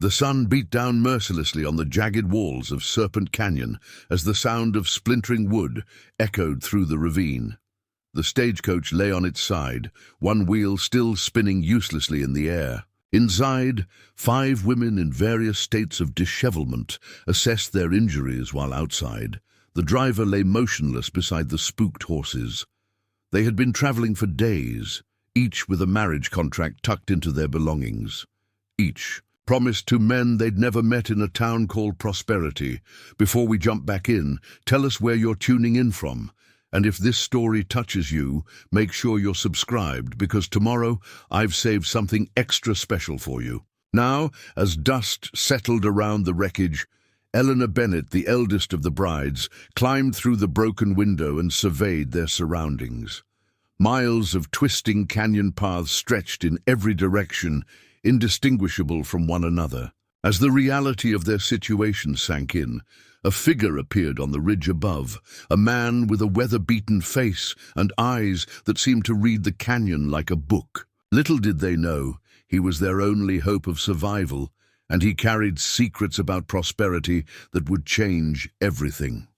The sun beat down mercilessly on the jagged walls of Serpent Canyon as the sound of splintering wood echoed through the ravine. The stagecoach lay on its side, one wheel still spinning uselessly in the air. Inside, 5 women in various states of dishevelment assessed their injuries while outside. The driver lay motionless beside the spooked horses. They had been traveling for days, each with a marriage contract tucked into their belongings. Each promised to men they'd never met in a town called Prosperity. Before we jump back in, tell us where you're tuning in from. And if this story touches you, make sure you're subscribed, because tomorrow I've saved something extra special for you. Now, as dust settled around the wreckage, Eleanor Bennett, the eldest of the brides, climbed through the broken window and surveyed their surroundings. Miles of twisting canyon paths stretched in every direction, indistinguishable from one another. As the reality of their situation sank in, a figure appeared on the ridge above, a man with a weather-beaten face and eyes that seemed to read the canyon like a book. Little did they know, he was their only hope of survival, and he carried secrets about Prosperity that would change everything.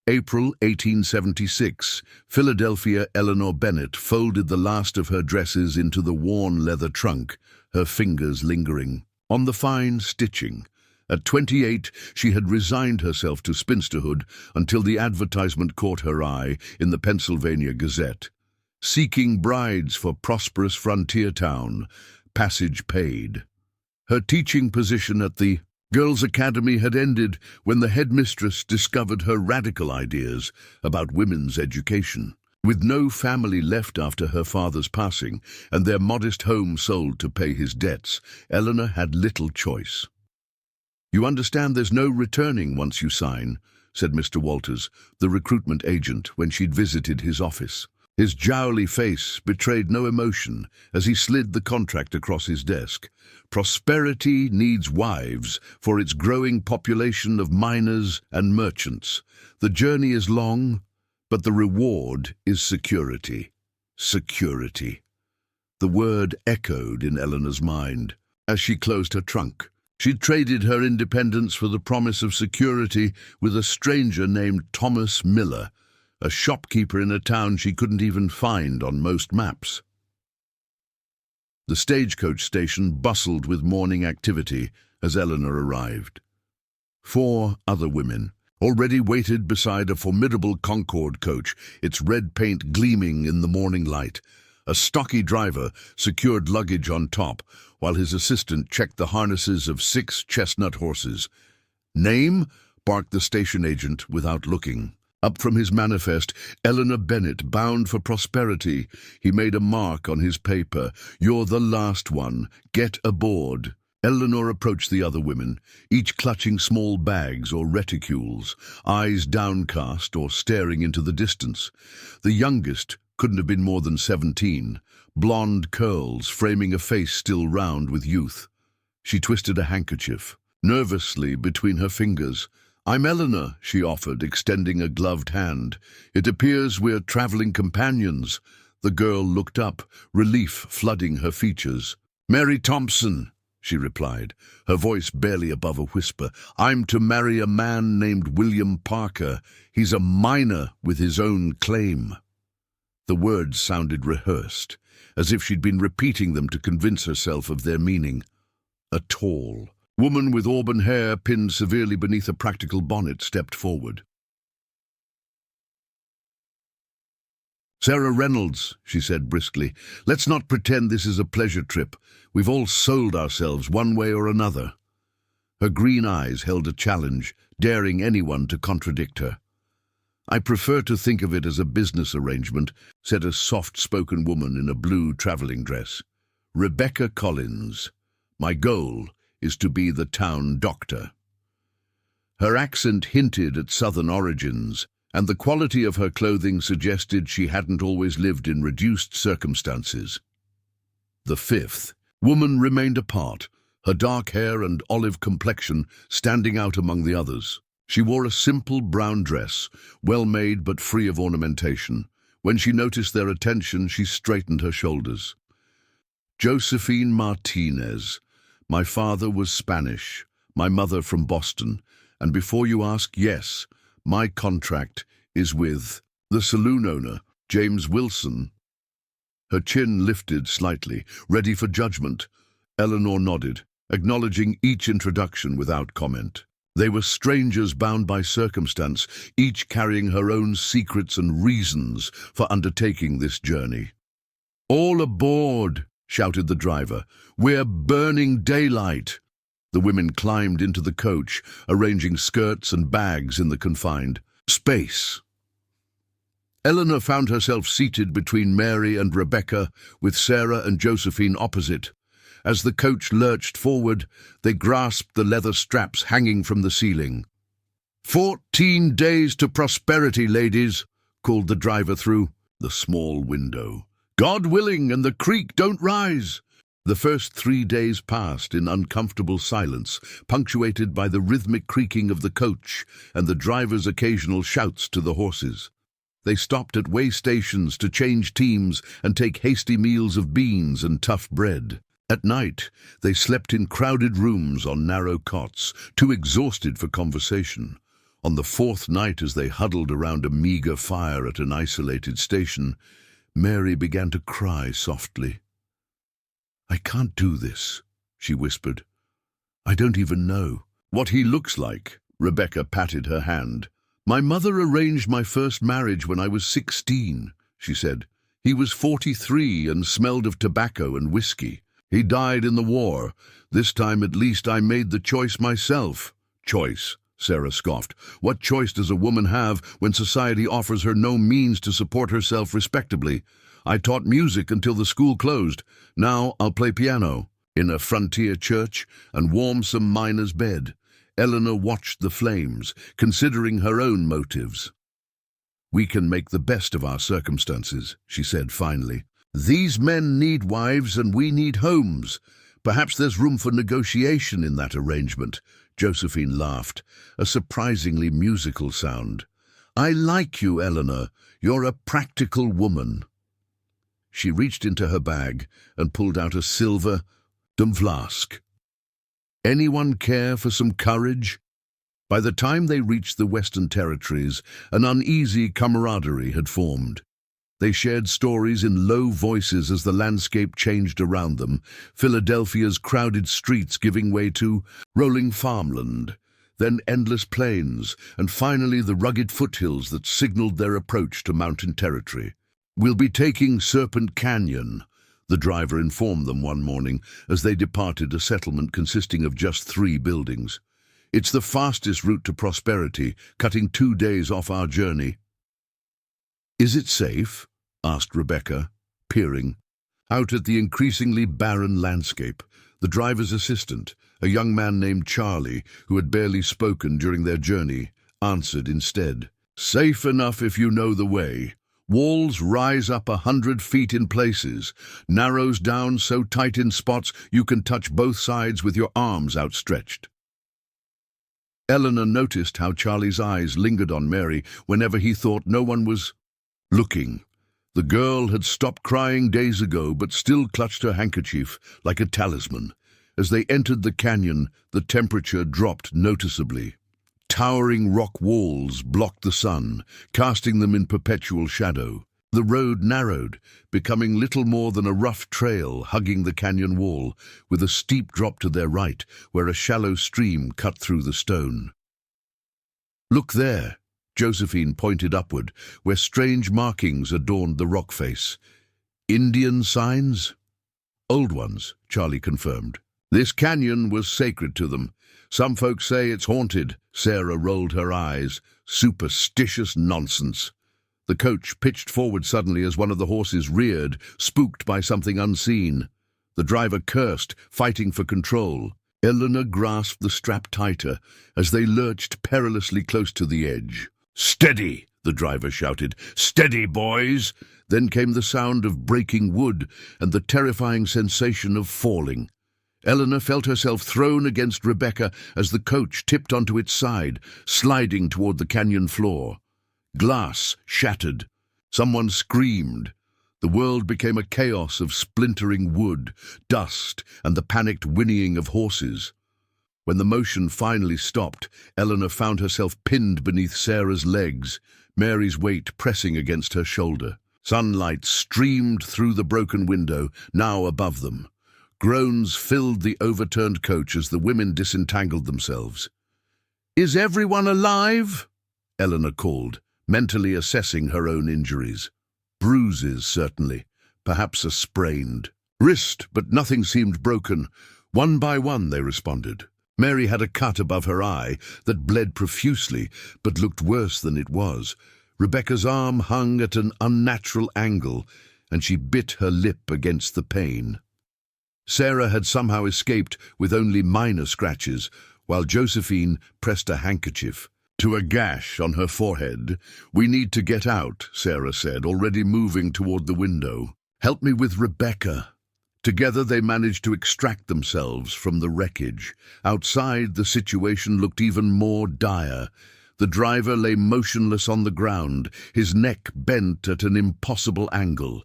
April 1876, Philadelphia. Eleanor Bennett folded the last of her dresses into the worn leather trunk, her fingers lingering on the fine stitching. At 28, she had resigned herself to spinsterhood until the advertisement caught her eye in the Pennsylvania Gazette. Seeking brides for prosperous frontier town, passage paid. Her teaching position at the Girls' Academy had ended when the headmistress discovered her radical ideas about women's education. With no family left after her father's passing and their modest home sold to pay his debts, Eleanor had little choice. "You understand there's no returning once you sign," said Mr. Walters, the recruitment agent, when she'd visited his office. His jowly face betrayed no emotion as he slid the contract across his desk. "Prosperity needs wives for its growing population of miners and merchants. The journey is long, but the reward is security." Security. The word echoed in Eleanor's mind as she closed her trunk. She'd traded her independence for the promise of security with a stranger named Thomas Miller, a shopkeeper in a town she couldn't even find on most maps. The stagecoach station bustled with morning activity as Eleanor arrived. 4 other women already waited beside a formidable Concorde coach, its red paint gleaming in the morning light. A stocky driver secured luggage on top, while his assistant checked the harnesses of 6 chestnut horses. "Name?" barked the station agent without looking. Up from his manifest, Eleanor Bennett, bound for Prosperity. He made a mark on his paper. "You're the last one. Get aboard." Eleanor approached the other women, each clutching small bags or reticules, eyes downcast or staring into the distance. The youngest couldn't have been more than 17, blonde curls framing a face still round with youth. She twisted a handkerchief nervously between her fingers. "I'm Eleanor," she offered, extending a gloved hand. "It appears we're traveling companions." The girl looked up, relief flooding her features. "Mary Thompson," she replied, her voice barely above a whisper. "I'm to marry a man named William Parker. He's a miner with his own claim." The words sounded rehearsed, as if she'd been repeating them to convince herself of their meaning. A tall woman with auburn hair pinned severely beneath a practical bonnet stepped forward. "Sarah Reynolds," she said briskly, "let's not pretend this is a pleasure trip. We've all sold ourselves one way or another." Her green eyes held a challenge, daring anyone to contradict her. "I prefer to think of it as a business arrangement," said a soft-spoken woman in a blue traveling dress. "Rebecca Collins. My goal is to be the town doctor." Her accent hinted at southern origins, and the quality of her clothing suggested she hadn't always lived in reduced circumstances. The 5th woman remained apart, her dark hair and olive complexion standing out among the others. She wore a simple brown dress, well-made but free of ornamentation. When she noticed their attention, she straightened her shoulders. "Josephine Martinez. My father was Spanish, my mother from Boston, and before you ask, yes, my contract is with the saloon owner, James Wilson. Her chin lifted slightly, ready for judgment. Eleanor nodded, acknowledging each introduction without comment. They were strangers bound by circumstance, each carrying her own secrets and reasons for undertaking this journey. "All aboard!" shouted the driver. "We're burning daylight!" The women climbed into the coach, arranging skirts and bags in the confined space. Eleanor found herself seated between Mary and Rebecca, with Sarah and Josephine opposite. As the coach lurched forward, they grasped the leather straps hanging from the ceiling. 14 days to prosperity, ladies," called the driver through the small window. "God willing, and the creek don't rise." The first 3 days passed in uncomfortable silence, punctuated by the rhythmic creaking of the coach and the driver's occasional shouts to the horses. They stopped at way stations to change teams and take hasty meals of beans and tough bread. At night, they slept in crowded rooms on narrow cots, too exhausted for conversation. On the 4th night, as they huddled around a meager fire at an isolated station, Mary began to cry softly. "I can't do this," she whispered. "I don't even know what he looks like." Rebecca patted her hand. "My mother arranged my first marriage when I was 16, she said. "He was 43 and smelled of tobacco and whiskey. He died in the war. This time at least I made the choice myself." "Choice," Sarah scoffed. "What choice does a woman have when society offers her no means to support herself respectably? I taught music until the school closed. Now I'll play piano in a frontier church and warm some miner's bed." Eleanor watched the flames, considering her own motives. "We can make the best of our circumstances," she said finally. "These men need wives and we need homes. Perhaps there's room for negotiation in that arrangement." Josephine laughed, a surprisingly musical sound. "I like you, Eleanor. You're a practical woman." She reached into her bag and pulled out a silver flask. "Anyone care for some courage?" By the time they reached the Western Territories, an uneasy camaraderie had formed. They shared stories in low voices as the landscape changed around them, Philadelphia's crowded streets giving way to rolling farmland, then endless plains, and finally the rugged foothills that signaled their approach to mountain territory. "We'll be taking Serpent Canyon," the driver informed them one morning as they departed a settlement consisting of just 3 buildings. "It's the fastest route to prosperity, cutting 2 days off our journey." "Is it safe?" asked Rebecca, peering out at the increasingly barren landscape. The driver's assistant, a young man named Charlie, who had barely spoken during their journey, answered instead. "Safe enough if you know the way. Walls rise up 100 feet in places, narrows down so tight in spots you can touch both sides with your arms outstretched." Eleanor noticed how Charlie's eyes lingered on Mary whenever he thought no one was looking. The girl had stopped crying days ago but still clutched her handkerchief like a talisman. As they entered the canyon, the temperature dropped noticeably. Towering rock walls blocked the sun, casting them in perpetual shadow. The road narrowed, becoming little more than a rough trail hugging the canyon wall, with a steep drop to their right, where a shallow stream cut through the stone. "Look there," Josephine pointed upward, where strange markings adorned the rock face. "Indian signs?" "Old ones," Charlie confirmed. "This canyon was sacred to them. Some folks say it's haunted." Sarah rolled her eyes. "Superstitious nonsense." The coach pitched forward suddenly as one of the horses reared, spooked by something unseen. The driver cursed, fighting for control. Eleanor grasped the strap tighter as they lurched perilously close to the edge. "Steady!" the driver shouted. "Steady, boys!" Then came the sound of breaking wood and the terrifying sensation of falling. Eleanor felt herself thrown against Rebecca as the coach tipped onto its side, sliding toward the canyon floor. Glass shattered. Someone screamed. The world became a chaos of splintering wood, dust, and the panicked whinnying of horses. When the motion finally stopped, Eleanor found herself pinned beneath Sarah's legs, Mary's weight pressing against her shoulder. Sunlight streamed through the broken window, now above them. Groans filled the overturned coach as the women disentangled themselves. "Is everyone alive?" Eleanor called, mentally assessing her own injuries. Bruises, certainly, perhaps a sprained wrist, but nothing seemed broken. One by one they responded. Mary had a cut above her eye that bled profusely, but looked worse than it was. Rebecca's arm hung at an unnatural angle, and she bit her lip against the pain. Sarah had somehow escaped with only minor scratches, while Josephine pressed a handkerchief to a gash on her forehead. "We need to get out," Sarah said, already moving toward the window. "Help me with Rebecca." Together they managed to extract themselves from the wreckage. Outside, the situation looked even more dire. The driver lay motionless on the ground, his neck bent at an impossible angle.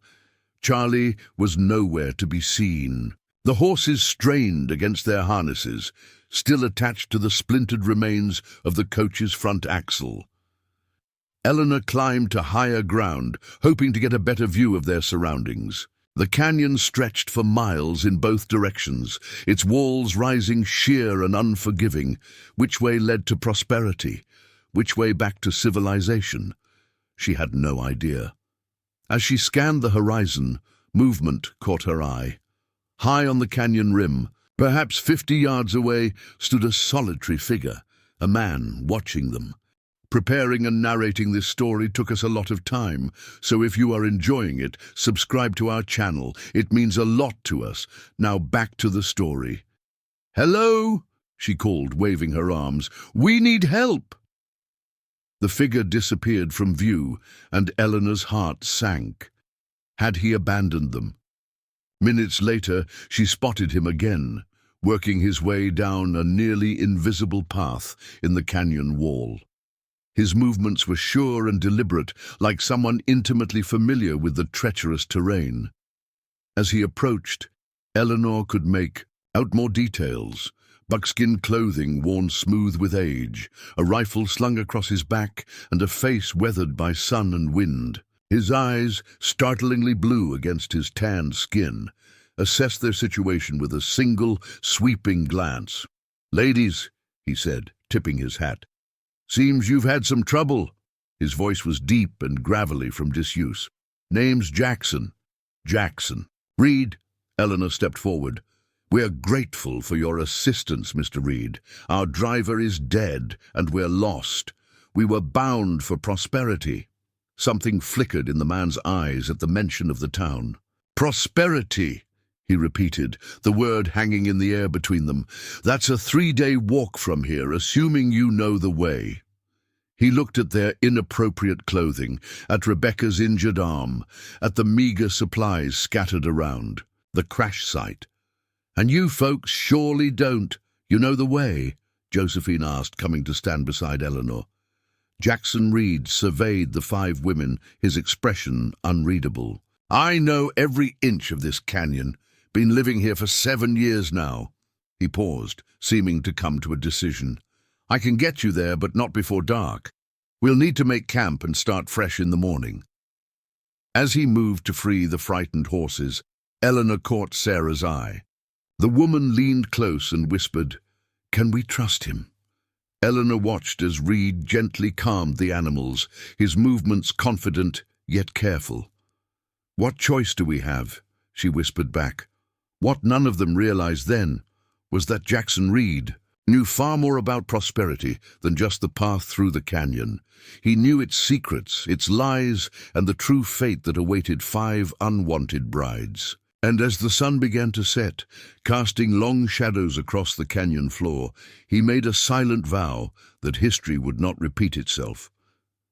Charlie was nowhere to be seen. The horses strained against their harnesses, still attached to the splintered remains of the coach's front axle. Eleanor climbed to higher ground, hoping to get a better view of their surroundings. The canyon stretched for miles in both directions, its walls rising sheer and unforgiving. Which way led to prosperity? Which way back to civilization? She had no idea. As she scanned the horizon, movement caught her eye. High on the canyon rim, perhaps 50 yards away, stood a solitary figure, a man watching them. Preparing and narrating this story took us a lot of time, so if you are enjoying it, subscribe to our channel. It means a lot to us. Now back to the story. "Hello," she called, waving her arms. "We need help." The figure disappeared from view, and Eleanor's heart sank. Had he abandoned them? Minutes later, she spotted him again, working his way down a nearly invisible path in the canyon wall. His movements were sure and deliberate, like someone intimately familiar with the treacherous terrain. As he approached, Eleanor could make out more details. Buckskin clothing worn smooth with age, a rifle slung across his back, and a face weathered by sun and wind. His eyes, startlingly blue against his tanned skin, assessed their situation with a single, sweeping glance. "Ladies," he said, tipping his hat. "Seems you've had some trouble." His voice was deep and gravelly from disuse. "Name's Jackson." "Jackson." "Reed." Eleanor stepped forward. "We're grateful for your assistance, Mr. Reed. Our driver is dead, and we're lost. We were bound for prosperity." Something flickered in the man's eyes at the mention of the town. "Prosperity," he repeated, the word hanging in the air between them. "That's a 3-day walk from here, assuming you know the way." He looked at their inappropriate clothing, at Rebecca's injured arm, at the meager supplies scattered around, the crash site. "And you folks surely don't. You know the way?" Josephine asked, coming to stand beside Eleanor. Jackson Reed surveyed the 5 women, his expression unreadable. "I know every inch of this canyon. Been living here for 7 years now." He paused, seeming to come to a decision. "I can get you there, but not before dark. We'll need to make camp and start fresh in the morning." As he moved to free the frightened horses, Eleanor caught Sarah's eye. The woman leaned close and whispered, "Can we trust him?" Eleanor watched as Reed gently calmed the animals, his movements confident yet careful. "What choice do we have?" she whispered back. What none of them realized then was that Jackson Reed knew far more about prosperity than just the path through the canyon. He knew its secrets, its lies, and the true fate that awaited 5 unwanted brides. And as the sun began to set, casting long shadows across the canyon floor, he made a silent vow that history would not repeat itself.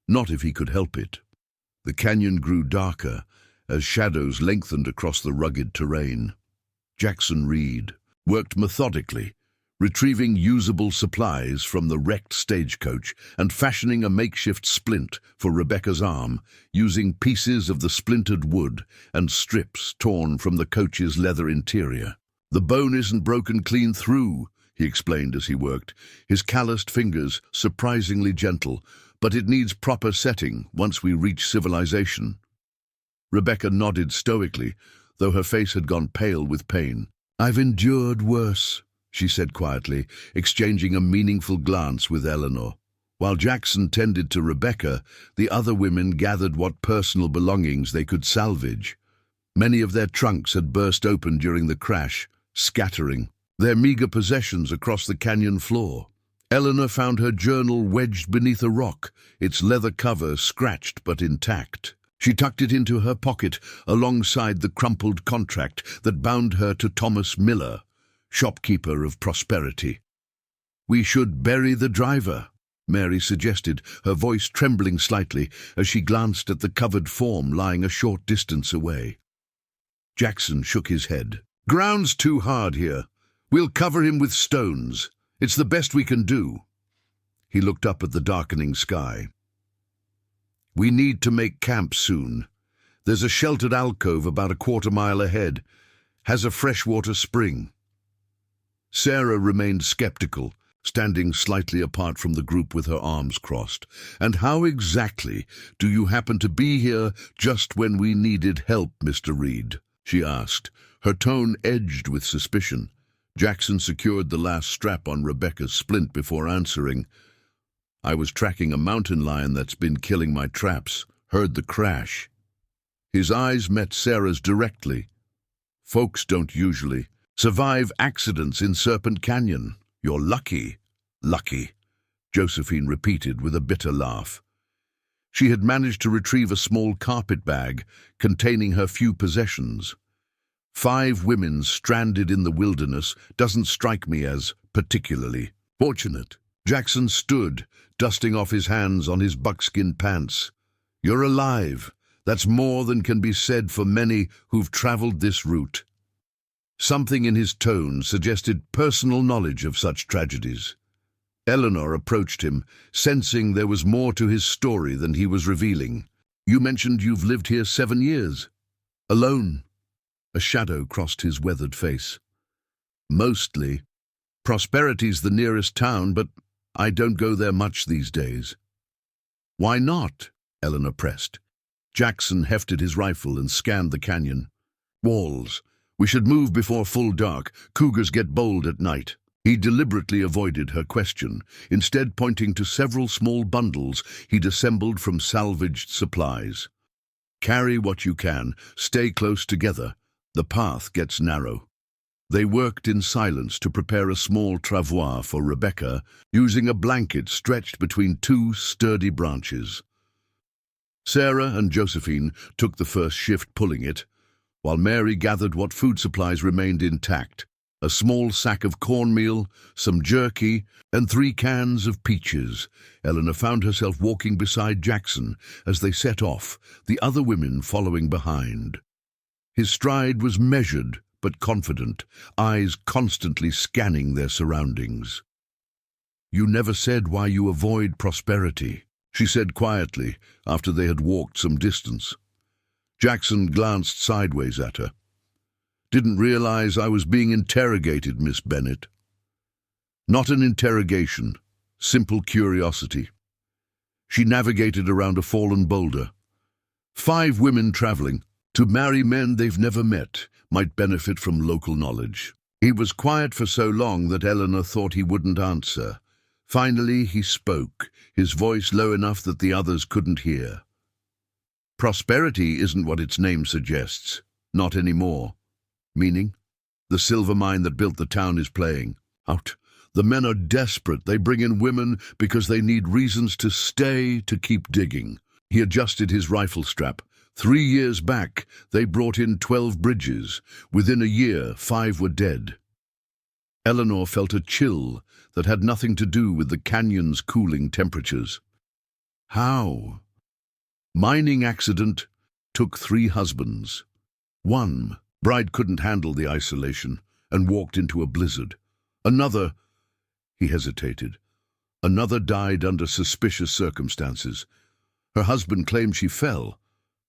Not if he could help it. The canyon grew darker as shadows lengthened across the rugged terrain. Jackson Reed worked methodically, retrieving usable supplies from the wrecked stagecoach and fashioning a makeshift splint for Rebecca's arm, using pieces of the splintered wood and strips torn from the coach's leather interior. "The bone isn't broken clean through," he explained as he worked, his calloused fingers surprisingly gentle, "but it needs proper setting once we reach civilization." Rebecca nodded stoically, though her face had gone pale with pain. "I've endured worse," she said quietly, exchanging a meaningful glance with Eleanor. While Jackson tended to Rebecca, the other women gathered what personal belongings they could salvage. Many of their trunks had burst open during the crash, scattering their meager possessions across the canyon floor. Eleanor found her journal wedged beneath a rock, its leather cover scratched but intact. She tucked it into her pocket alongside the crumpled contract that bound her to Thomas Miller, shopkeeper of Prosperity. "We should bury the driver," Mary suggested, her voice trembling slightly as she glanced at the covered form lying a short distance away. Jackson shook his head. "Ground's too hard here. We'll cover him with stones. It's the best we can do." He looked up at the darkening sky. "We need to make camp soon. There's a sheltered alcove about a quarter-mile ahead. Has a freshwater spring." Sarah remained skeptical, standing slightly apart from the group with her arms crossed. "And how exactly do you happen to be here just when we needed help, Mr. Reed?" she asked, her tone edged with suspicion. Jackson secured the last strap on Rebecca's splint before answering. "I was tracking a mountain lion that's been killing my traps. Heard the crash." His eyes met Sarah's directly. "Folks don't usually survive accidents in Serpent Canyon. You're lucky." "Lucky," Josephine repeated with a bitter laugh. She had managed to retrieve a small carpet bag containing her few possessions. 5 women stranded in the wilderness doesn't strike me as particularly fortunate. Jackson stood, dusting off his hands on his buckskin pants. "You're alive. That's more than can be said for many who've traveled this route." Something in his tone suggested personal knowledge of such tragedies. Eleanor approached him, sensing there was more to his story than he was revealing. "You mentioned you've lived here 7 years. Alone?" A shadow crossed his weathered face. "Mostly. Prosperity's the nearest town, but I don't go there much these days." "Why not?" Eleanor pressed. Jackson hefted his rifle and scanned the canyon. "Walls. We should move before full dark. Cougars get bold at night." He deliberately avoided her question, instead pointing to several small bundles he'd assembled from salvaged supplies. "Carry what you can. Stay close together. The path gets narrow." They worked in silence to prepare a small travois for Rebecca, using a blanket stretched between 2 sturdy branches. Sarah and Josephine took the first shift pulling it, while Mary gathered what food supplies remained intact: a small sack of cornmeal, some jerky, and 3 cans of peaches. Eleanor found herself walking beside Jackson as they set off, the other women following behind. His stride was measured but confident, eyes constantly scanning their surroundings. "You never said why you avoid Prosperity," she said quietly after they had walked some distance. Jackson glanced sideways at her. "Didn't realize I was being interrogated, Miss Bennett." "Not an interrogation, simple curiosity." She navigated around a fallen boulder. 5 women traveling to marry men they've never met might benefit from local knowledge. He was quiet for so long that Eleanor thought he wouldn't answer. Finally, he spoke, his voice low enough that the others couldn't hear. "Prosperity isn't what its name suggests. Not anymore." "Meaning?" "The silver mine that built the town is playing out. The men are desperate. They bring in women because they need reasons to stay, to keep digging." He adjusted his rifle strap. 3 years back, they brought in 12 bridges. Within a year, 5 were dead. Eleanor felt a chill that had nothing to do with the canyon's cooling temperatures. "How?" "Mining accident. Took 3 husbands. 1, bride couldn't handle the isolation and walked into a blizzard. Another, He hesitated. Another died under suspicious circumstances. Her husband claimed she fell,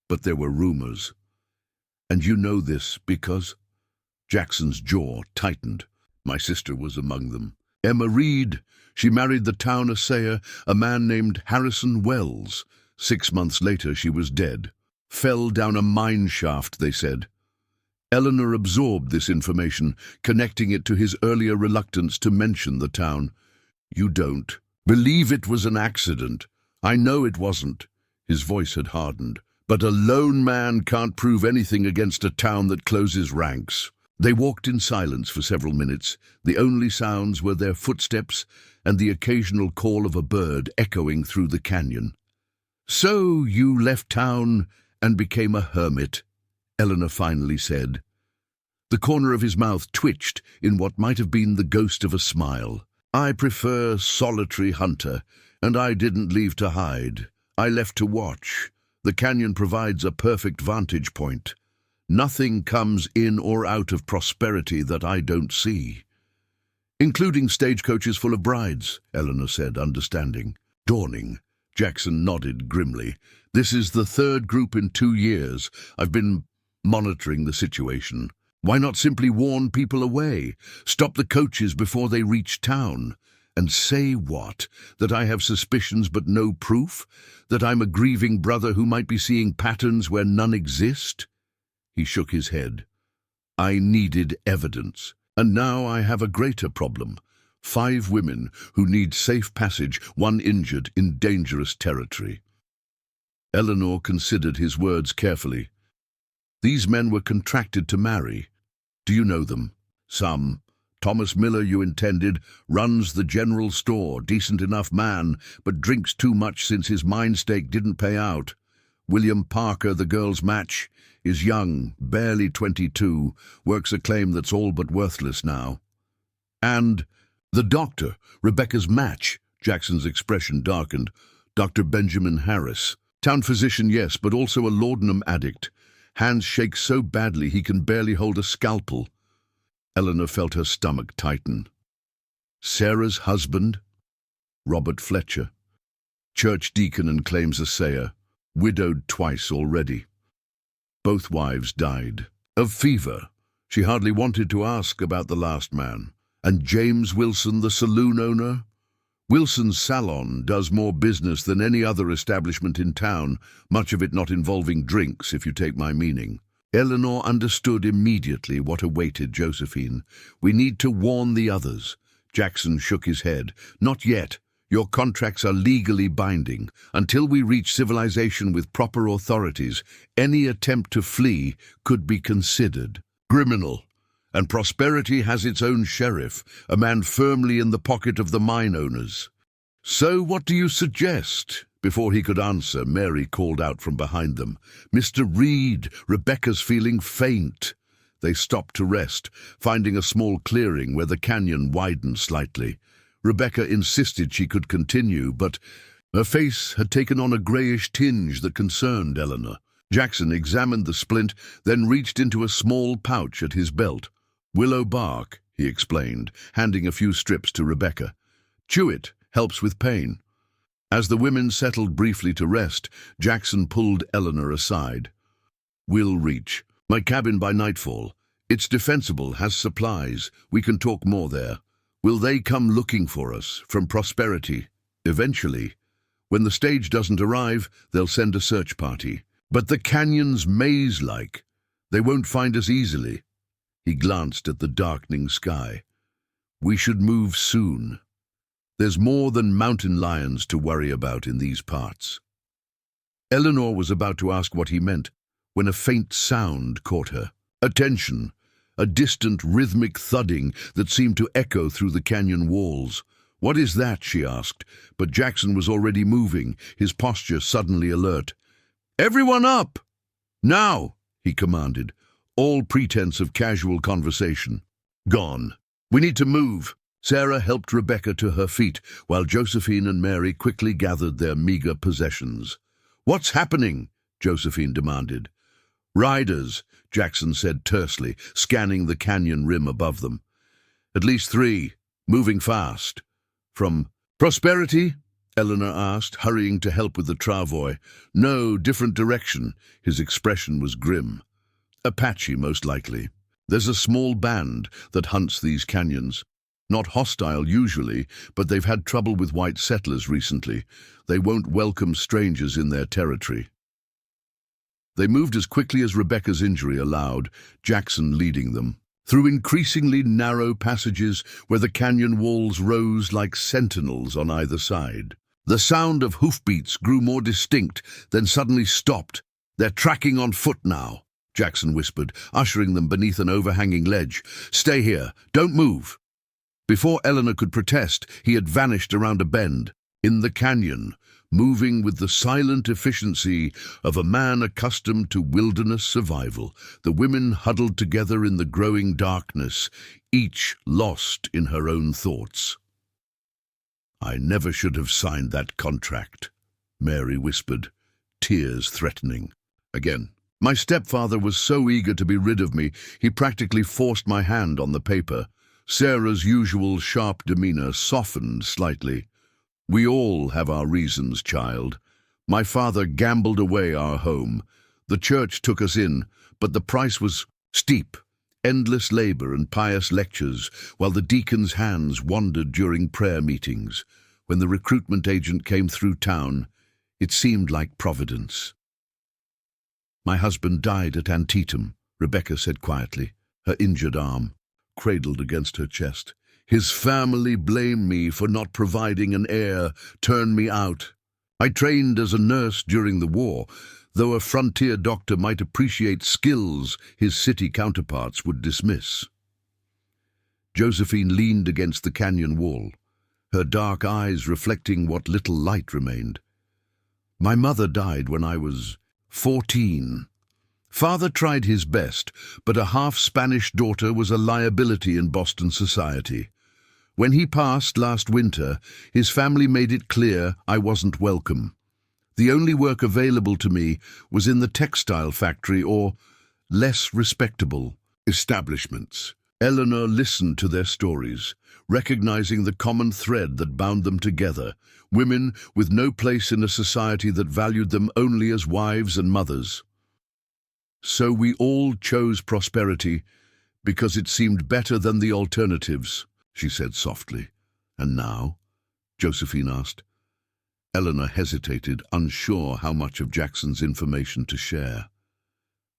but there were rumors. And you know this because... Jackson's jaw tightened. My sister was among them. Emma Reed. She married the town assayer, a man named Harrison Wells. 6 months later she was dead. Fell down a mine shaft, they said. Eleanor absorbed this information, connecting it to his earlier reluctance to mention the town. You don't believe it was an accident. I know it wasn't. His voice had hardened. But a lone man can't prove anything against a town that closes ranks. They walked in silence for several minutes. The only sounds were their footsteps and the occasional call of a bird echoing through the canyon. So you left town and became a hermit, Eleanor finally said. The corner of his mouth twitched in what might have been the ghost of a smile. I prefer solitary hunter, and I didn't leave to hide. I left to watch. The canyon provides a perfect vantage point. Nothing comes in or out of prosperity that I don't see. Including stagecoaches full of brides, Eleanor said, understanding. Dawning. Jackson nodded grimly. This is the third group in 2 years. I've been monitoring the situation. Why not simply warn people away? Stop the coaches before they reach town? And say what? That I have suspicions but no proof? That I'm a grieving brother who might be seeing patterns where none exist? He shook his head. I needed evidence, and now I have a greater problem. 5 women who need safe passage, 1 injured in dangerous territory. Eleanor considered his words carefully. These men were contracted to marry. Do you know them? Some. Thomas Miller, you intended, runs the general store, decent enough man, but drinks too much since his mine stake didn't pay out. William Parker, the girl's match, is young, barely 22, works a claim that's all but worthless now. And the doctor, Rebecca's match, Jackson's expression darkened, Dr. Benjamin Harris. Town physician, yes, but also a laudanum addict. Hands shake so badly he can barely hold a scalpel. Eleanor felt her stomach tighten. Sarah's husband? Robert Fletcher. Church deacon and claims assayer. Widowed twice already. Both wives died. Of fever. She hardly wanted to ask about the last man. And James Wilson, the saloon owner? Wilson's salon does more business than any other establishment in town, much of it not involving drinks, if you take my meaning. Eleanor understood immediately what awaited Josephine. We need to warn the others. Jackson shook his head. Not yet. Your contracts are legally binding. Until we reach civilization with proper authorities, any attempt to flee could be considered criminal. And prosperity has its own sheriff, a man firmly in the pocket of the mine owners. So what do you suggest? Before he could answer, Mary called out from behind them. Mr. Reed, Rebecca's feeling faint. They stopped to rest, finding a small clearing where the canyon widened slightly. Rebecca insisted she could continue, but her face had taken on a greyish tinge that concerned Eleanor. Jackson examined the splint, then reached into a small pouch at his belt. Willow bark, he explained, handing a few strips to Rebecca. Chew it, helps with pain. As the women settled briefly to rest, Jackson pulled Eleanor aside. We'll reach. My cabin by nightfall. It's defensible, has supplies. We can talk more there. Will they come looking for us, from Prosperity? Eventually. When the stage doesn't arrive, they'll send a search party. But the canyon's maze-like. They won't find us easily. He glanced at the darkening sky. We should move soon. There's more than mountain lions to worry about in these parts. Eleanor was about to ask what he meant, when a faint sound caught her. Attention! A distant rhythmic thudding that seemed to echo through the canyon walls. What is that? She asked, but Jackson was already moving, his posture suddenly alert. Everyone up! Now, he commanded, all pretense of casual conversation. Gone. We need to move. Sarah helped Rebecca to her feet, while Josephine and Mary quickly gathered their meager possessions. What's happening? Josephine demanded. Riders, Jackson said tersely, scanning the canyon rim above them. At least 3, moving fast. From prosperity? Eleanor asked, hurrying to help with the travois. No, different direction. His expression was grim. Apache, most likely. There's a small band that hunts these canyons. Not hostile usually, but they've had trouble with white settlers recently. They won't welcome strangers in their territory. They moved as quickly as Rebecca's injury allowed, Jackson leading them, through increasingly narrow passages where the canyon walls rose like sentinels on either side. The sound of hoofbeats grew more distinct, then suddenly stopped. They're tracking on foot now, Jackson whispered, ushering them beneath an overhanging ledge. Stay here, don't move. Before Eleanor could protest, he had vanished around a bend, in the canyon, moving with the silent efficiency of a man accustomed to wilderness survival. The women huddled together in the growing darkness, each lost in her own thoughts. I never should have signed that contract, Mary whispered, tears threatening. Again, my stepfather was so eager to be rid of me, he practically forced my hand on the paper. Sarah's usual sharp demeanor softened slightly. We all have our reasons, child. My father gambled away our home. The church took us in, but the price was steep. Endless labor and pious lectures, while the deacon's hands wandered during prayer meetings. When the recruitment agent came through town, it seemed like providence. My husband died at Antietam, Rebecca said quietly, her injured arm cradled against her chest. His family blamed me for not providing an heir, turned me out. I trained as a nurse during the war, though a frontier doctor might appreciate skills his city counterparts would dismiss. Josephine leaned against the canyon wall, her dark eyes reflecting what little light remained. My mother died when I was 14. Father tried his best, but a half-Spanish daughter was a liability in Boston society. When he passed last winter, his family made it clear I wasn't welcome. The only work available to me was in the textile factory or less respectable establishments. Eleanor listened to their stories, recognizing the common thread that bound them together, women with no place in a society that valued them only as wives and mothers. So we all chose prosperity because it seemed better than the alternatives, she said softly. And now? Josephine asked. Eleanor hesitated, unsure how much of Jackson's information to share.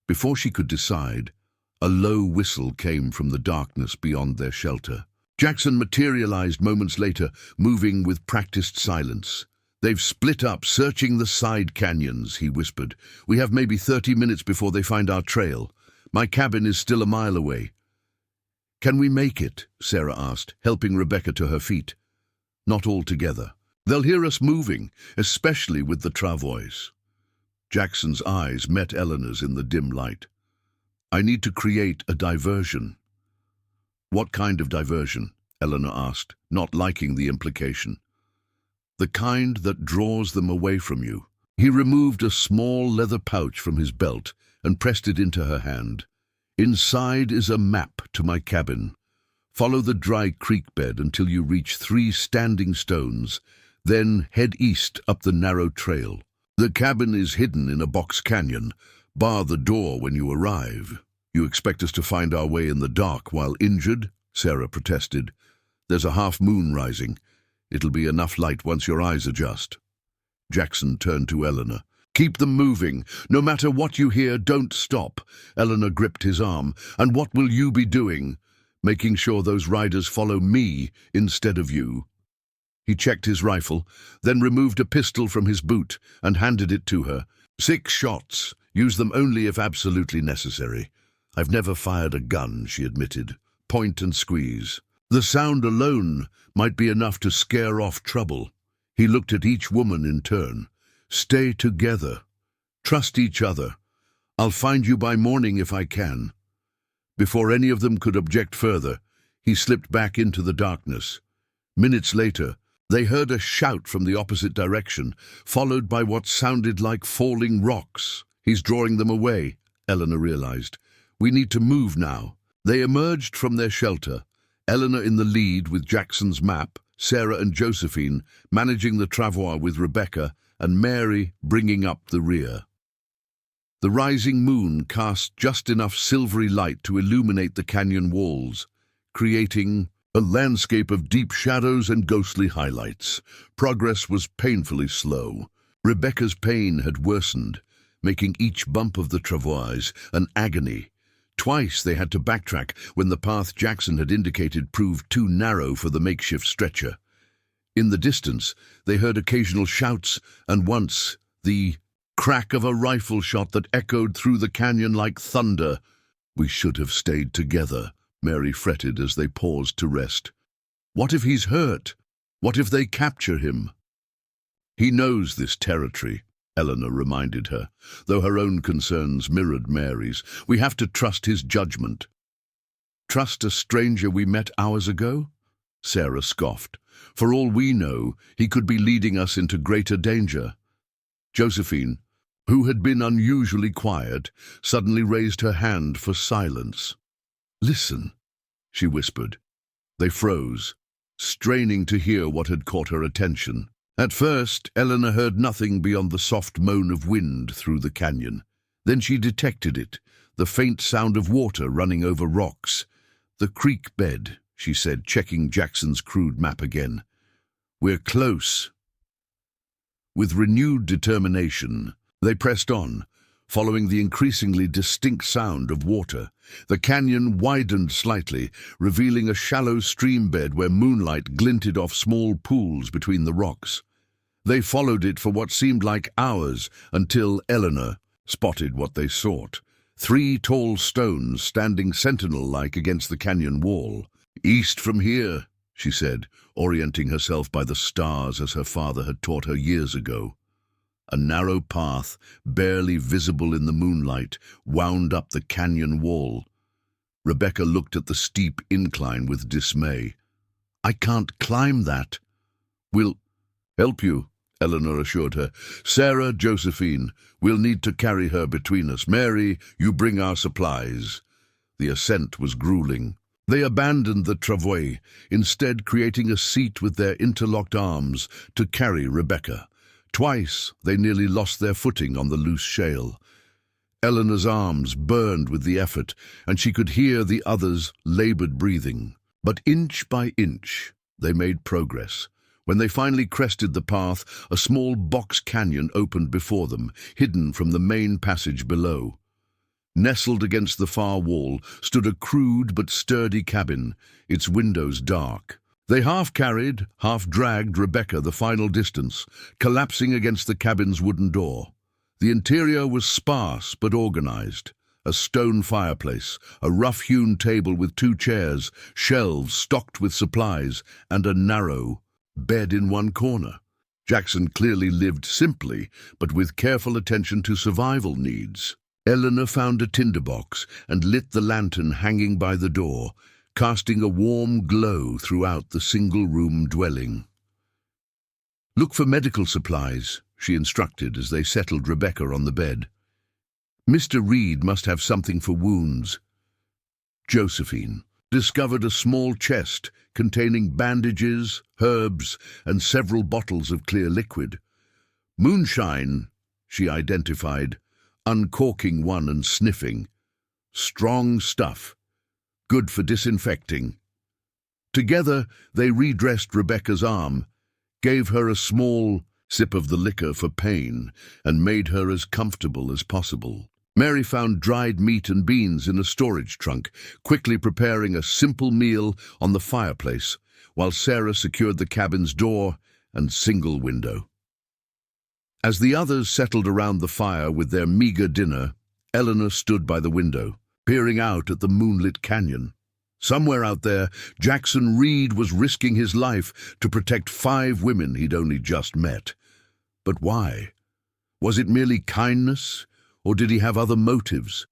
Before she could decide, a low whistle came from the darkness beyond their shelter. Jackson materialized moments later, moving with practiced silence. They've split up, searching the side canyons, he whispered. We have maybe 30 minutes before they find our trail. My cabin is still a mile away. Can we make it? Sarah asked, helping Rebecca to her feet. Not all together. They'll hear us moving, especially with the travois. Jackson's eyes met Eleanor's in the dim light. I need to create a diversion. What kind of diversion? Eleanor asked, not liking the implication. The kind that draws them away from you. He removed a small leather pouch from his belt and pressed it into her hand. Inside is a map to my cabin. Follow the dry creek bed until you reach 3 standing stones, then head east up the narrow trail. The cabin is hidden in a box canyon. Bar the door when you arrive. You expect us to find our way in the dark while injured? Sarah protested. There's a half moon rising. It'll be enough light once your eyes adjust. Jackson turned to Eleanor. Keep them moving. No matter what you hear, don't stop. Eleanor gripped his arm. And what will you be doing? Making sure those riders follow me instead of you. He checked his rifle, then removed a pistol from his boot and handed it to her. 6 shots. Use them only if absolutely necessary. I've never fired a gun, she admitted. Point and squeeze. The sound alone might be enough to scare off trouble. He looked at each woman in turn. Stay together. Trust each other. I'll find you by morning if I can. Before any of them could object further, he slipped back into the darkness. Minutes later, they heard a shout from the opposite direction, followed by what sounded like falling rocks. He's drawing them away, Eleanor realized. We need to move now. They emerged from their shelter, Eleanor in the lead with Jackson's map Sarah and Josephine managing the travois with Rebecca, and Mary bringing up the rear. The rising moon cast just enough silvery light to illuminate the canyon walls, creating a landscape of deep shadows and ghostly highlights. Progress was painfully slow. Rebecca's pain had worsened, making each bump of the travois an agony. Twice they had to backtrack when the path Jackson had indicated proved too narrow for the makeshift stretcher. In the distance, they heard occasional shouts, and once the crack of a rifle shot that echoed through the canyon like thunder. "We should have stayed together," Mary fretted as they paused to rest. "What if he's hurt? What if they capture him?" "He knows this territory," Eleanor reminded her, though her own concerns mirrored Mary's. "We have to trust his judgment." "Trust a stranger we met hours ago?" Sarah scoffed. "For all we know, he could be leading us into greater danger." Josephine, who had been unusually quiet, suddenly raised her hand for silence. "Listen," she whispered. They froze, straining to hear what had caught her attention. At first, Eleanor heard nothing beyond the soft moan of wind through the canyon. Then she detected it, the faint sound of water running over rocks. "The creek bed," she said, checking Jackson's crude map again. "We're close." With renewed determination, they pressed on, following the increasingly distinct sound of water. The canyon widened slightly, revealing a shallow stream bed where moonlight glinted off small pools between the rocks. They followed it for what seemed like hours until Eleanor spotted what they sought: 3 tall stones standing sentinel-like against the canyon wall. "East from here," she said, orienting herself by the stars as her father had taught her years ago. A narrow path, barely visible in the moonlight, wound up the canyon wall. Rebecca looked at the steep incline with dismay. "I can't climb that." "We'll help you," Eleanor assured her. "Sarah, Josephine, we'll need to carry her between us. Mary, you bring our supplies." The ascent was grueling. They abandoned the travois, instead creating a seat with their interlocked arms to carry Rebecca. Twice they nearly lost their footing on the loose shale. Eleanor's arms burned with the effort, and she could hear the others' labored breathing. But inch by inch, they made progress. When they finally crested the path, a small box canyon opened before them, hidden from the main passage below. Nestled against the far wall stood a crude but sturdy cabin, its windows dark. They half-carried, half-dragged Rebecca the final distance, collapsing against the cabin's wooden door. The interior was sparse but organized. A stone fireplace, a rough-hewn table with 2 chairs, shelves stocked with supplies, and a narrow bed in one corner. Jackson clearly lived simply, but with careful attention to survival needs. Eleanor found a tinderbox and lit the lantern hanging by the door, casting a warm glow throughout the single-room dwelling. "Look for medical supplies," she instructed as they settled Rebecca on the bed. "Mr. Reed must have something for wounds." Josephine discovered a small chest containing bandages, herbs, and several bottles of clear liquid. "Moonshine," she identified, uncorking one and sniffing. "Strong stuff. Good for disinfecting." Together, they redressed Rebecca's arm, gave her a small sip of the liquor for pain, and made her as comfortable as possible. Mary found dried meat and beans in a storage trunk, quickly preparing a simple meal on the fireplace, while Sarah secured the cabin's door and single window. As the others settled around the fire with their meager dinner, Eleanor stood by the window, peering out at the moonlit canyon. Somewhere out there, Jackson Reed was risking his life to protect 5 women he'd only just met. But why? Was it merely kindness, or did he have other motives?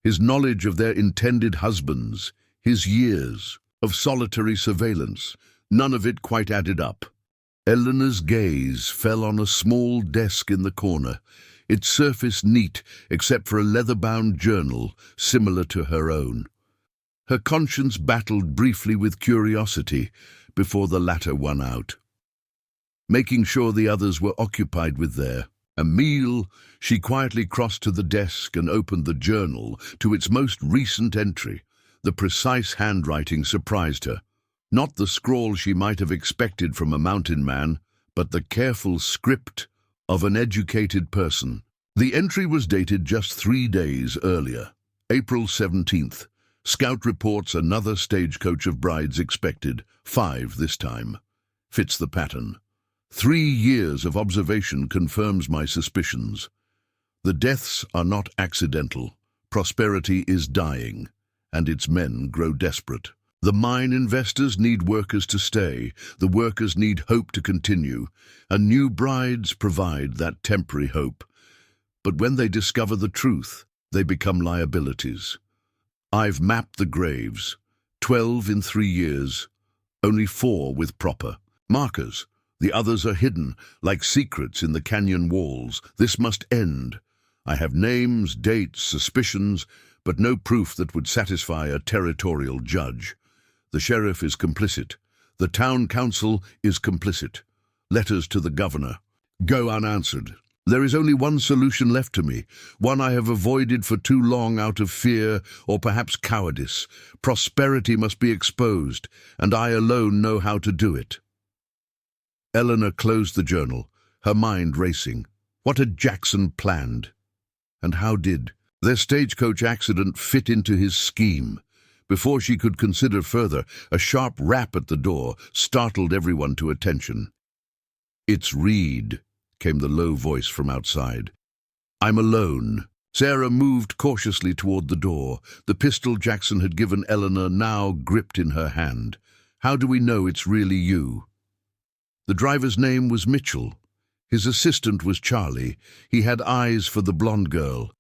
His knowledge of their intended husbands, his years of solitary surveillance, none of it quite added up. Eleanor's gaze fell on a small desk in the corner, its surface neat except for a leather-bound journal similar to her own. Her conscience battled briefly with curiosity, before the latter won out. Making sure the others were occupied with a meal, she quietly crossed to the desk and opened the journal to its most recent entry. The precise handwriting surprised her. Not the scrawl she might have expected from a mountain man, but the careful script of an educated person. The entry was dated just 3 days earlier, April 17th. Scout reports another stagecoach of brides expected, 5 this time. Fits the pattern. 3 years of observation confirms my suspicions. The deaths are not accidental. Prosperity is dying, and its men grow desperate. The mine investors need workers to stay. The workers need hope to continue, and new brides provide that temporary hope. But when they discover the truth, they become liabilities. I've mapped the graves, 12 in 3 years, only 4 with proper markers. The others are hidden, like secrets in the canyon walls. This must end. I have names, dates, suspicions, but no proof that would satisfy a territorial judge. The sheriff is complicit. The town council is complicit. Letters to the governor go unanswered. There is only one solution left to me, one I have avoided for too long out of fear or perhaps cowardice. Prosperity must be exposed, and I alone know how to do it. Eleanor closed the journal, her mind racing. What had Jackson planned? And how did their stagecoach accident fit into his scheme? Before she could consider further, a sharp rap at the door startled everyone to attention. "It's Reed," came the low voice from outside. "I'm alone." Sarah moved cautiously toward the door, the pistol Jackson had given Eleanor now gripped in her hand. "How do we know it's really you?" The driver's name was Mitchell. His assistant was Charlie. He had eyes for the blonde girl.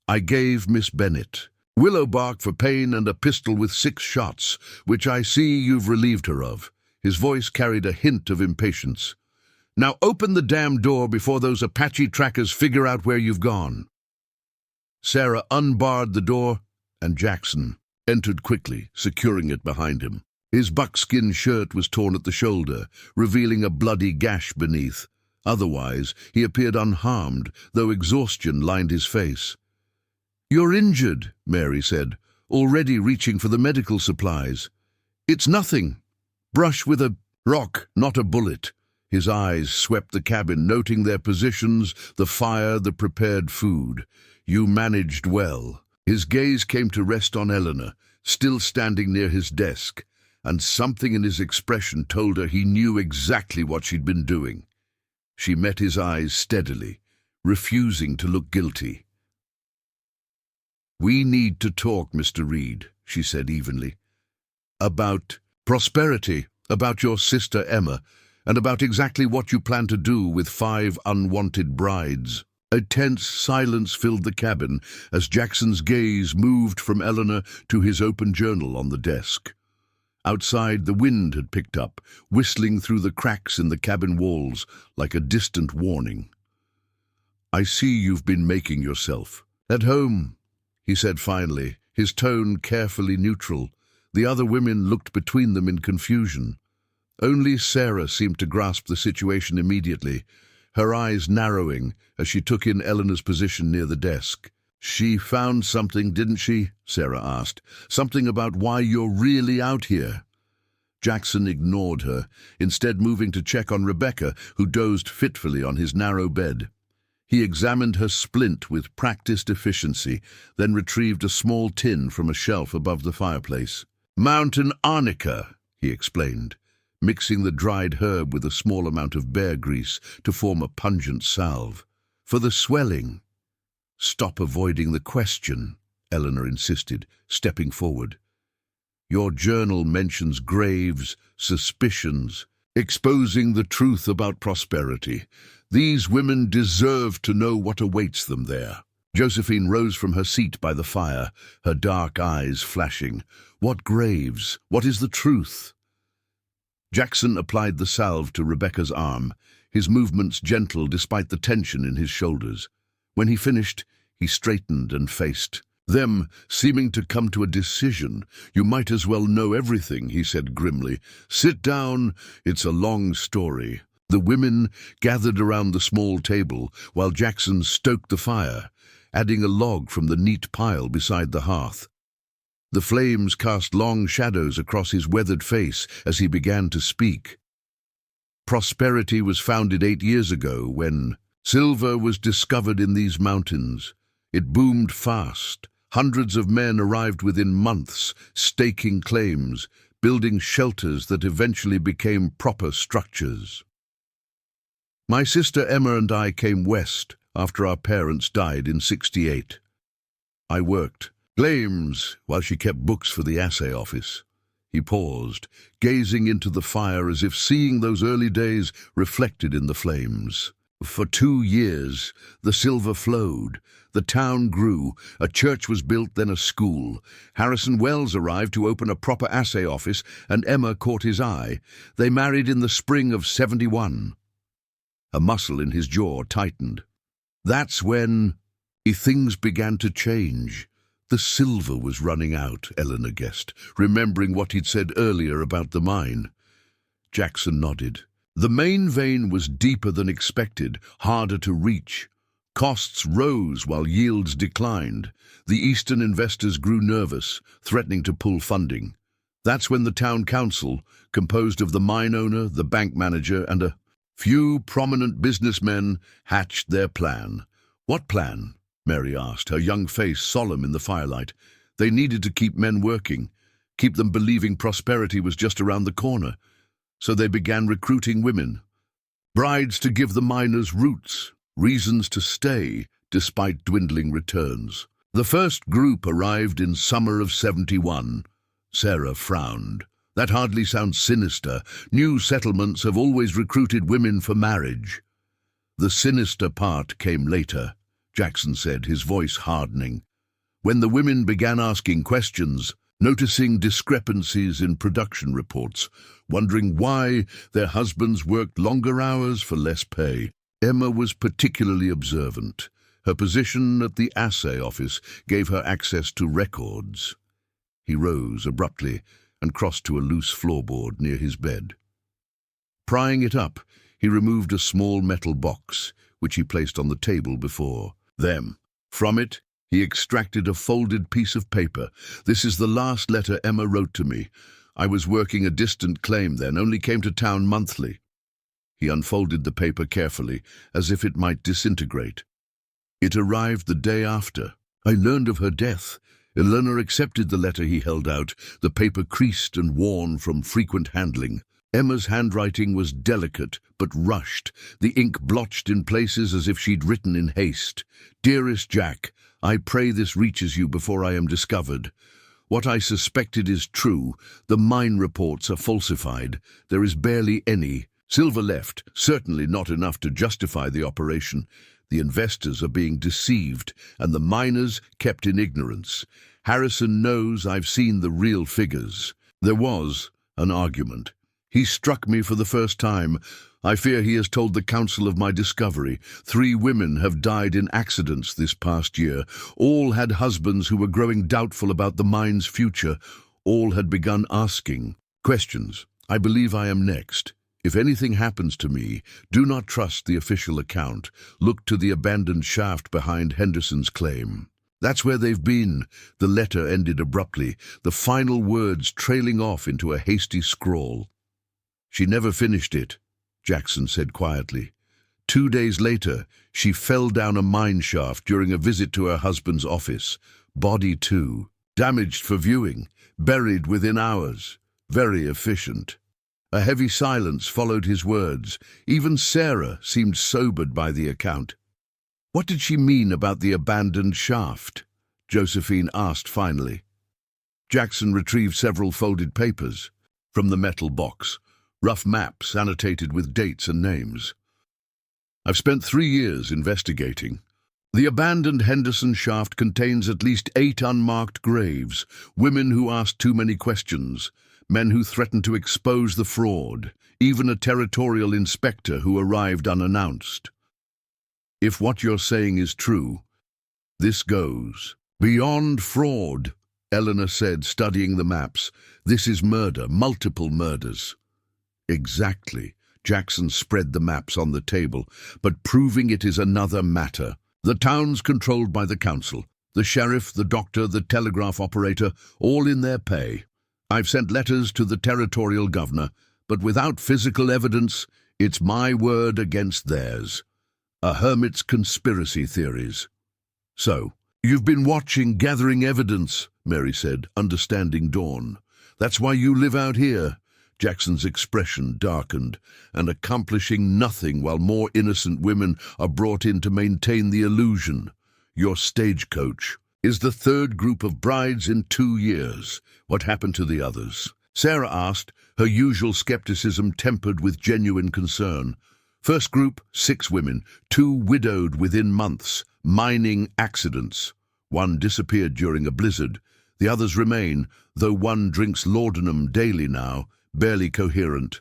"I gave Miss Bennett willow bark for pain and a pistol with 6 shots, which I see you've relieved her of." His voice carried a hint of impatience. "Now open the damn door before those Apache trackers figure out where you've gone." Sarah unbarred the door, and Jackson entered quickly, securing it behind him. His buckskin shirt was torn at the shoulder, revealing a bloody gash beneath. Otherwise, he appeared unharmed, though exhaustion lined his face. "You're injured," Mary said, already reaching for the medical supplies. "It's nothing. Brush with a rock, not a bullet." His eyes swept the cabin, noting their positions, the fire, the prepared food. "You managed well." His gaze came to rest on Eleanor, still standing near his desk, and something in his expression told her he knew exactly what she'd been doing. She met his eyes steadily, refusing to look guilty. "We need to talk, Mr. Reed," she said evenly. "About prosperity, about your sister Emma, and about exactly what you plan to do with 5 unwanted brides." A tense silence filled the cabin as Jackson's gaze moved from Eleanor to his open journal on the desk. Outside, the wind had picked up, whistling through the cracks in the cabin walls like a distant warning. "I see you've been making yourself at home," he said finally, his tone carefully neutral. The other women looked between them in confusion. Only Sarah seemed to grasp the situation immediately, her eyes narrowing as she took in Eleanor's position near the desk. "She found something, didn't she?" Sarah asked. "Something about why you're really out here." Jackson ignored her, instead moving to check on Rebecca, who dozed fitfully on his narrow bed. He examined her splint with practiced efficiency, then retrieved a small tin from a shelf above the fireplace. "Mountain arnica," he explained, mixing the dried herb with a small amount of bear grease to form a pungent salve. "For the swelling." "Stop avoiding the question," Eleanor insisted, stepping forward. "Your journal mentions graves, suspicions, exposing the truth about prosperity. These women deserve to know what awaits them there." Josephine rose from her seat by the fire, her dark eyes flashing. "What graves? What is the truth?" Jackson applied the salve to Rebecca's arm, his movements gentle despite the tension in his shoulders. When he finished, he straightened and faced Them seeming to come to a decision. "You might as well know everything," he said grimly. "Sit down, it's a long story." The women gathered around the small table while Jackson stoked the fire, adding a log from the neat pile beside the hearth. The flames cast long shadows across his weathered face as he began to speak. Prosperity was founded 8 years ago when silver was discovered in these mountains. It boomed fast. Hundreds of men arrived within months, staking claims, building shelters that eventually became proper structures. My sister Emma and I came west after our parents died in '68. I worked claims while she kept books for the assay office. He paused, gazing into the fire as if seeing those early days reflected in the flames. For 2 years, the silver flowed. The town grew. A church was built, then a school. Harrison Wells arrived to open a proper assay office, and Emma caught his eye. They married in the spring of '71. A muscle in his jaw tightened. That's when things began to change. The silver was running out, Eleanor guessed, remembering what he'd said earlier about the mine. Jackson nodded. The main vein was deeper than expected, harder to reach. Costs rose while yields declined. The eastern investors grew nervous, threatening to pull funding. That's when the town council, composed of the mine owner, the bank manager, and a few prominent businessmen, hatched their plan. What plan? Mary asked, her young face solemn in the firelight. They needed to keep men working, keep them believing prosperity was just around the corner. So they began recruiting women. Brides to give the miners roots, reasons to stay despite dwindling returns. The first group arrived in summer of '71. Sarah frowned. That hardly sounds sinister. New settlements have always recruited women for marriage. The sinister part came later, Jackson said, his voice hardening. When the women began asking questions, noticing discrepancies in production reports, wondering why their husbands worked longer hours for less pay. Emma was particularly observant. Her position at the assay office gave her access to records. He rose abruptly and crossed to a loose floorboard near his bed. Prying it up, he removed a small metal box, which he placed on the table before them. From it, he extracted a folded piece of paper. "This is the last letter Emma wrote to me. I was working a distant claim then, only came to town monthly." He unfolded the paper carefully, as if it might disintegrate. It arrived the day after. "I learned of her death." Eleanor accepted the letter he held out, the paper creased and worn from frequent handling. Emma's handwriting was delicate but rushed, the ink blotched in places as if she'd written in haste. "Dearest Jack, I pray this reaches you before I am discovered. What I suspected is true. The mine reports are falsified. There is barely any silver left, certainly not enough to justify the operation. The investors are being deceived, and the miners kept in ignorance. Harrison knows I've seen the real figures." There was an argument. "He struck me for the first time. I fear he has told the council of my discovery. 3 women have died in accidents this past year. All had husbands who were growing doubtful about the mine's future. All had begun asking questions. I believe I am next. If anything happens to me, do not trust the official account. Look to the abandoned shaft behind Henderson's claim." "That's where they've been." The letter ended abruptly, the final words trailing off into a hasty scrawl. "She never finished it," Jackson said quietly. 2 days later, she fell down a mine shaft during a visit to her husband's office. Body too. Damaged for viewing. Buried within hours. Very efficient. A heavy silence followed his words. Even Sarah seemed sobered by the account. "What did she mean about the abandoned shaft?" Josephine asked finally. Jackson retrieved several folded papers from the metal box. Rough maps annotated with dates and names. "I've spent 3 years investigating. The abandoned Henderson shaft contains at least 8 unmarked graves, women who asked too many questions, men who threatened to expose the fraud, even a territorial inspector who arrived unannounced. If what you're saying is true, this goes." Beyond fraud, Eleanor said, studying the maps. This is murder, multiple murders. Exactly. Jackson spread the maps on the table, but proving it is another matter. The town's controlled by the council. The sheriff, the doctor, the telegraph operator, all in their pay. I've sent letters to the territorial governor, but without physical evidence, it's my word against theirs. A hermit's conspiracy theories. So, you've been watching, gathering evidence, Mary said, understanding Dawn. That's why you live out here. Jackson's expression darkened, and accomplishing nothing while more innocent women are brought in to maintain the illusion. Your stagecoach is the third group of brides in 2 years. What happened to the others? Sarah asked, her usual skepticism tempered with genuine concern. First group, 6 women, 2 widowed within months, mining accidents. 1 disappeared during a blizzard. The others remain, though 1 drinks laudanum daily now, barely coherent.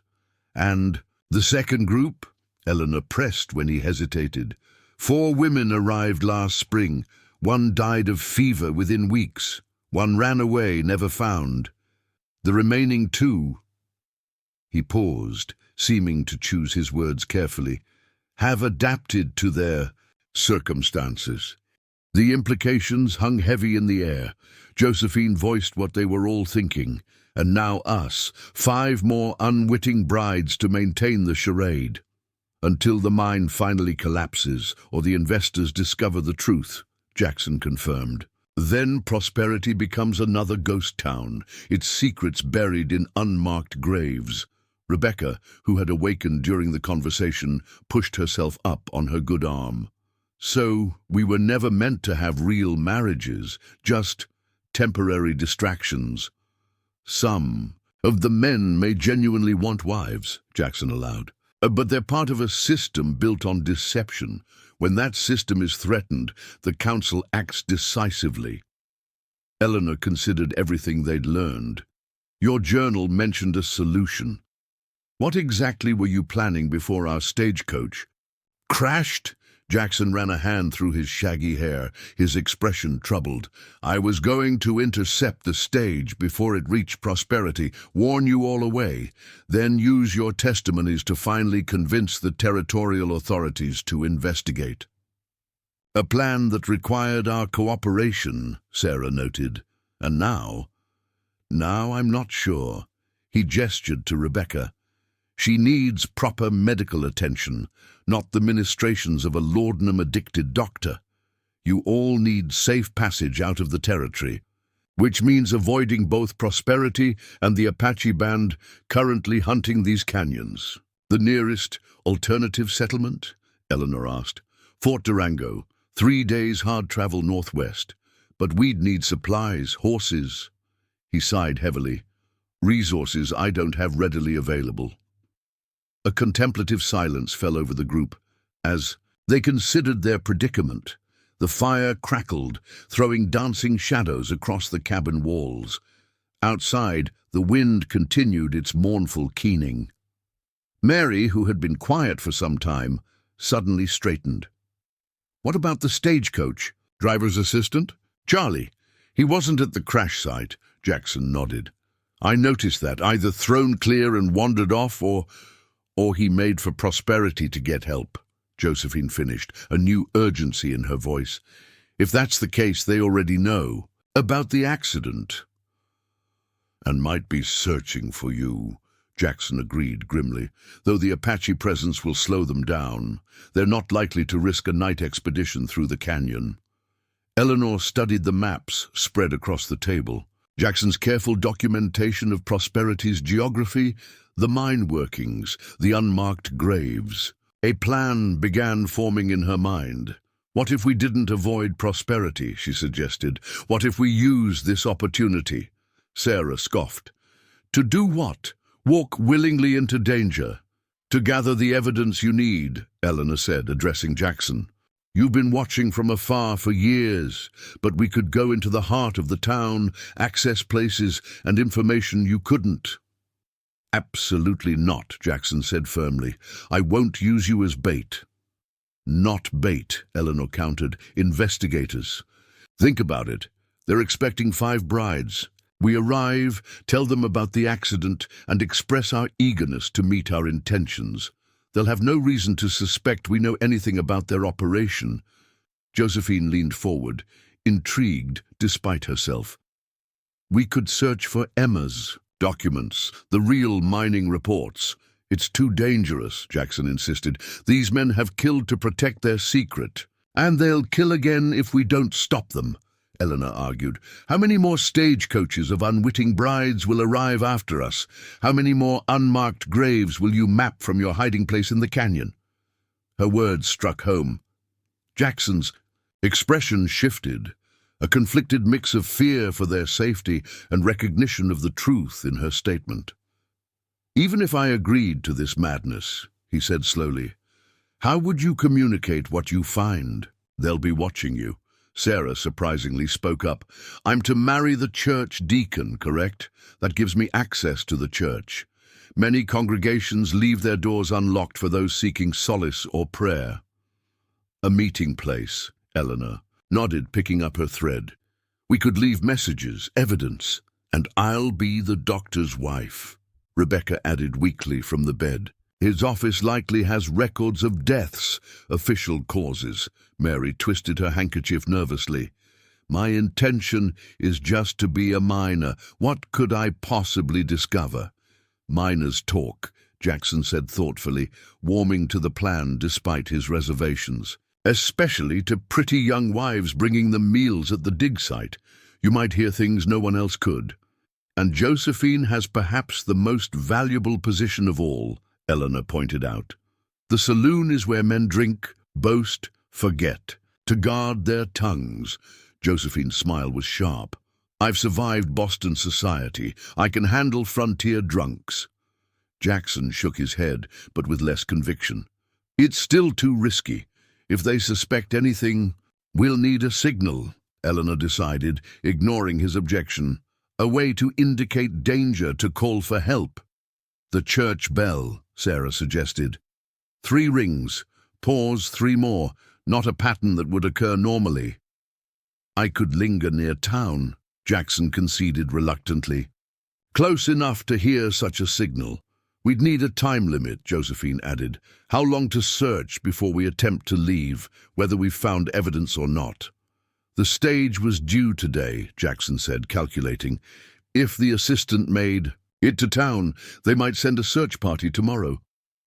And the second group? Eleanor pressed when he hesitated. 4 women arrived last spring. 1 died of fever within weeks. 1 ran away, never found. The remaining 2... He paused, seeming to choose his words carefully. Have adapted to their circumstances. The implications hung heavy in the air. Josephine voiced what they were all thinking. And now us, 5 more unwitting brides to maintain the charade. Until the mine finally collapses or the investors discover the truth, Jackson confirmed. Then Prosperity becomes another ghost town, its secrets buried in unmarked graves. Rebecca, who had awakened during the conversation, pushed herself up on her good arm. So, we were never meant to have real marriages, just temporary distractions. Some of the men may genuinely want wives, Jackson allowed. But they're part of a system built on deception. When that system is threatened, the council acts decisively. Eleanor considered everything they'd learned. Your journal mentioned a solution. What exactly were you planning before our stagecoach crashed? Jackson ran a hand through his shaggy hair, his expression troubled. I was going to intercept the stage before it reached Prosperity, warn you all away, then use your testimonies to finally convince the territorial authorities to investigate. A plan that required our cooperation, Sarah noted. And now I'm not sure. He gestured to Rebecca. She needs proper medical attention, not the ministrations of a laudanum-addicted doctor. You all need safe passage out of the territory, which means avoiding both Prosperity and the Apache band currently hunting these canyons. The nearest alternative settlement? Eleanor asked. Fort Durango, 3 days hard travel northwest. But we'd need supplies, horses. He sighed heavily. Resources I don't have readily available. A contemplative silence fell over the group as they considered their predicament. The fire crackled, throwing dancing shadows across the cabin walls. Outside, the wind continued its mournful keening. Mary, who had been quiet for some time, suddenly straightened. What about the stagecoach? Driver's assistant? Charlie. He wasn't at the crash site, Jackson nodded. I noticed that, either thrown clear and wandered off, or he made for Prosperity to get help, Josephine finished, a new urgency in her voice. If that's the case, they already know about the accident. And might be searching for you, Jackson agreed grimly. Though the Apache presence will slow them down, they're not likely to risk a night expedition through the canyon. Eleanor studied the maps spread across the table. Jackson's careful documentation of Prosperity's geography, the mine workings, the unmarked graves. A plan began forming in her mind. What if we didn't avoid Prosperity, she suggested. What if we used this opportunity? Sarah scoffed. To do what? Walk willingly into danger. To gather the evidence you need, Eleanor said, addressing Jackson. You've been watching from afar for years, but we could go into the heart of the town, access places and information you couldn't. Absolutely not, Jackson said firmly. I won't use you as bait. Not bait, Eleanor countered. Investigators. Think about it. They're expecting 5 brides. We arrive, tell them about the accident, and express our eagerness to meet our intentions. They'll have no reason to suspect we know anything about their operation. Josephine leaned forward, intrigued despite herself. We could search for Emma's documents, the real mining reports. It's too dangerous, Jackson insisted. These men have killed to protect their secret. And they'll kill again if we don't stop them, Eleanor argued. How many more stagecoaches of unwitting brides will arrive after us? How many more unmarked graves will you map from your hiding place in the canyon? Her words struck home. Jackson's expression shifted, a conflicted mix of fear for their safety and recognition of the truth in her statement. Even if I agreed to this madness, he said slowly, how would you communicate what you find? They'll be watching you. Sarah surprisingly spoke up. I'm to marry the church deacon, correct? That gives me access to the church. Many congregations leave their doors unlocked for those seeking solace or prayer. A meeting place, Eleanor nodded, picking up her thread. We could leave messages, evidence, and I'll be the doctor's wife, Rebecca added weakly from the bed. His office likely has records of deaths, official causes. Mary twisted her handkerchief nervously. My intention is just to be a miner. What could I possibly discover? Miners talk, Jackson said thoughtfully, warming to the plan despite his reservations. Especially to pretty young wives bringing them meals at the dig site. You might hear things no one else could. And Josephine has perhaps the most valuable position of all, Eleanor pointed out. The saloon is where men drink, boast, forget, to guard their tongues. Josephine's smile was sharp. I've survived Boston society. I can handle frontier drunks. Jackson shook his head, but with less conviction. It's still too risky. If they suspect anything, we'll need a signal, Eleanor decided, ignoring his objection. A way to indicate danger, to call for help. The church bell, Sarah suggested. 3 rings, pause 3 more, not a pattern that would occur normally. I could linger near town, Jackson conceded reluctantly. Close enough to hear such a signal. We'd need a time limit, Josephine added. How long to search before we attempt to leave, whether we've found evidence or not? The stage was due today, Jackson said, calculating. If the assistant made it to town, they might send a search party tomorrow.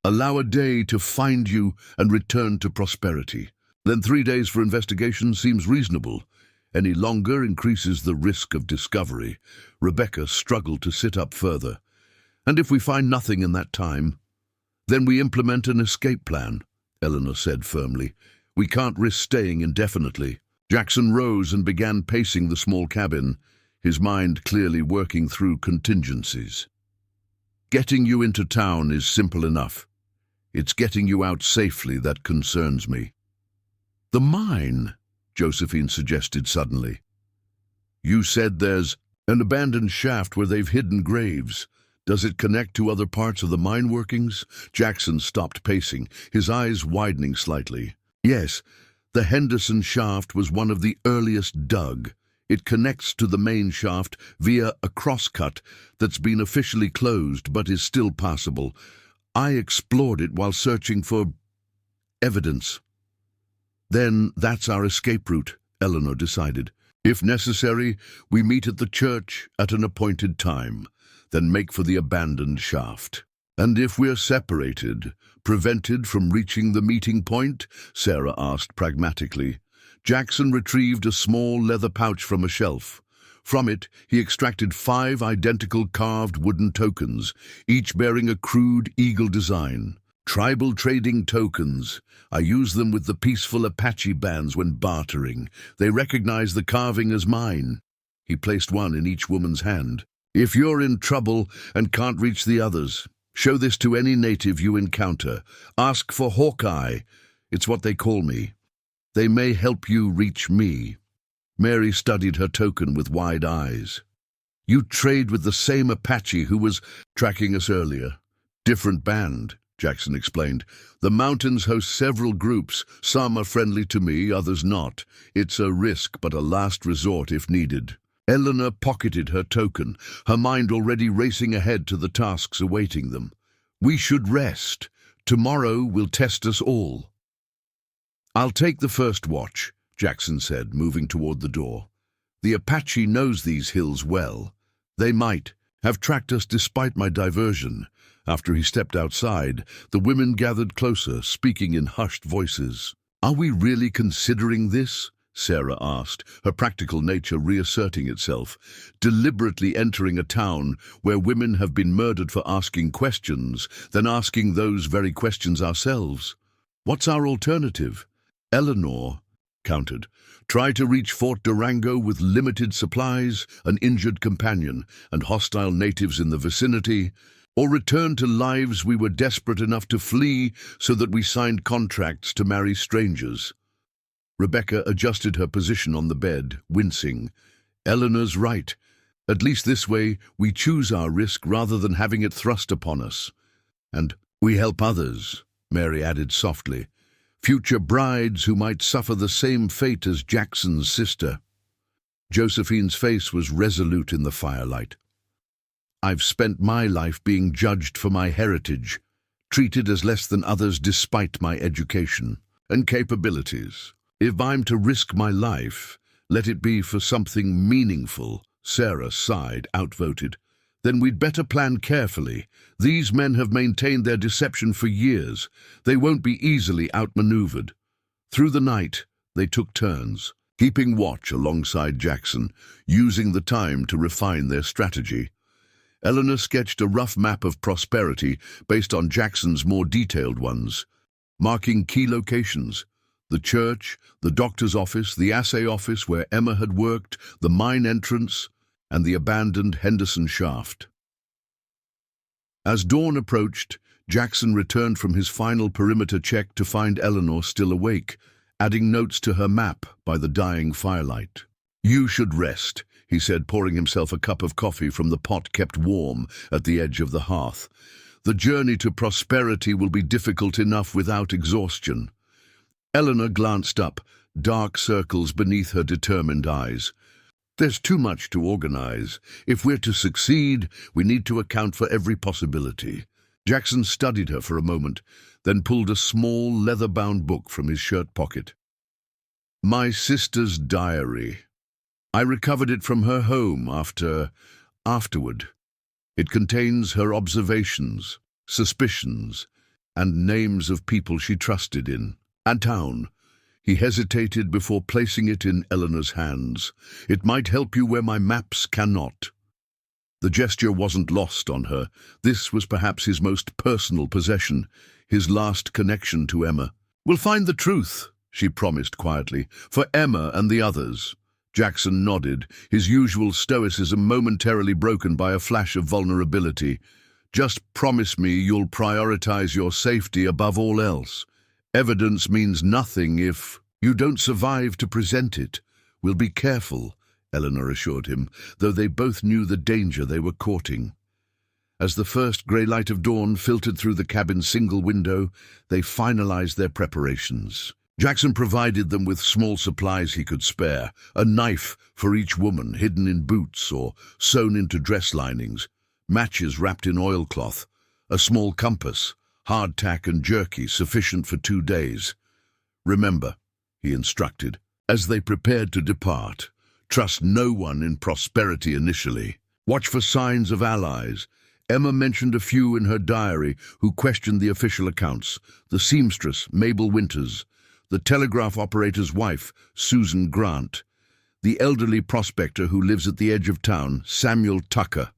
Allow a day to find you and return to prosperity. Then 3 days for investigation seems reasonable. Any longer increases the risk of discovery. Rebecca struggled to sit up further. And if we find nothing in that time, then we implement an escape plan, Eleanor said firmly. We can't risk staying indefinitely. Jackson rose and began pacing the small cabin, his mind clearly working through contingencies. Getting you into town is simple enough. It's getting you out safely that concerns me. The mine, Josephine suggested suddenly. You said there's an abandoned shaft where they've hidden graves. Does it connect to other parts of the mine workings? Jackson stopped pacing, his eyes widening slightly. Yes, the Henderson shaft was one of the earliest dug. It connects to the main shaft via a crosscut that's been officially closed but is still passable. I explored it while searching for evidence. Then that's our escape route, Eleanor decided. If necessary, we meet at the church at an appointed time, then make for the abandoned shaft. And if we're separated, prevented from reaching the meeting point? Sarah asked pragmatically. Jackson retrieved a small leather pouch from a shelf. From it, he extracted 5 identical carved wooden tokens, each bearing a crude eagle design. Tribal trading tokens. I use them with the peaceful Apache bands when bartering. They recognize the carving as mine. He placed one in each woman's hand. If you're in trouble and can't reach the others, show this to any native you encounter. Ask for Hawkeye. It's what they call me. They may help you reach me. Mary studied her token with wide eyes. You trade with the same Apache who was tracking us earlier. Different band, Jackson explained. "The mountains host several groups. Some are friendly to me, others not. It's a risk, but a last resort if needed." Eleanor pocketed her token, her mind already racing ahead to the tasks awaiting them. "We should rest. Tomorrow will test us all." "I'll take the first watch," Jackson said, moving toward the door. "The Apache knows these hills well. They might have tracked us despite my diversion." After he stepped outside, the women gathered closer, speaking in hushed voices. "Are we really considering this?" Sarah asked, her practical nature reasserting itself. "Deliberately entering a town where women have been murdered for asking questions, then asking those very questions ourselves. What's our alternative?" Eleanor countered. "Try to reach Fort Durango with limited supplies, an injured companion, and hostile natives in the vicinity, or return to lives we were desperate enough to flee so that we signed contracts to marry strangers." Rebecca adjusted her position on the bed, wincing. "Eleanor's right. At least this way we choose our risk rather than having it thrust upon us. And we help others," Mary added softly. "Future brides who might suffer the same fate as Jackson's sister." Josephine's face was resolute in the firelight. "I've spent my life being judged for my heritage, treated as less than others despite my education and capabilities. If I'm to risk my life, let it be for something meaningful." Sarah sighed, outvoted. "Then we'd better plan carefully. These men have maintained their deception for years. They won't be easily outmaneuvered." Through the night, they took turns, keeping watch alongside Jackson, using the time to refine their strategy. Eleanor sketched a rough map of prosperity based on Jackson's more detailed ones, marking key locations: the church, the doctor's office, the assay office where Emma had worked, the mine entrance, and the abandoned Henderson shaft. As dawn approached, Jackson returned from his final perimeter check to find Eleanor still awake, adding notes to her map by the dying firelight. "You should rest," he said, pouring himself a cup of coffee from the pot kept warm at the edge of the hearth. "The journey to prosperity will be difficult enough without exhaustion." Eleanor glanced up, dark circles beneath her determined eyes. "There's too much to organize. If we're to succeed, we need to account for every possibility." Jackson studied her for a moment, then pulled a small, leather-bound book from his shirt pocket. "My sister's diary. I recovered it from her home afterward. It contains her observations, suspicions, and names of people she trusted in. And town." He hesitated before placing it in Eleanor's hands. "It might help you where my maps cannot." The gesture wasn't lost on her. This was perhaps his most personal possession, his last connection to Emma. "We'll find the truth," she promised quietly, "for Emma and the others." Jackson nodded, his usual stoicism momentarily broken by a flash of vulnerability. "Just promise me you'll prioritize your safety above all else. Evidence means nothing if you don't survive to present it." "We'll be careful," Eleanor assured him, though they both knew the danger they were courting. As the first grey light of dawn filtered through the cabin's single window, they finalized their preparations. Jackson provided them with small supplies he could spare, a knife for each woman hidden in boots or sewn into dress linings, matches wrapped in oilcloth, a small compass, hardtack and jerky sufficient for 2 days. "Remember," he instructed, as they prepared to depart, "trust no one in prosperity initially. Watch for signs of allies." Emma mentioned a few in her diary who questioned the official accounts: the seamstress, Mabel Winters, the telegraph operator's wife, Susan Grant, the elderly prospector who lives at the edge of town, Samuel Tucker.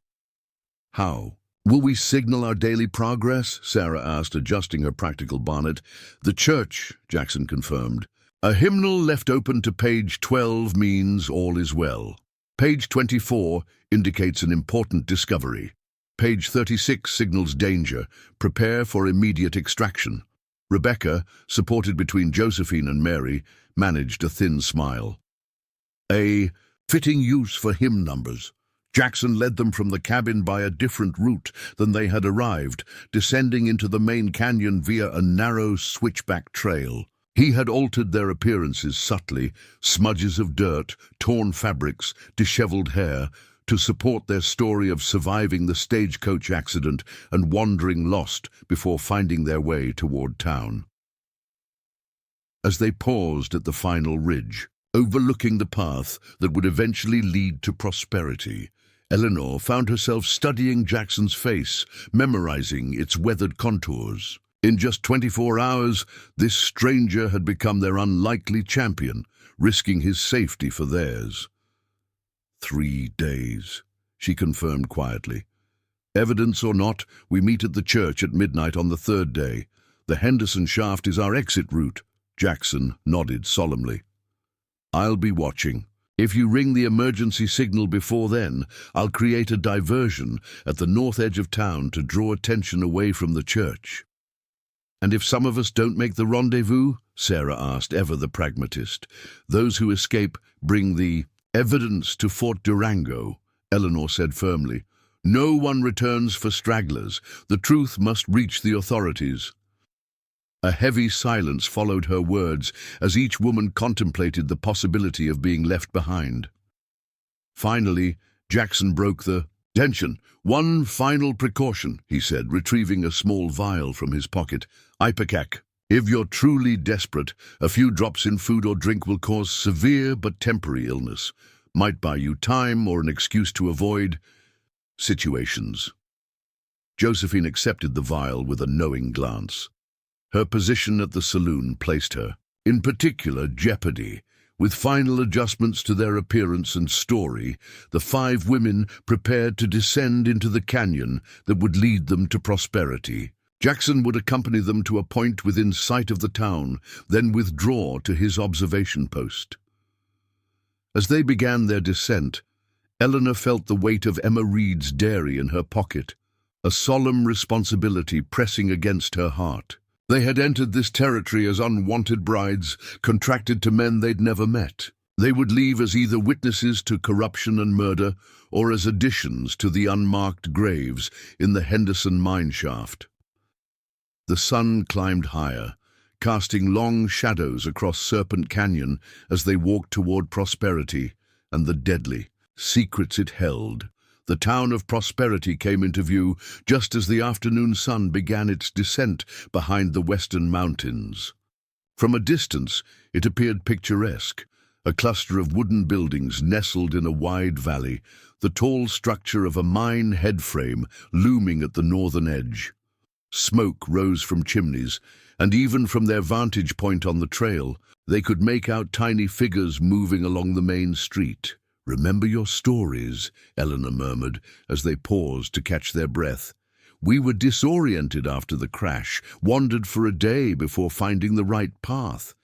"How will we signal our daily progress?" Sarah asked, adjusting her practical bonnet. "The church," Jackson confirmed. "A hymnal left open to page 12 means all is well. Page 24 indicates an important discovery. Page 36 signals danger. Prepare for immediate extraction." Rebecca, supported between Josephine and Mary, managed a thin smile. "A fitting use for hymn numbers. Jackson led them from the cabin by a different route than they had arrived, descending into the main canyon via a narrow switchback trail. He had altered their appearances subtly, smudges of dirt, torn fabrics, disheveled hair, to support their story of surviving the stagecoach accident and wandering lost before finding their way toward town. As they paused at the final ridge, overlooking the path that would eventually lead to prosperity, Eleanor found herself studying Jackson's face, memorizing its weathered contours. In just 24 hours, this stranger had become their unlikely champion, risking his safety for theirs. 3 days, she confirmed quietly. Evidence or not, we meet at the church at midnight on the 3rd day. The Henderson shaft is our exit route. Jackson nodded solemnly. I'll be watching. If you ring the emergency signal before then, I'll create a diversion at the north edge of town to draw attention away from the church. And if some of us don't make the rendezvous? Sarah asked, ever the pragmatist. Those who escape bring the evidence to Fort Durango, Eleanor said firmly. No one returns for stragglers. The truth must reach the authorities. A heavy silence followed her words as each woman contemplated the possibility of being left behind. Finally, Jackson broke the tension. One final precaution, he said, retrieving a small vial from his pocket. Ipecac. If you're truly desperate, a few drops in food or drink will cause severe but temporary illness. Might buy you time or an excuse to avoid situations. Josephine accepted the vial with a knowing glance. Her position at the saloon placed her, in particular, jeopardy. With final adjustments to their appearance and story, the 5 women prepared to descend into the canyon that would lead them to prosperity. Jackson would accompany them to a point within sight of the town, then withdraw to his observation post. As they began their descent, Eleanor felt the weight of Emma Reed's dairy in her pocket, a solemn responsibility pressing against her heart. They had entered this territory as unwanted brides, contracted to men they'd never met. They would leave as either witnesses to corruption and murder or as additions to the unmarked graves in the Henderson mine shaft. The sun climbed higher, casting long shadows across Serpent Canyon as they walked toward prosperity and the deadly secrets it held. The town of Prosperity came into view just as the afternoon sun began its descent behind the western mountains. From a distance, it appeared picturesque, a cluster of wooden buildings nestled in a wide valley, the tall structure of a mine headframe looming at the northern edge. Smoke rose from chimneys, and even from their vantage point on the trail, they could make out tiny figures moving along the main street. "Remember your stories," Eleanor murmured as they paused to catch their breath. "We were disoriented after the crash, wandered for a day before finding the right path.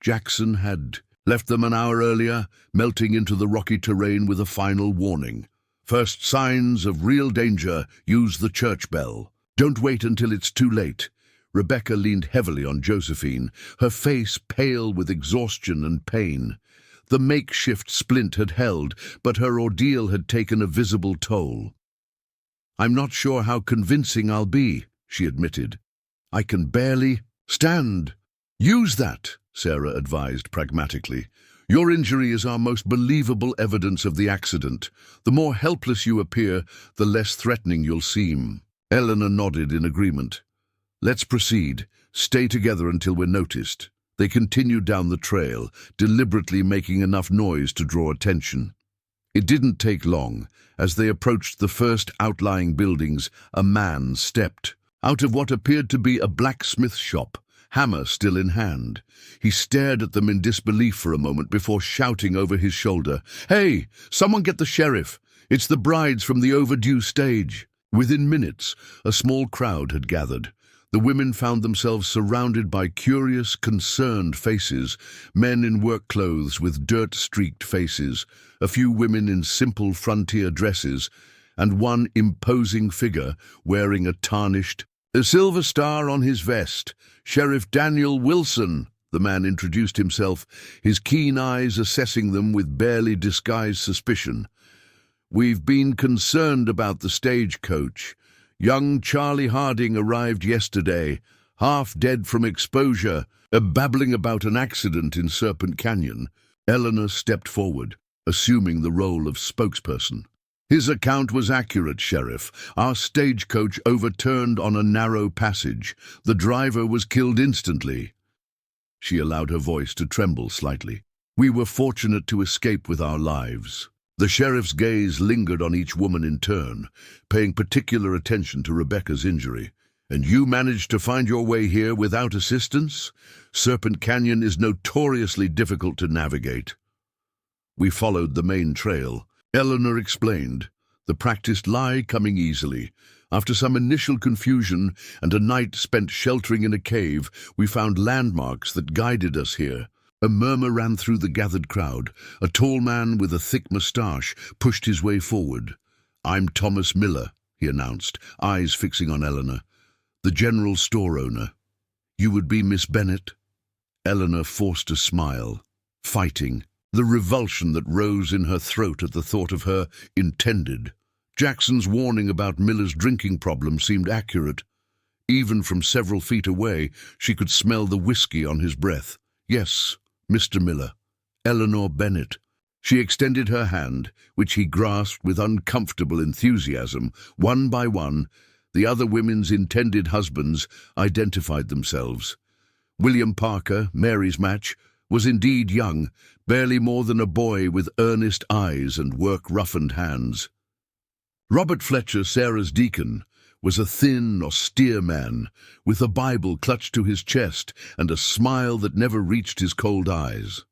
Jackson had left them an hour earlier, melting into the rocky terrain with a final warning. First signs of real danger, use the church bell. Don't wait until it's too late." Rebecca leaned heavily on Josephine, her face pale with exhaustion and pain. The makeshift splint had held, but her ordeal had taken a visible toll. "I'm not sure how convincing I'll be," she admitted. "I can barely stand." "Use that," Sarah advised pragmatically. "Your injury is our most believable evidence of the accident. The more helpless you appear, the less threatening you'll seem." Eleanor nodded in agreement. "Let's proceed. Stay together until we're noticed." They continued down the trail, deliberately making enough noise to draw attention. It didn't take long. As they approached the first outlying buildings, a man stepped out of what appeared to be a blacksmith shop, hammer still in hand. He stared at them in disbelief for a moment before shouting over his shoulder, "Hey, someone get the sheriff! It's the brides from the overdue stage." Within minutes, a small crowd had gathered. The women found themselves surrounded by curious, concerned faces, men in work clothes with dirt-streaked faces, a few women in simple frontier dresses, and one imposing figure wearing a tarnished silver star on his vest. "Sheriff Daniel Wilson," the man introduced himself, his keen eyes assessing them with barely disguised suspicion. We've been concerned about the stagecoach. Young Charlie Harding arrived yesterday, half dead from exposure, babbling about an accident in Serpent Canyon. Eleanor stepped forward, assuming the role of spokesperson. His account was accurate, Sheriff. Our stagecoach overturned on a narrow passage. The driver was killed instantly. She allowed her voice to tremble slightly. We were fortunate to escape with our lives. The sheriff's gaze lingered on each woman in turn, paying particular attention to Rebecca's injury. And you managed to find your way here without assistance? Serpent Canyon is notoriously difficult to navigate. We followed the main trail. Eleanor explained, the practiced lie coming easily. After some initial confusion and a night spent sheltering in a cave, we found landmarks that guided us here. A murmur ran through the gathered crowd. A tall man with a thick moustache pushed his way forward. I'm Thomas Miller, he announced, eyes fixing on Eleanor. The general store owner. You would be Miss Bennett? Eleanor forced a smile, fighting the revulsion that rose in her throat at the thought of her intended. Jackson's warning about Miller's drinking problem seemed accurate. Even from several feet away, she could smell the whiskey on his breath. Yes, Mr. Miller. Eleanor Bennett. She extended her hand, which he grasped with uncomfortable enthusiasm. One by one, the other women's intended husbands identified themselves. William Parker, Mary's match, was indeed young, barely more than a boy with earnest eyes and work-roughened hands. Robert Fletcher, Sarah's deacon, was a thin, austere man, with a Bible clutched to his chest and a smile that never reached his cold eyes.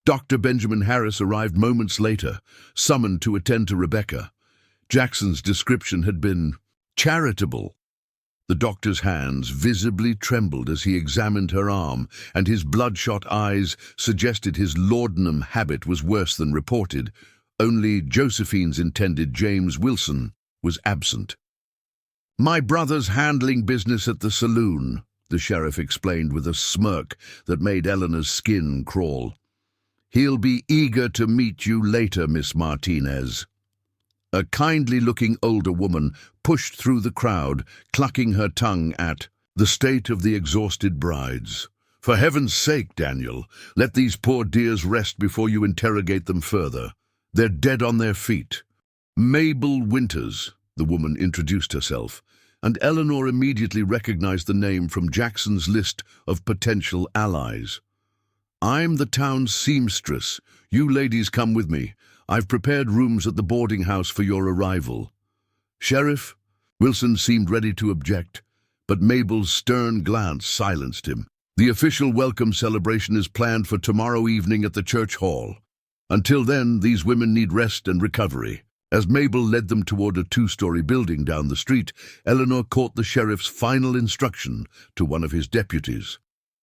Dr. Benjamin Harris arrived moments later, summoned to attend to Rebecca. Jackson's description had been charitable. The doctor's hands visibly trembled as he examined her arm, and his bloodshot eyes suggested his laudanum habit was worse than reported. Only Josephine's intended, James Wilson, was absent. My brother's handling business at the saloon, the sheriff explained with a smirk that made Eleanor's skin crawl. He'll be eager to meet you later, Miss Martinez. A kindly-looking older woman pushed through the crowd, clucking her tongue at the state of the exhausted brides. For heaven's sake, Daniel, let these poor dears rest before you interrogate them further. They're dead on their feet. Mabel Winters, the woman introduced herself, and Eleanor immediately recognized the name from Jackson's list of potential allies. I'm the town's seamstress. You ladies come with me. I've prepared rooms at the boarding house for your arrival. Sheriff? Wilson seemed ready to object, but Mabel's stern glance silenced him. The official welcome celebration is planned for tomorrow evening at the church hall. Until then, these women need rest and recovery. As Mabel led them toward a two-story building down the street, Eleanor caught the sheriff's final instruction to one of his deputies.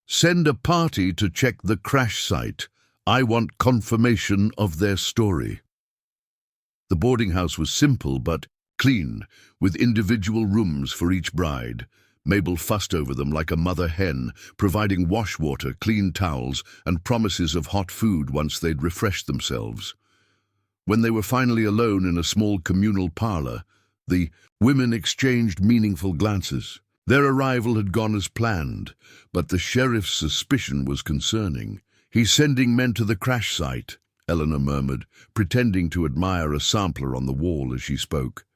Send a party to check the crash site. I want confirmation of their story. The boarding house was simple but clean, with individual rooms for each bride. Mabel fussed over them like a mother hen, providing wash water, clean towels, and promises of hot food once they'd refreshed themselves. When they were finally alone in a small communal parlor, the women exchanged meaningful glances. Their arrival had gone as planned, but the sheriff's suspicion was concerning. He's sending men to the crash site, Eleanor murmured, pretending to admire a sampler on the wall as she spoke.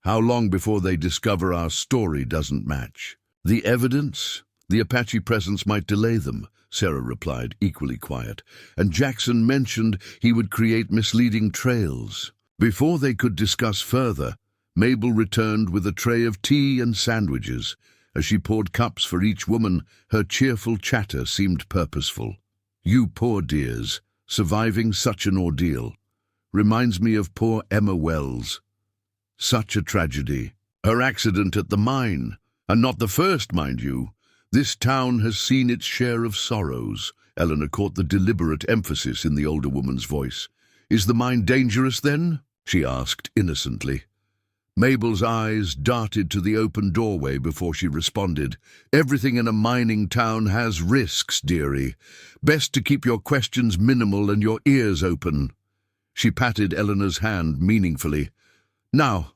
How long before they discover our story doesn't match? The evidence? The Apache presence might delay them, Sarah replied, equally quiet, and Jackson mentioned he would create misleading trails. Before they could discuss further, Mabel returned with a tray of tea and sandwiches. As she poured cups for each woman, her cheerful chatter seemed purposeful. You poor dears, surviving such an ordeal. Reminds me of poor Emma Wells. Such a tragedy. Her accident at the mine, and not the first, mind you. This town has seen its share of sorrows. Eleanor caught the deliberate emphasis in the older woman's voice. Is the mine dangerous then? She asked innocently. Mabel's eyes darted to the open doorway before she responded. Everything in a mining town has risks, dearie. Best to keep your questions minimal and your ears open. She patted Eleanor's hand meaningfully. "Now,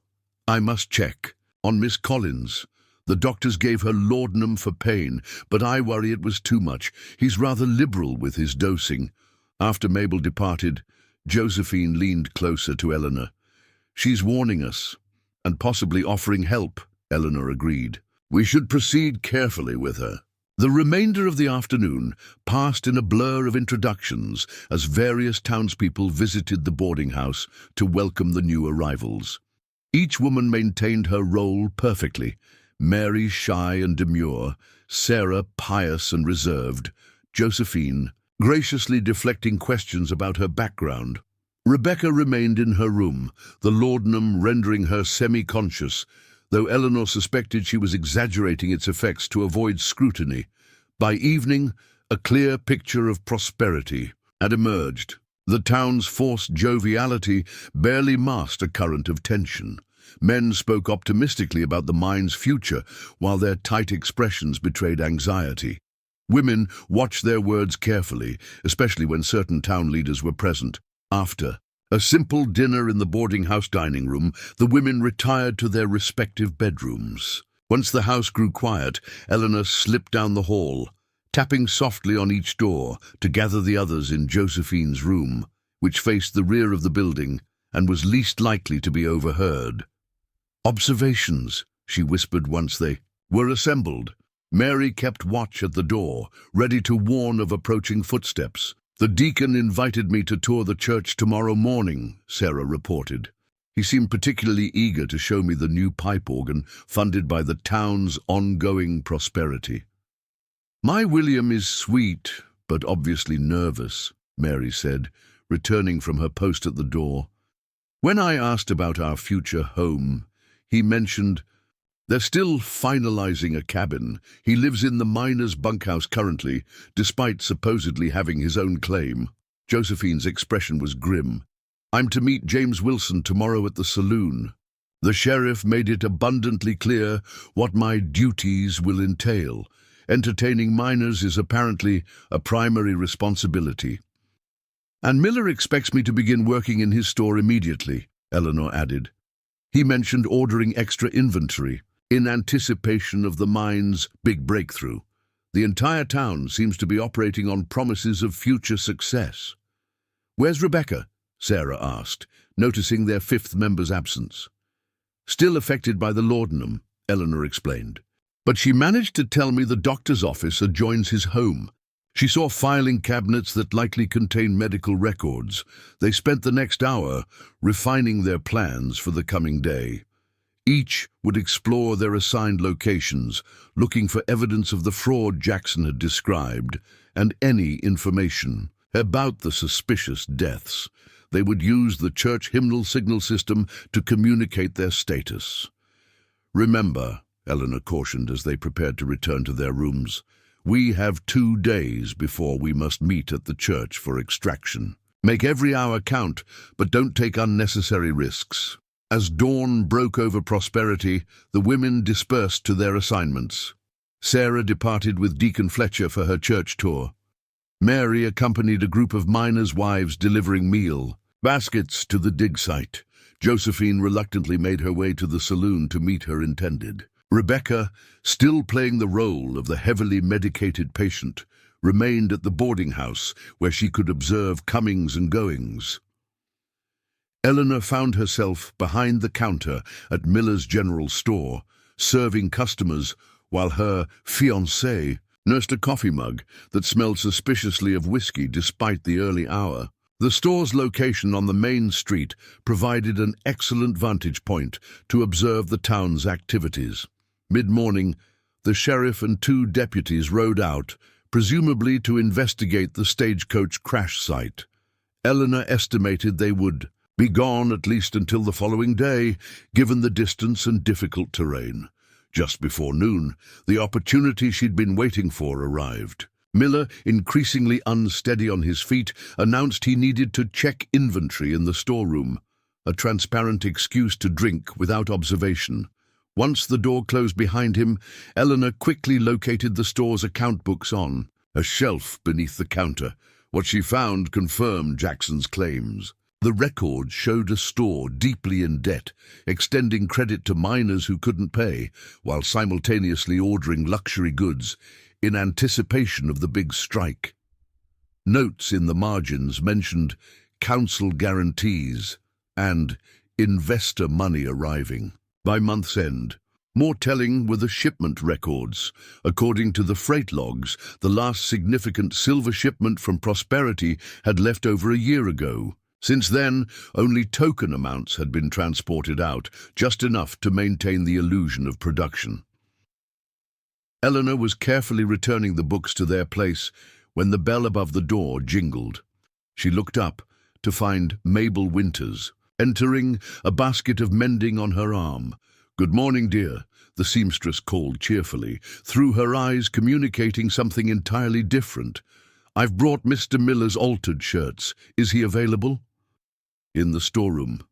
I must check on Miss Collins. The doctors gave her laudanum for pain, but I worry it was too much. He's rather liberal with his dosing." After Mabel departed, Josephine leaned closer to Eleanor. "She's warning us, and possibly offering help," Eleanor agreed. "We should proceed carefully with her." The remainder of the afternoon passed in a blur of introductions as various townspeople visited the boarding house to welcome the new arrivals. Each woman maintained her role perfectly. Mary shy and demure, Sarah pious and reserved, Josephine graciously deflecting questions about her background. Rebecca remained in her room, the laudanum rendering her semi-conscious, though Eleanor suspected she was exaggerating its effects to avoid scrutiny. By evening, a clear picture of prosperity had emerged. The town's forced joviality barely masked a current of tension. Men spoke optimistically about the mine's future, while their tight expressions betrayed anxiety. Women watched their words carefully, especially when certain town leaders were present. After a simple dinner in the boarding house dining room, the women retired to their respective bedrooms. Once the house grew quiet, Eleanor slipped down the hall, tapping softly on each door to gather the others in Josephine's room, which faced the rear of the building and was least likely to be overheard. "Observations," she whispered once they were assembled. Mary kept watch at the door, ready to warn of approaching footsteps. "The deacon invited me to tour the church tomorrow morning," Sarah reported. "He seemed particularly eager to show me the new pipe organ funded by the town's ongoing prosperity." "My William is sweet, but obviously nervous," Mary said, returning from her post at the door. "When I asked about our future home, he mentioned they're still finalizing a cabin. He lives in the miner's bunkhouse currently, despite supposedly having his own claim." Josephine's expression was grim. "I'm to meet James Wilson tomorrow at the saloon. The sheriff made it abundantly clear what my duties will entail. Entertaining minors is apparently a primary responsibility. And Miller expects me to begin working in his store immediately," Eleanor added. "He mentioned ordering extra inventory in anticipation of the mine's big breakthrough. The entire town seems to be operating on promises of future success." "Where's Rebecca?" Sarah asked, noticing their fifth member's absence. "Still affected by the laudanum," Eleanor explained. "But she managed to tell me the doctor's office adjoins his home. She saw filing cabinets that likely contain medical records. They spent the next hour refining their plans for the coming day. Each would explore their assigned locations, looking for evidence of the fraud Jackson had described, and any information about the suspicious deaths. They would use the church hymnal signal system to communicate their status." "Remember," Eleanor cautioned as they prepared to return to their rooms, "we have 2 days before we must meet at the church for extraction. Make every hour count, but don't take unnecessary risks." As dawn broke over prosperity, the women dispersed to their assignments. Sarah departed with Deacon Fletcher for her church tour. Mary accompanied a group of miners' wives delivering meal baskets to the dig site. Josephine reluctantly made her way to the saloon to meet her intended. Rebecca, still playing the role of the heavily medicated patient, remained at the boarding house where she could observe comings and goings. Eleanor found herself behind the counter at Miller's General Store, serving customers while her fiancé nursed a coffee mug that smelled suspiciously of whiskey despite the early hour. The store's location on the main street provided an excellent vantage point to observe the town's activities. Mid-morning, the sheriff and 2 deputies rode out, presumably to investigate the Stagecoach crash site. Eleanor estimated they would be gone at least until the following day, given the distance and difficult terrain. Just before noon, the opportunity she'd been waiting for arrived. Miller, increasingly unsteady on his feet, announced he needed to check inventory in the storeroom, a transparent excuse to drink without observation. Once the door closed behind him, Eleanor quickly located the store's account books on a shelf beneath the counter. What she found confirmed Jackson's claims. The record showed a store deeply in debt, extending credit to miners who couldn't pay, while simultaneously ordering luxury goods in anticipation of the big strike. Notes in the margins mentioned council guarantees and investor money arriving. By month's end, more telling were the shipment records. According to the freight logs, the last significant silver shipment from Prosperity had left over a year ago. Since then, only token amounts had been transported out, just enough to maintain the illusion of production. Eleanor was carefully returning the books to their place when the bell above the door jingled. She looked up to find Mabel Winters entering, a basket of mending on her arm. "Good morning, dear," the seamstress called cheerfully, through her eyes communicating something entirely different. "I've brought Mr. Miller's altered shirts. Is he available?" "In the storeroom,"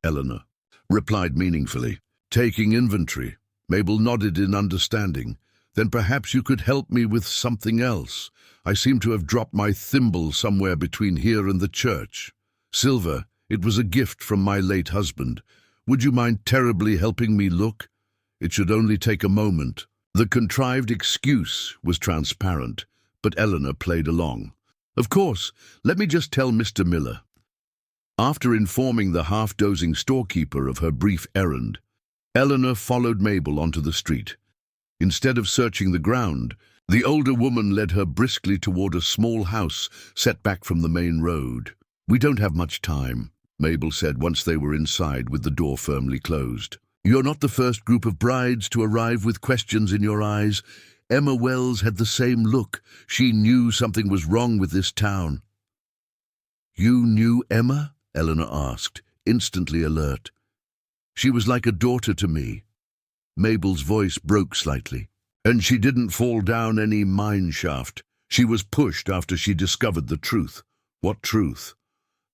Eleanor replied meaningfully. "Taking inventory." Mabel nodded in understanding. "Then perhaps you could help me with something else. I seem to have dropped my thimble somewhere between here and the church. Silver, it was a gift from my late husband. Would you mind terribly helping me look? It should only take a moment." The contrived excuse was transparent, but Eleanor played along. "Of course, let me just tell Mr. Miller." After informing the half-dozing storekeeper of her brief errand, Eleanor followed Mabel onto the street. Instead of searching the ground, the older woman led her briskly toward a small house set back from the main road. "We don't have much time," Mabel said once they were inside with the door firmly closed. "You're not the first group of brides to arrive with questions in your eyes. Emma Wells had the same look. She knew something was wrong with this town." "You knew Emma?" Eleanor asked, instantly alert. "She was like a daughter to me." Mabel's voice broke slightly. "And she didn't fall down any mine shaft. She was pushed after she discovered the truth." "What truth?"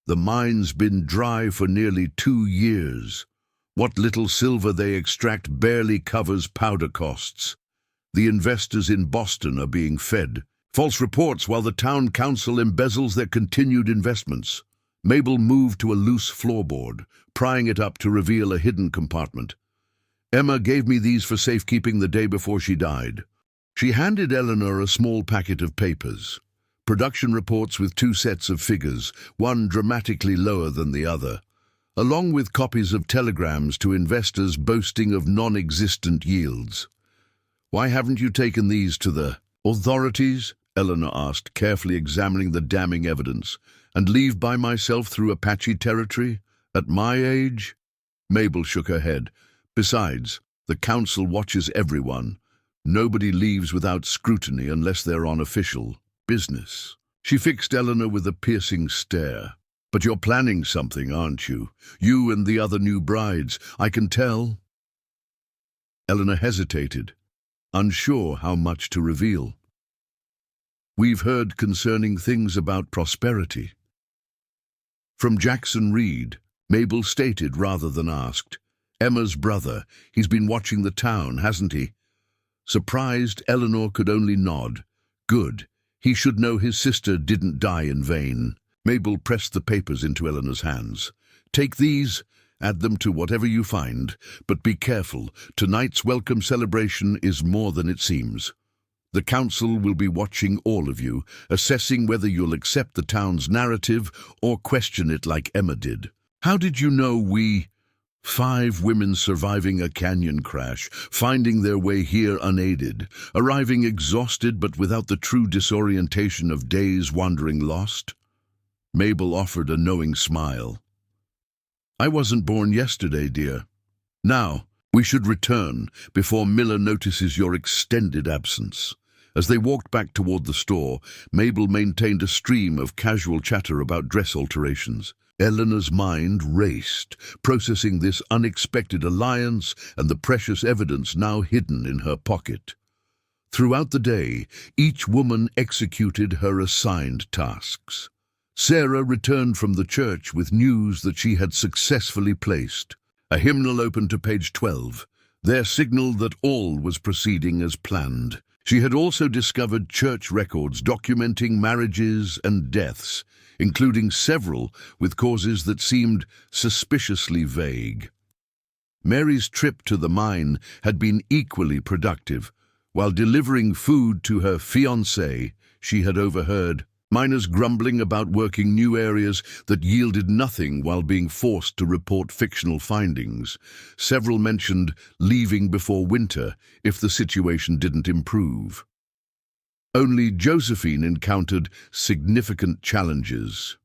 "The mine's been dry for nearly 2 years. What little silver they extract barely covers powder costs. The investors in Boston are being fed false reports while the town council embezzles their continued investments." Mabel moved to a loose floorboard, prying it up to reveal a hidden compartment. "Emma gave me these for safekeeping the day before she died." She handed Eleanor a small packet of papers. Production reports with 2 sets of figures, one dramatically lower than the other, along with copies of telegrams to investors boasting of non-existent yields. "Why haven't you taken these to the authorities?" Eleanor asked, carefully examining the damning evidence. "And leave by myself through Apache territory? At my age?" Mabel shook her head. "Besides, the council watches everyone. Nobody leaves without scrutiny unless they're on official business." She fixed Eleanor with a piercing stare. "But you're planning something, aren't you? You and the other new brides, I can tell." Eleanor hesitated, unsure how much to reveal. "We've heard concerning things about Prosperity." "From Jackson Reed," Mabel stated rather than asked. "Emma's brother. He's been watching the town, hasn't he?" Surprised, Eleanor could only nod. "Good. He should know his sister didn't die in vain." Mabel pressed the papers into Eleanor's hands. "Take these, add them to whatever you find, but be careful. Tonight's welcome celebration is more than it seems. The council will be watching all of you, assessing whether you'll accept the town's narrative or question it like Emma did." "How did you know we—" 5 women surviving a canyon crash, finding their way here unaided, arriving exhausted but without the true disorientation of days wandering lost. Mabel offered a knowing smile. "I wasn't born yesterday, dear. Now, we should return before Miller notices your extended absence." As they walked back toward the store, Mabel maintained a stream of casual chatter about dress alterations. Eleanor's mind raced, processing this unexpected alliance and the precious evidence now hidden in her pocket. Throughout the day, each woman executed her assigned tasks. Sarah returned from the church with news that she had successfully placed. A hymnal opened to page 12. Their signal that all was proceeding as planned. She had also discovered church records documenting marriages and deaths, including several with causes that seemed suspiciously vague. Mary's trip to the mine had been equally productive. While delivering food to her fiancé, she had overheard miners grumbling about working new areas that yielded nothing while being forced to report fictional findings. Several mentioned leaving before winter if the situation didn't improve. Only Josephine encountered significant challenges.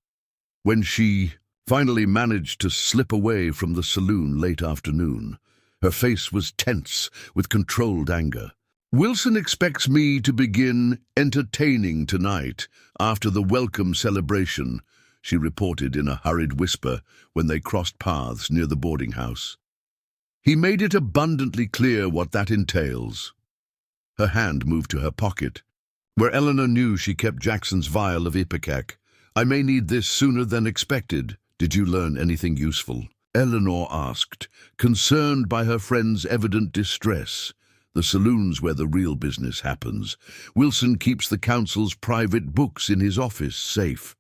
When she finally managed to slip away from the saloon late afternoon, her face was tense with controlled anger. "Wilson expects me to begin entertaining tonight after the welcome celebration," she reported in a hurried whisper when they crossed paths near the boarding house. "He made it abundantly clear what that entails." Her hand moved to her pocket, where Eleanor knew she kept Jackson's vial of ipecac. "I may need this sooner than expected. Did you learn anything useful?" Eleanor asked, concerned by her friend's evident distress. "The saloon's where the real business happens. Wilson keeps the council's private books in his office safe.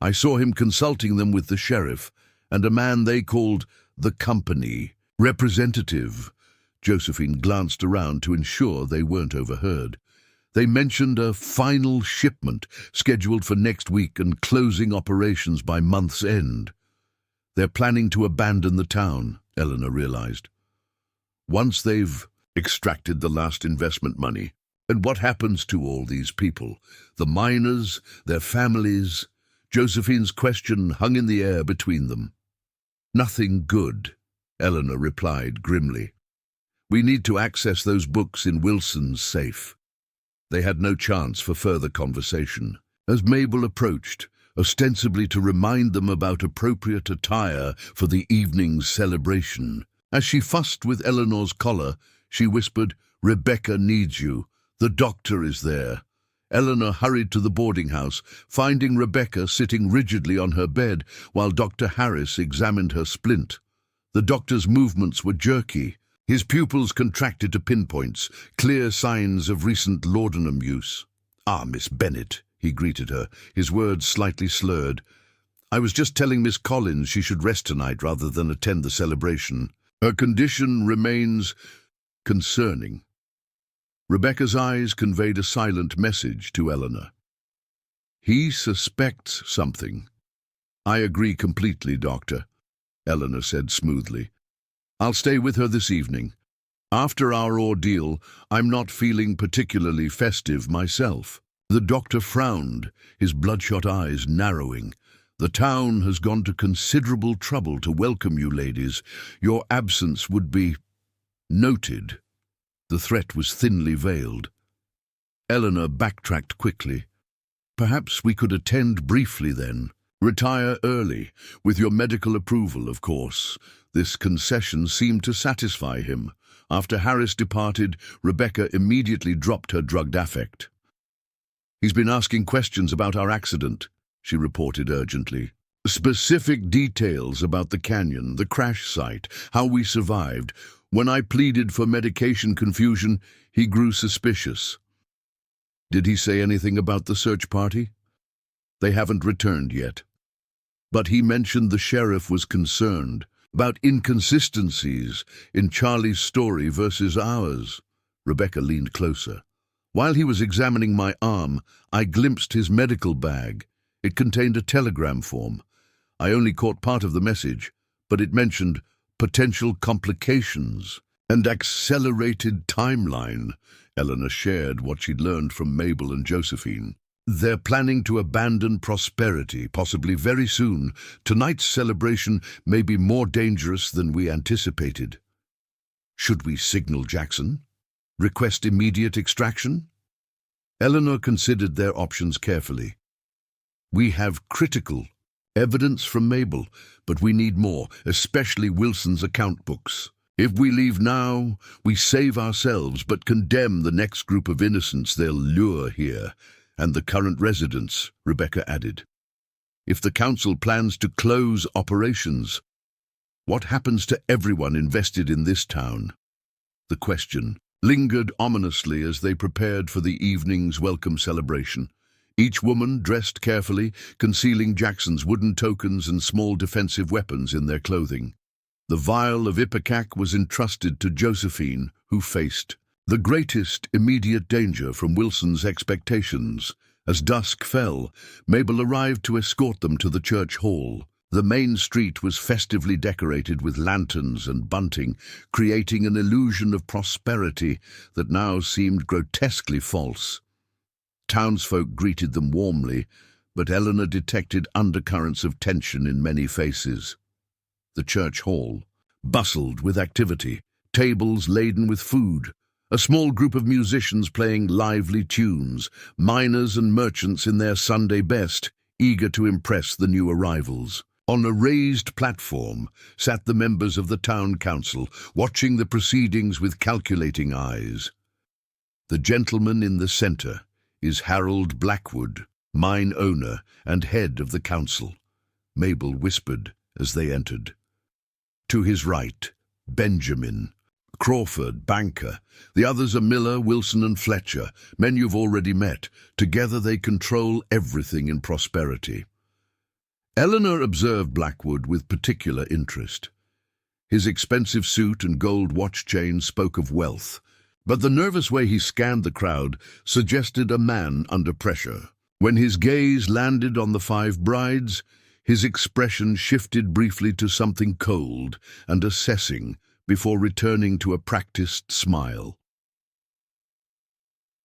I saw him consulting them with the sheriff and a man they called the company representative." Josephine glanced around to ensure they weren't overheard. "They mentioned a final shipment scheduled for next week and closing operations by month's end. They're planning to abandon the town," Eleanor realized. "Once they've extracted the last investment money. And what happens to all these people? The miners, their families?" Josephine's question hung in the air between them. "Nothing good," Eleanor replied grimly. "We need to access those books in Wilson's safe." They had no chance for further conversation. As Mabel approached, ostensibly to remind them about appropriate attire for the evening's celebration, as she fussed with Eleanor's collar, she whispered, "Rebecca needs you. The doctor is there." Eleanor hurried to the boarding house, finding Rebecca sitting rigidly on her bed while Dr. Harris examined her splint. The doctor's movements were jerky. His pupils contracted to pinpoints, clear signs of recent laudanum use. "Ah, Miss Bennett," he greeted her, his words slightly slurred. "I was just telling Miss Collins she should rest tonight rather than attend the celebration. Her condition remains concerning." Rebecca's eyes conveyed a silent message to Eleanor. "He suspects something." "I agree completely, Doctor," Eleanor said smoothly. "I'll stay with her this evening. After our ordeal, I'm not feeling particularly festive myself." The doctor frowned, his bloodshot eyes narrowing. "The town has gone to considerable trouble to welcome you ladies. Your absence would be noted." The threat was thinly veiled. Eleanor backtracked quickly. "Perhaps we could attend briefly then. Retire early, with your medical approval, of course." This concession seemed to satisfy him. After Harris departed, Rebecca immediately dropped her drugged affect. "He's been asking questions about our accident," she reported urgently. "Specific details about the canyon, the crash site, how we survived. When I pleaded for medication confusion, he grew suspicious." "Did he say anything about the search party?" "They haven't returned yet. But he mentioned the sheriff was concerned about inconsistencies in Charlie's story versus ours." Rebecca leaned closer. "While he was examining my arm, I glimpsed his medical bag. It contained a telegram form. I only caught part of the message, but it mentioned potential complications and accelerated timeline." Eleanor shared what she'd learned from Mabel and Josephine. "They're planning to abandon Prosperity, possibly very soon. Tonight's celebration may be more dangerous than we anticipated." "Should we signal Jackson? Request immediate extraction?" Eleanor considered their options carefully. "We have critical evidence from Mabel, but we need more, especially Wilson's account books. If we leave now, we save ourselves but condemn the next group of innocents they'll lure here, and the current residents," Rebecca added. "If the council plans to close operations, what happens to everyone invested in this town?" The question lingered ominously as they prepared for the evening's welcome celebration. Each woman dressed carefully, concealing Jackson's wooden tokens and small defensive weapons in their clothing. The vial of ipecac was entrusted to Josephine, who faced the greatest immediate danger from Wilson's expectations. As dusk fell, Mabel arrived to escort them to the church hall. The main street was festively decorated with lanterns and bunting, creating an illusion of prosperity that now seemed grotesquely false. Townsfolk greeted them warmly, but Eleanor detected undercurrents of tension in many faces. The church hall bustled with activity, tables laden with food, a small group of musicians playing lively tunes, miners and merchants in their Sunday best, eager to impress the new arrivals. On a raised platform sat the members of the town council, watching the proceedings with calculating eyes. The gentleman in the center is Harold Blackwood, mine owner and head of the council, Mabel whispered as they entered. To his right, Benjamin, Crawford, banker. The others are Miller, Wilson and Fletcher, men you've already met. Together they control everything in prosperity. Eleanor observed Blackwood with particular interest. His expensive suit and gold watch chain spoke of wealth, but the nervous way he scanned the crowd suggested a man under pressure. When his gaze landed on the 5 brides, his expression shifted briefly to something cold and assessing before returning to a practiced smile.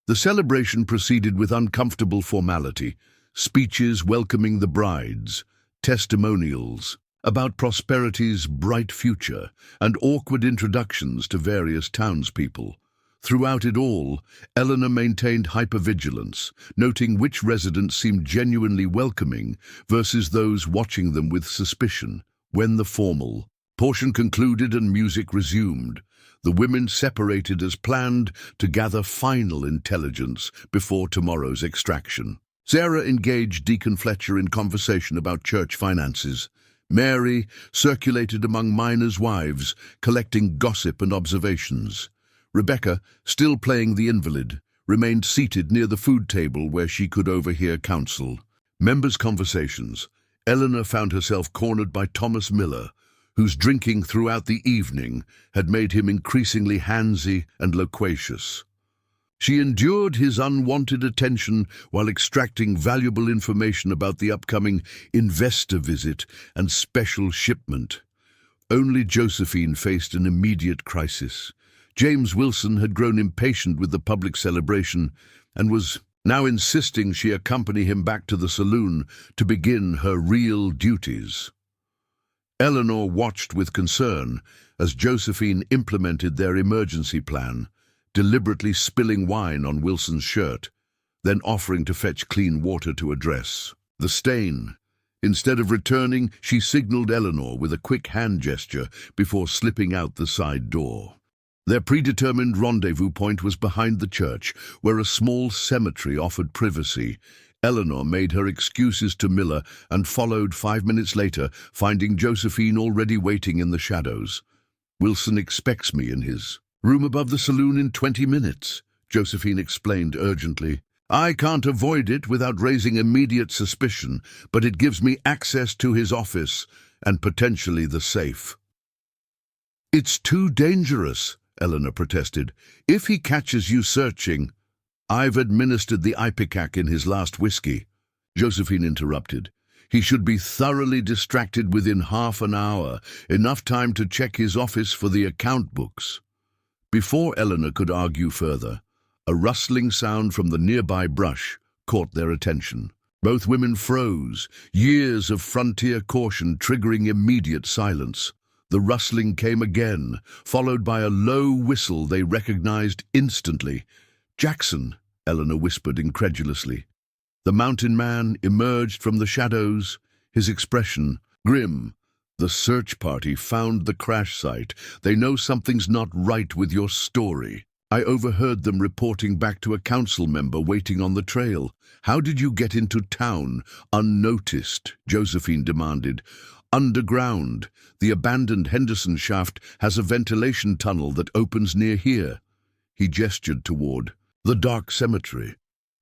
The celebration proceeded with uncomfortable formality, speeches welcoming the brides, testimonials about prosperity's bright future, and awkward introductions to various townspeople. Throughout it all, Eleanor maintained hypervigilance, noting which residents seemed genuinely welcoming versus those watching them with suspicion. When the formal portion concluded and music resumed, the women separated as planned to gather final intelligence before tomorrow's extraction. Sarah engaged Deacon Fletcher in conversation about church finances. Mary circulated among miners' wives, collecting gossip and observations. Rebecca, still playing the invalid, remained seated near the food table where she could overhear counsel. Members' conversations. Eleanor found herself cornered by Thomas Miller, whose drinking throughout the evening had made him increasingly handsy and loquacious. She endured his unwanted attention while extracting valuable information about the upcoming investor visit and special shipment. Only Josephine faced an immediate crisis. James Wilson had grown impatient with the public celebration and was now insisting she accompany him back to the saloon to begin her real duties. Eleanor watched with concern as Josephine implemented their emergency plan, deliberately spilling wine on Wilson's shirt, then offering to fetch clean water to address the stain. Instead of returning, she signaled Eleanor with a quick hand gesture before slipping out the side door. Their predetermined rendezvous point was behind the church, where a small cemetery offered privacy. Eleanor made her excuses to Miller and followed 5 minutes later, finding Josephine already waiting in the shadows. "Wilson expects me in his room above the saloon in 20 minutes, Josephine explained urgently. "I can't avoid it without raising immediate suspicion, but it gives me access to his office and potentially the safe." "It's too dangerous," Eleanor protested. "If he catches you searching—" "I've administered the ipecac in his last whiskey," Josephine interrupted. "He should be thoroughly distracted within half an hour, enough time to check his office for the account books." Before Eleanor could argue further, a rustling sound from the nearby brush caught their attention. Both women froze, years of frontier caution triggering immediate silence. The rustling came again, followed by a low whistle they recognized instantly. "Jackson," Eleanor whispered incredulously. The mountain man emerged from the shadows, his expression grim. "The search party found the crash site. They know something's not right with your story. I overheard them reporting back to a council member waiting on the trail. How did you get into town, unnoticed?" Josephine demanded. "Underground. The abandoned Henderson shaft has a ventilation tunnel that opens near here." He gestured toward the dark cemetery.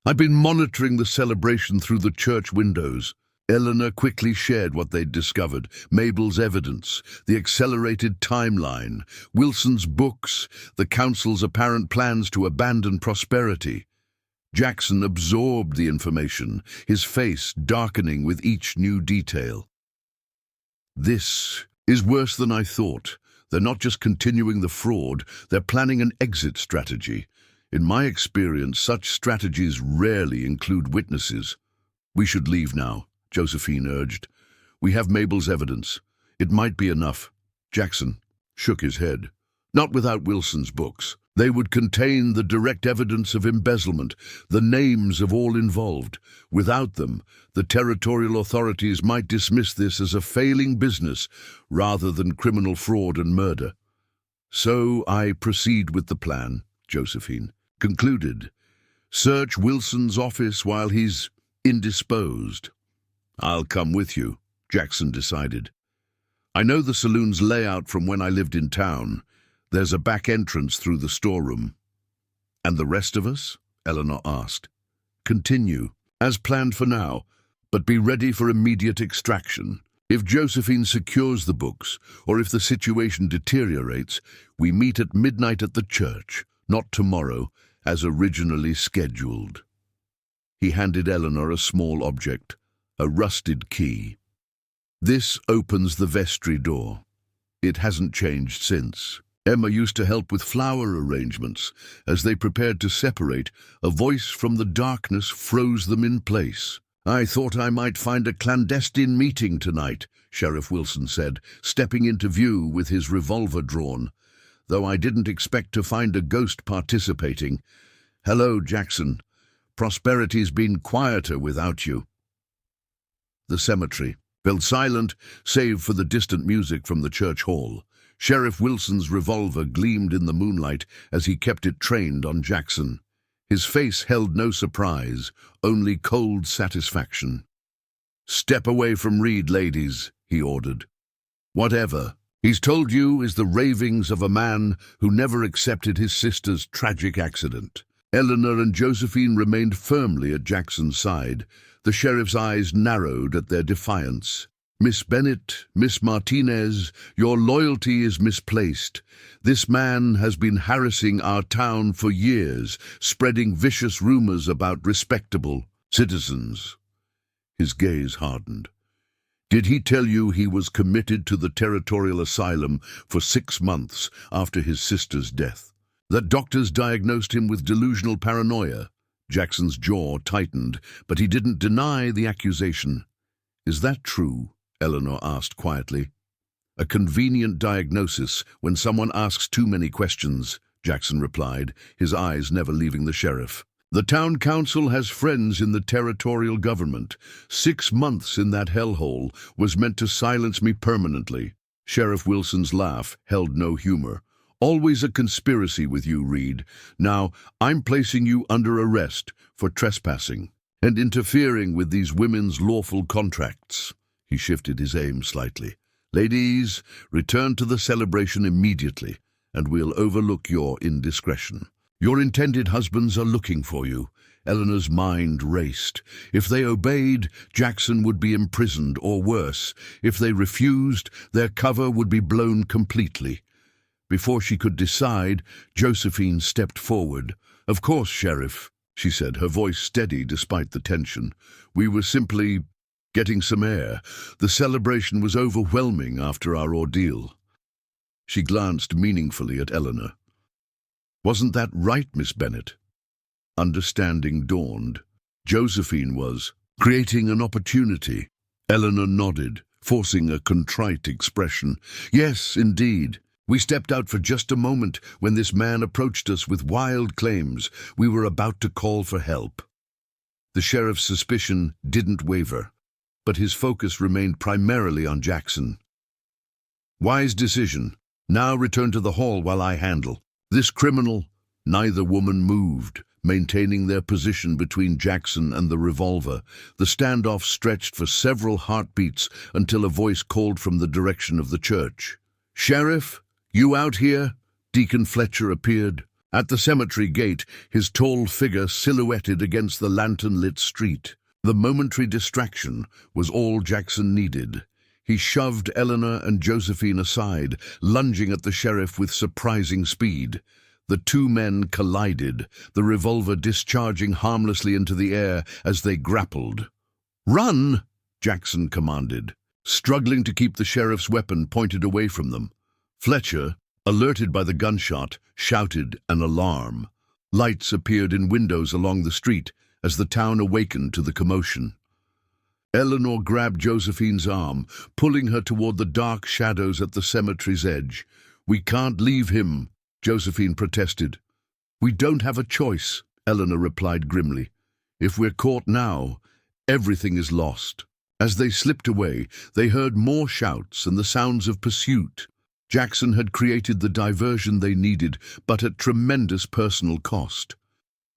"I've been monitoring the celebration through the church windows." Eleanor quickly shared what they'd discovered: Mabel's evidence, the accelerated timeline, Wilson's books, the council's apparent plans to abandon prosperity. Jackson absorbed the information, his face darkening with each new detail. "This is worse than I thought. They're not just continuing the fraud, they're planning an exit strategy. In my experience, such strategies rarely include witnesses." "We should leave now," Josephine urged. "We have Mabel's evidence. It might be enough." Jackson shook his head. "Not without Wilson's books. They would contain the direct evidence of embezzlement, the names of all involved. Without them, the territorial authorities might dismiss this as a failing business rather than criminal fraud and murder." "So I proceed with the plan," Josephine concluded. "Search Wilson's office while he's indisposed." "I'll come with you," Jackson decided. "I know the saloon's layout from when I lived in town. There's a back entrance through the storeroom." "And the rest of us?" Eleanor asked. "Continue, as planned for now, but be ready for immediate extraction. If Josephine secures the books, or if the situation deteriorates, we meet at midnight at the church, not tomorrow, as originally scheduled." He handed Eleanor a small object, a rusted key. "This opens the vestry door. It hasn't changed since. Emma used to help with flower arrangements. As they prepared to separate, a voice from the darkness froze them in place. "I thought I might find a clandestine meeting tonight," Sheriff Wilson said, stepping into view with his revolver drawn. "Though I didn't expect to find a ghost participating. Hello, Jackson. Prosperity's been quieter without you." The cemetery fell silent, save for the distant music from the church hall. Sheriff Wilson's revolver gleamed in the moonlight as he kept it trained on Jackson. His face held no surprise, only cold satisfaction. "Step away from Reed, ladies," he ordered. "Whatever he's told you is the ravings of a man who never accepted his sister's tragic accident." Eleanor and Josephine remained firmly at Jackson's side. The sheriff's eyes narrowed at their defiance. "Miss Bennett, Miss Martinez, your loyalty is misplaced. This man has been harassing our town for years, spreading vicious rumors about respectable citizens." His gaze hardened. "Did he tell you he was committed to the territorial asylum for 6 months after his sister's death? That doctors diagnosed him with delusional paranoia?" Jackson's jaw tightened, but he didn't deny the accusation. "Is that true?" Eleanor asked quietly. "A convenient diagnosis when someone asks too many questions," Jackson replied, his eyes never leaving the sheriff. "The town council has friends in the territorial government. 6 months in that hellhole was meant to silence me permanently." Sheriff Wilson's laugh held no humor. "Always a conspiracy with you, Reed. Now, I'm placing you under arrest for trespassing and interfering with these women's lawful contracts." He shifted his aim slightly. "Ladies, return to the celebration immediately, and we'll overlook your indiscretion. Your intended husbands are looking for you." Eleanor's mind raced. If they obeyed, Jackson would be imprisoned, or worse. If they refused, their cover would be blown completely. Before she could decide, Josephine stepped forward. "Of course, Sheriff," she said, her voice steady despite the tension. "We were simply getting some air. The celebration was overwhelming after our ordeal." She glanced meaningfully at Eleanor. "Wasn't that right, Miss Bennett?" Understanding dawned. Josephine was creating an opportunity. Eleanor nodded, forcing a contrite expression. "Yes, indeed. We stepped out for just a moment when this man approached us with wild claims. We were about to call for help." The sheriff's suspicion didn't waver, but his focus remained primarily on Jackson. "Wise decision. Now return to the hall while I handle this criminal." Neither woman moved, maintaining their position between Jackson and the revolver. The standoff stretched for several heartbeats until a voice called from the direction of the church. "Sheriff, you out here?" Deacon Fletcher appeared. At the cemetery gate, his tall figure silhouetted against the lantern-lit street. The momentary distraction was all Jackson needed. He shoved Eleanor and Josephine aside, lunging at the sheriff with surprising speed. The two men collided, the revolver discharging harmlessly into the air as they grappled. "Run!" Jackson commanded, struggling to keep the sheriff's weapon pointed away from them. Fletcher, alerted by the gunshot, shouted an alarm. Lights appeared in windows along the street as the town awakened to the commotion. Eleanor grabbed Josephine's arm, pulling her toward the dark shadows at the cemetery's edge. "We can't leave him," Josephine protested. "We don't have a choice," Eleanor replied grimly. "If we're caught now, everything is lost." As they slipped away, they heard more shouts and the sounds of pursuit. Jackson had created the diversion they needed, but at tremendous personal cost.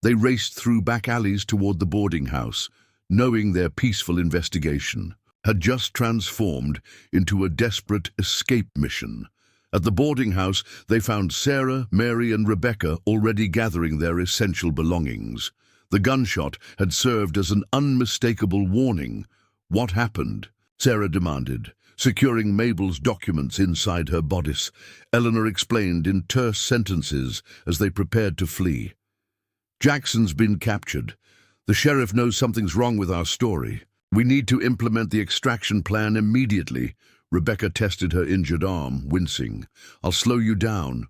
They raced through back alleys toward the boarding house, knowing their peaceful investigation had just transformed into a desperate escape mission. At the boarding house, they found Sarah, Mary, and Rebecca already gathering their essential belongings. The gunshot had served as an unmistakable warning. "What happened?" Sarah demanded, securing Mabel's documents inside her bodice. Eleanor explained in terse sentences as they prepared to flee. "Jackson's been captured. The sheriff knows something's wrong with our story. We need to implement the extraction plan immediately." Rebecca tested her injured arm, wincing. "I'll slow you down."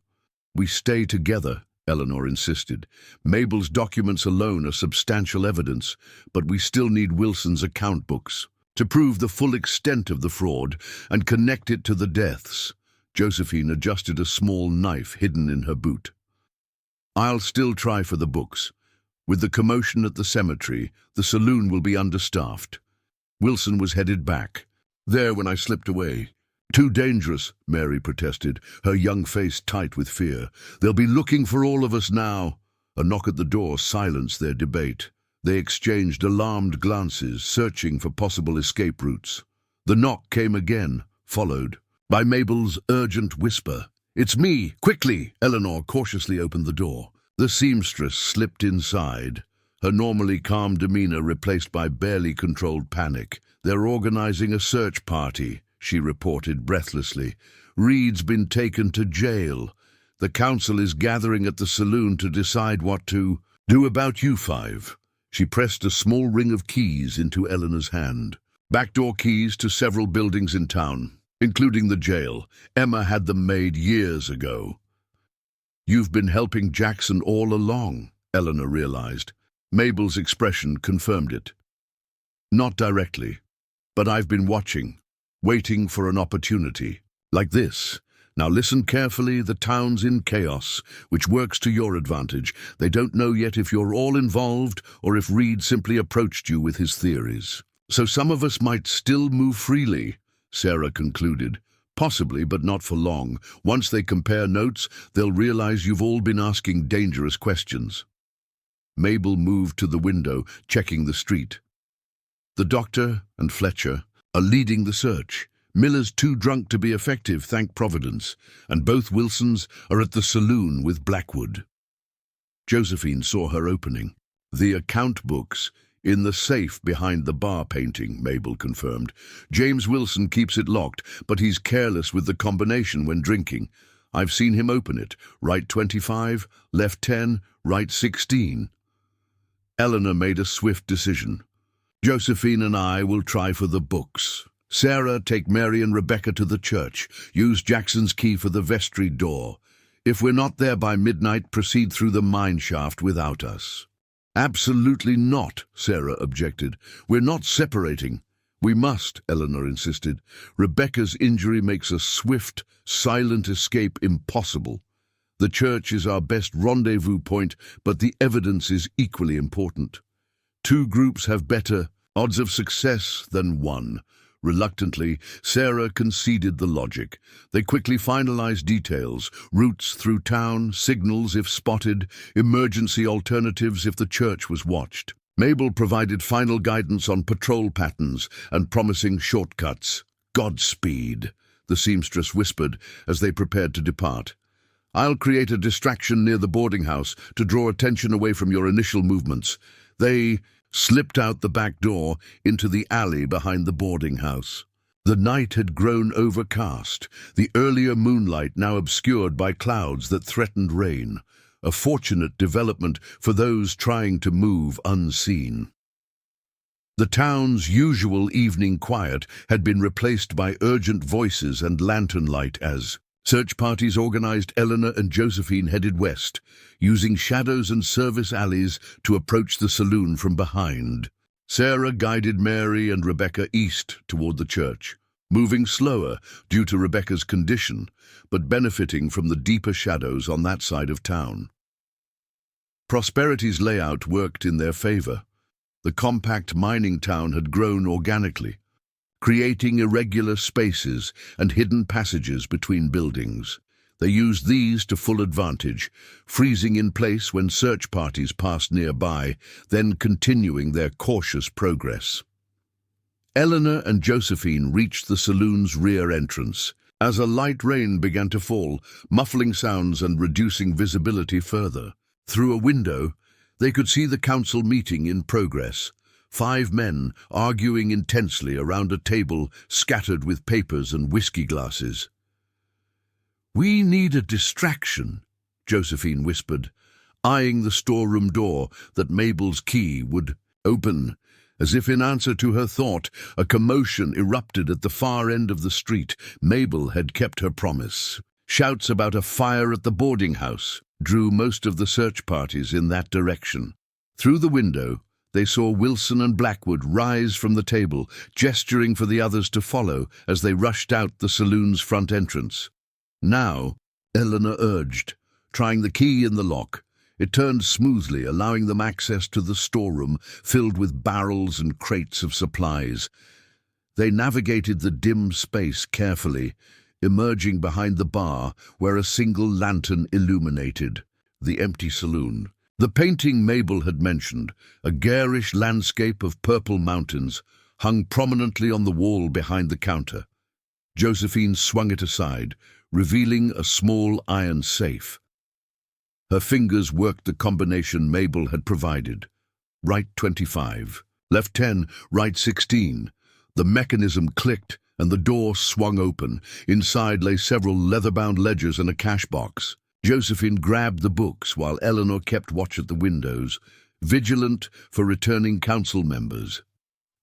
"We stay together," Eleanor insisted. "Mabel's documents alone are substantial evidence, but we still need Wilson's account books to prove the full extent of the fraud and connect it to the deaths." Josephine adjusted a small knife hidden in her boot. "I'll still try for the books. With the commotion at the cemetery, the saloon will be understaffed." Wilson was headed back. "There when I slipped away." "Too dangerous," Mary protested, her young face tight with fear. "They'll be looking for all of us now." A knock at the door silenced their debate. They exchanged alarmed glances, searching for possible escape routes. The knock came again, followed by Mabel's urgent whisper. "It's me! Quickly!" Eleanor cautiously opened the door. The seamstress slipped inside, her normally calm demeanor replaced by barely controlled panic. "They're organizing a search party," she reported breathlessly. "Reed's been taken to jail. The council is gathering at the saloon to decide what to do about you five." She pressed a small ring of keys into Eleanor's hand. "Backdoor keys to several buildings in town, including the jail. Emma had them made years ago." "You've been helping Jackson all along," Eleanor realized. Mabel's expression confirmed it. "Not directly, but I've been watching, waiting for an opportunity. Like this. Now listen carefully, the town's in chaos, which works to your advantage. They don't know yet if you're all involved or if Reed simply approached you with his theories. So some of us might still move freely," Sarah concluded. "Possibly, but not for long. Once they compare notes, they'll realize you've all been asking dangerous questions." Mabel moved to the window, checking the street. "The doctor and Fletcher are leading the search. Miller's too drunk to be effective, thank Providence, and both Wilsons are at the saloon with Blackwood." Josephine saw her opening. "The account books in the safe behind the bar painting," Mabel confirmed. "James Wilson keeps it locked, but he's careless with the combination when drinking. I've seen him open it. Right 25, left 10, right 16. Eleanor made a swift decision. "Josephine and I will try for the books. Sarah, take Mary and Rebecca to the church. Use Jackson's key for the vestry door. If we're not there by midnight, proceed through the mine shaft without us." "Absolutely not," Sarah objected. "We're not separating." "We must," Eleanor insisted. "Rebecca's injury makes a swift, silent escape impossible. The church is our best rendezvous point, but the evidence is equally important. Two groups have better odds of success than one." Reluctantly, Sarah conceded the logic. They quickly finalized details: routes through town, signals if spotted, emergency alternatives if the church was watched. Mabel provided final guidance on patrol patterns and promising shortcuts. "Godspeed," the seamstress whispered as they prepared to depart. I'll create a distraction near the boarding house to draw attention away from your initial movements." They slipped out the back door into the alley behind the boarding house. The night had grown overcast, the earlier moonlight now obscured by clouds that threatened rain, a fortunate development for those trying to move unseen. The town's usual evening quiet had been replaced by urgent voices and lantern light as search parties organized. Eleanor and Josephine headed west, using shadows and service alleys to approach the saloon from behind. Sarah guided Mary and Rebecca east toward the church, moving slower due to Rebecca's condition, but benefiting from the deeper shadows on that side of town. Prosperity's layout worked in their favor. The compact mining town had grown organically, creating irregular spaces and hidden passages between buildings. They used these to full advantage, freezing in place when search parties passed nearby, then continuing their cautious progress. Eleanor and Josephine reached the saloon's rear entrance, as a light rain began to fall, muffling sounds and reducing visibility further. Through a window, they could see the council meeting in progress, 5 men arguing intensely around a table scattered with papers and whiskey glasses. "We need a distraction," Josephine whispered, eyeing the storeroom door that Mabel's key would open. As if in answer to her thought, a commotion erupted at the far end of the street. Mabel had kept her promise. Shouts about a fire at the boarding house drew most of the search parties in that direction. Through the window, they saw Wilson and Blackwood rise from the table, gesturing for the others to follow as they rushed out the saloon's front entrance. "Now," Eleanor urged, trying the key in the lock. It turned smoothly, allowing them access to the storeroom filled with barrels and crates of supplies. They navigated the dim space carefully, emerging behind the bar where a single lantern illuminated the empty saloon. The painting Mabel had mentioned, a garish landscape of purple mountains, hung prominently on the wall behind the counter. Josephine swung it aside, revealing a small iron safe. Her fingers worked the combination Mabel had provided. Right 25, left 10, right 16. The mechanism clicked and the door swung open. Inside lay several leather-bound ledgers and a cash box. Josephine grabbed the books while Eleanor kept watch at the windows, vigilant for returning council members.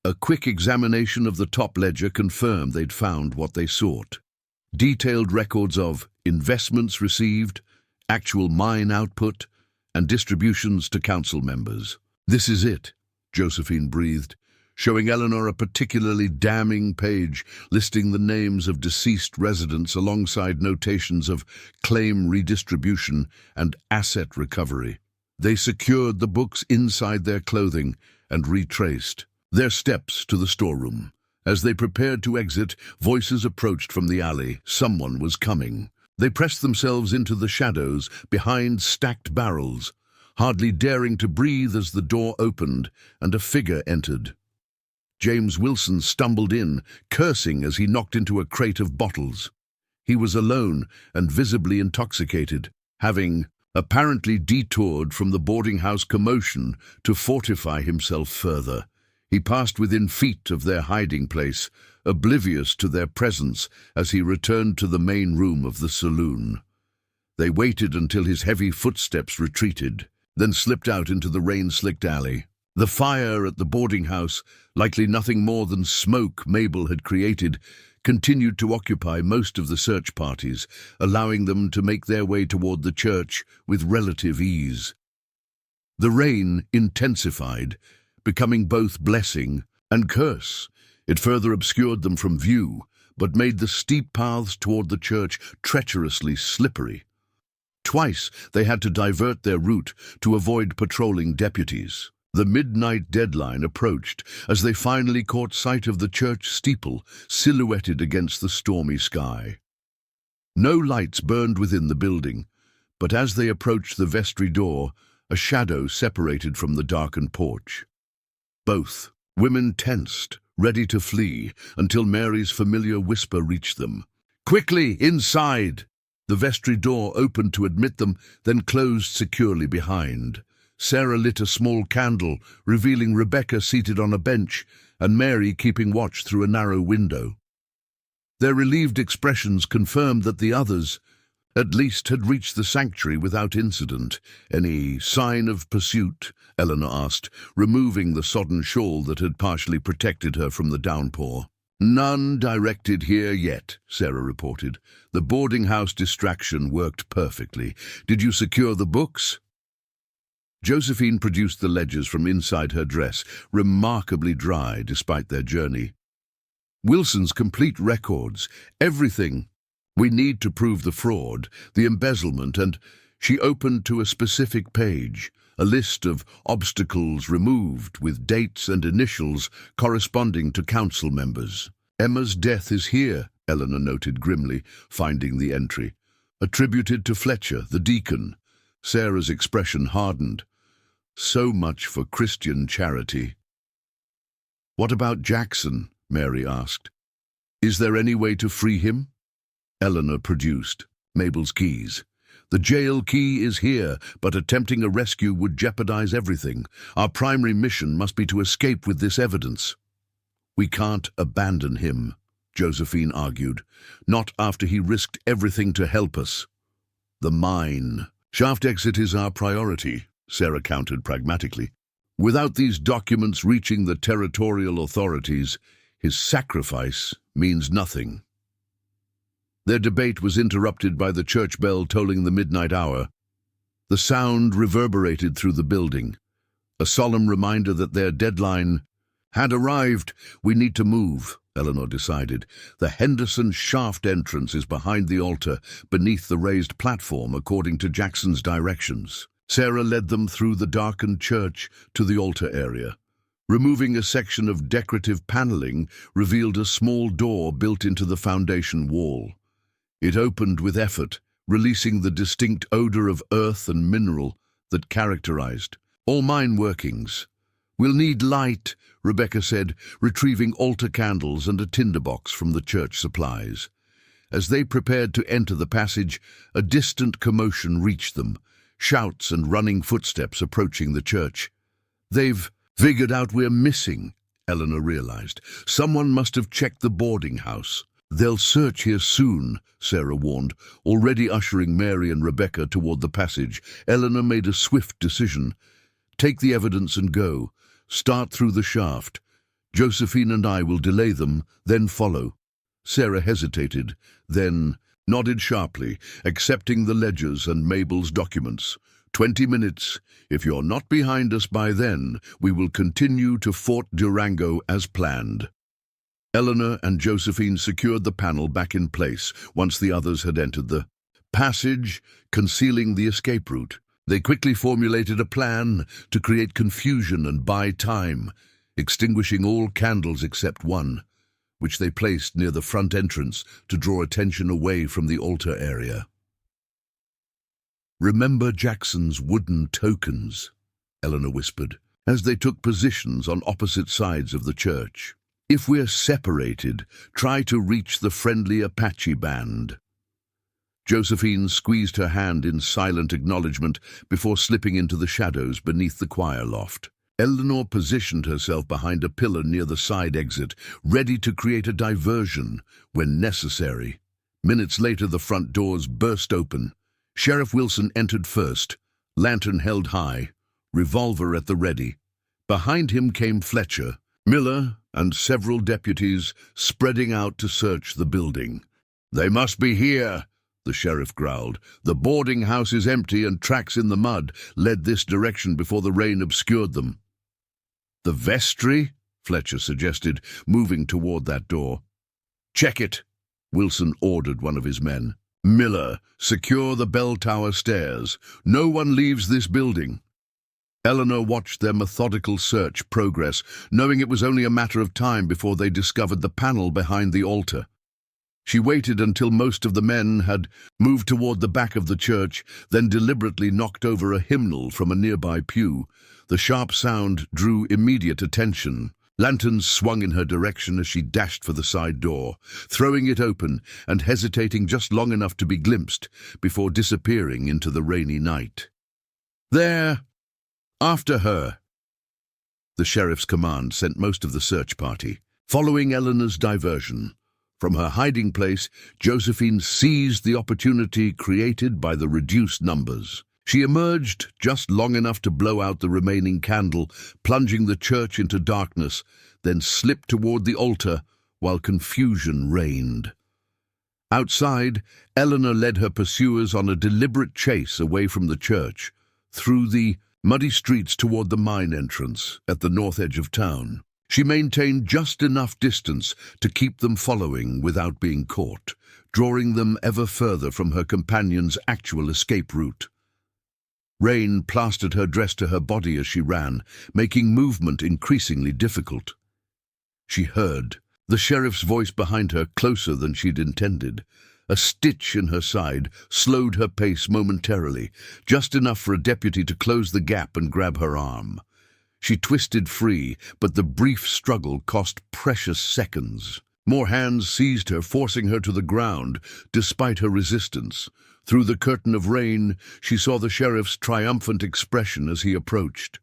A quick examination of the top ledger confirmed they'd found what they sought. Detailed records of investments received, actual mine output, and distributions to council members. "This is it," Josephine breathed, showing Eleanor a particularly damning page listing the names of deceased residents alongside notations of claim redistribution and asset recovery. They secured the books inside their clothing and retraced their steps to the storeroom. As they prepared to exit, voices approached from the alley. Someone was coming. They pressed themselves into the shadows behind stacked barrels, hardly daring to breathe as the door opened and a figure entered. James Wilson stumbled in, cursing as he knocked into a crate of bottles. He was alone and visibly intoxicated, having apparently detoured from the boarding house commotion to fortify himself further. He passed within feet of their hiding place, oblivious to their presence as he returned to the main room of the saloon. They waited until his heavy footsteps retreated, then slipped out into the rain-slicked alley. The fire at the boarding house, likely nothing more than smoke Mabel had created, continued to occupy most of the search parties, allowing them to make their way toward the church with relative ease. The rain intensified, becoming both blessing and curse. It further obscured them from view, but made the steep paths toward the church treacherously slippery. Twice they had to divert their route to avoid patrolling deputies. The midnight deadline approached as they finally caught sight of the church steeple silhouetted against the stormy sky. No lights burned within the building, but as they approached the vestry door, a shadow separated from the darkened porch. Both women tensed, ready to flee, until Mary's familiar whisper reached them. "Quickly, inside!" The vestry door opened to admit them, then closed securely behind. Sarah lit a small candle, revealing Rebecca seated on a bench and Mary keeping watch through a narrow window. Their relieved expressions confirmed that the others, at least, had reached the sanctuary without incident. "Any sign of pursuit?" Eleanor asked, removing the sodden shawl that had partially protected her from the downpour. "None directed here yet," Sarah reported. "The boarding house distraction worked perfectly. Did you secure the books?" Josephine produced the ledgers from inside her dress, remarkably dry despite their journey. "Wilson's complete records, everything we need to prove the fraud, the embezzlement," and she opened to a specific page, a list of obstacles removed with dates and initials corresponding to council members. "Emma's death is here," Eleanor noted grimly, finding the entry. "Attributed to Fletcher, the deacon." Sarah's expression hardened. So much for Christian charity. "What about Jackson?" Mary asked. "Is there any way to free him?" Eleanor produced Mabel's keys. "The jail key is here, but attempting a rescue would jeopardize everything. Our primary mission must be to escape with this evidence." "We can't abandon him," Josephine argued. "Not after he risked everything to help us." "The mine. Shaft exit is our priority," Sarah countered pragmatically. "Without these documents reaching the territorial authorities, his sacrifice means nothing." Their debate was interrupted by the church bell tolling the midnight hour. The sound reverberated through the building, a solemn reminder that their deadline had arrived. "We need to move," Eleanor decided. "The Henderson shaft entrance is behind the altar, beneath the raised platform, according to Jackson's directions." Sarah led them through the darkened church to the altar area. Removing a section of decorative paneling revealed a small door built into the foundation wall. It opened with effort, releasing the distinct odor of earth and mineral that characterized all mine workings. "We'll need light," Rebecca said, retrieving altar candles and a tinderbox from the church supplies. As they prepared to enter the passage, a distant commotion reached them, shouts and running footsteps approaching the church. "They've figured out we're missing," Eleanor realized. "Someone must have checked the boarding house." "They'll search here soon," Sarah warned, already ushering Mary and Rebecca toward the passage. Eleanor made a swift decision. "Take the evidence and go. Start through the shaft. Josephine and I will delay them, then follow." Sarah hesitated, then nodded sharply, accepting the ledgers and Mabel's documents. 20 minutes. If you're not behind us by then, we will continue to Fort Durango as planned." Eleanor and Josephine secured the panel back in place once the others had entered the passage, concealing the escape route. They quickly formulated a plan to create confusion and buy time, extinguishing all candles except one, which they placed near the front entrance to draw attention away from the altar area. "Remember Jackson's wooden tokens," Eleanor whispered, as they took positions on opposite sides of the church. "If we're separated, try to reach the friendly Apache band." Josephine squeezed her hand in silent acknowledgement before slipping into the shadows beneath the choir loft. Eleanor positioned herself behind a pillar near the side exit, ready to create a diversion when necessary. Minutes later, the front doors burst open. Sheriff Wilson entered first, lantern held high, revolver at the ready. Behind him came Fletcher, Miller, and several deputies spreading out to search the building. "They must be here," the sheriff growled. "The boarding house is empty and tracks in the mud led this direction before the rain obscured them." "The vestry?" Fletcher suggested, moving toward that door. "Check it," Wilson ordered one of his men. "Miller, secure the bell tower stairs. No one leaves this building." Eleanor watched their methodical search progress, knowing it was only a matter of time before they discovered the panel behind the altar. She waited until most of the men had moved toward the back of the church, then deliberately knocked over a hymnal from a nearby pew. The sharp sound drew immediate attention. Lanterns swung in her direction as she dashed for the side door, throwing it open and hesitating just long enough to be glimpsed before disappearing into the rainy night. "There! After her!" The sheriff's command sent most of the search party, following Eleanor's diversion. From her hiding place, Josephine seized the opportunity created by the reduced numbers. She emerged just long enough to blow out the remaining candle, plunging the church into darkness, then slipped toward the altar while confusion reigned. Outside, Eleanor led her pursuers on a deliberate chase away from the church, through the muddy streets toward the mine entrance at the north edge of town. She maintained just enough distance to keep them following without being caught, drawing them ever further from her companion's actual escape route. Rain plastered her dress to her body as she ran, making movement increasingly difficult. She heard the sheriff's voice behind her, closer than she'd intended. A stitch in her side slowed her pace momentarily, just enough for a deputy to close the gap and grab her arm. She twisted free, but the brief struggle cost precious seconds. More hands seized her, forcing her to the ground, despite her resistance. Through the curtain of rain, she saw the sheriff's triumphant expression as he approached.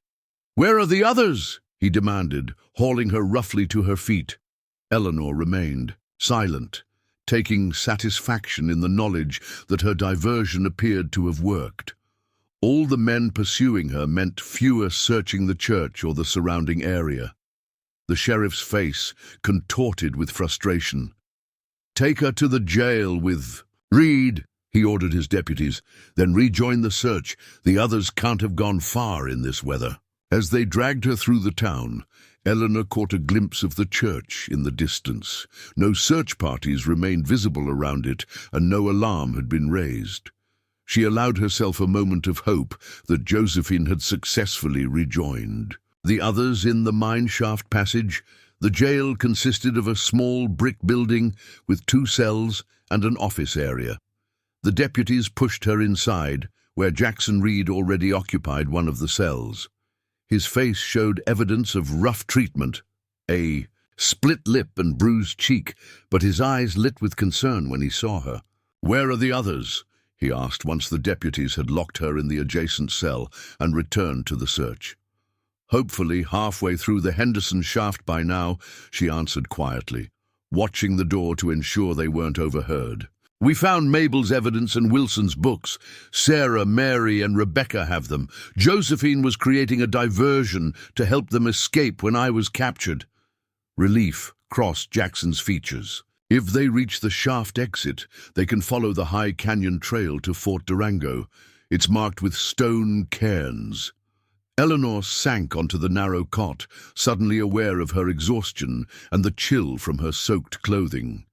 "Where are the others?" he demanded, hauling her roughly to her feet. Eleanor remained, silent, taking satisfaction in the knowledge that her diversion appeared to have worked. All the men pursuing her meant fewer searching the church or the surrounding area. The sheriff's face contorted with frustration. "Take her to the jail with Reed," he ordered his deputies, "then rejoin the search. The others can't have gone far in this weather." As they dragged her through the town, Eleanor caught a glimpse of the church in the distance. No search parties remained visible around it, and no alarm had been raised. She allowed herself a moment of hope that Josephine had successfully rejoined. The others in the mine shaft passage. The jail consisted of a small brick building with 2 cells and an office area. The deputies pushed her inside, where Jackson Reed already occupied one of the cells. His face showed evidence of rough treatment, a split lip and bruised cheek, but his eyes lit with concern when he saw her. "Where are the others?" he asked once the deputies had locked her in the adjacent cell and returned to the search. "Hopefully halfway through the Henderson shaft by now," she answered quietly, watching the door to ensure they weren't overheard. "We found Mabel's evidence and Wilson's books. Sarah, Mary, and Rebecca have them. Josephine was creating a diversion to help them escape when I was captured." Relief crossed Jackson's features. If they reach the shaft exit, they can follow the High Canyon Trail to Fort Durango. It's marked with stone cairns. Eleanor sank onto the narrow cot, suddenly aware of her exhaustion and the chill from her soaked clothing.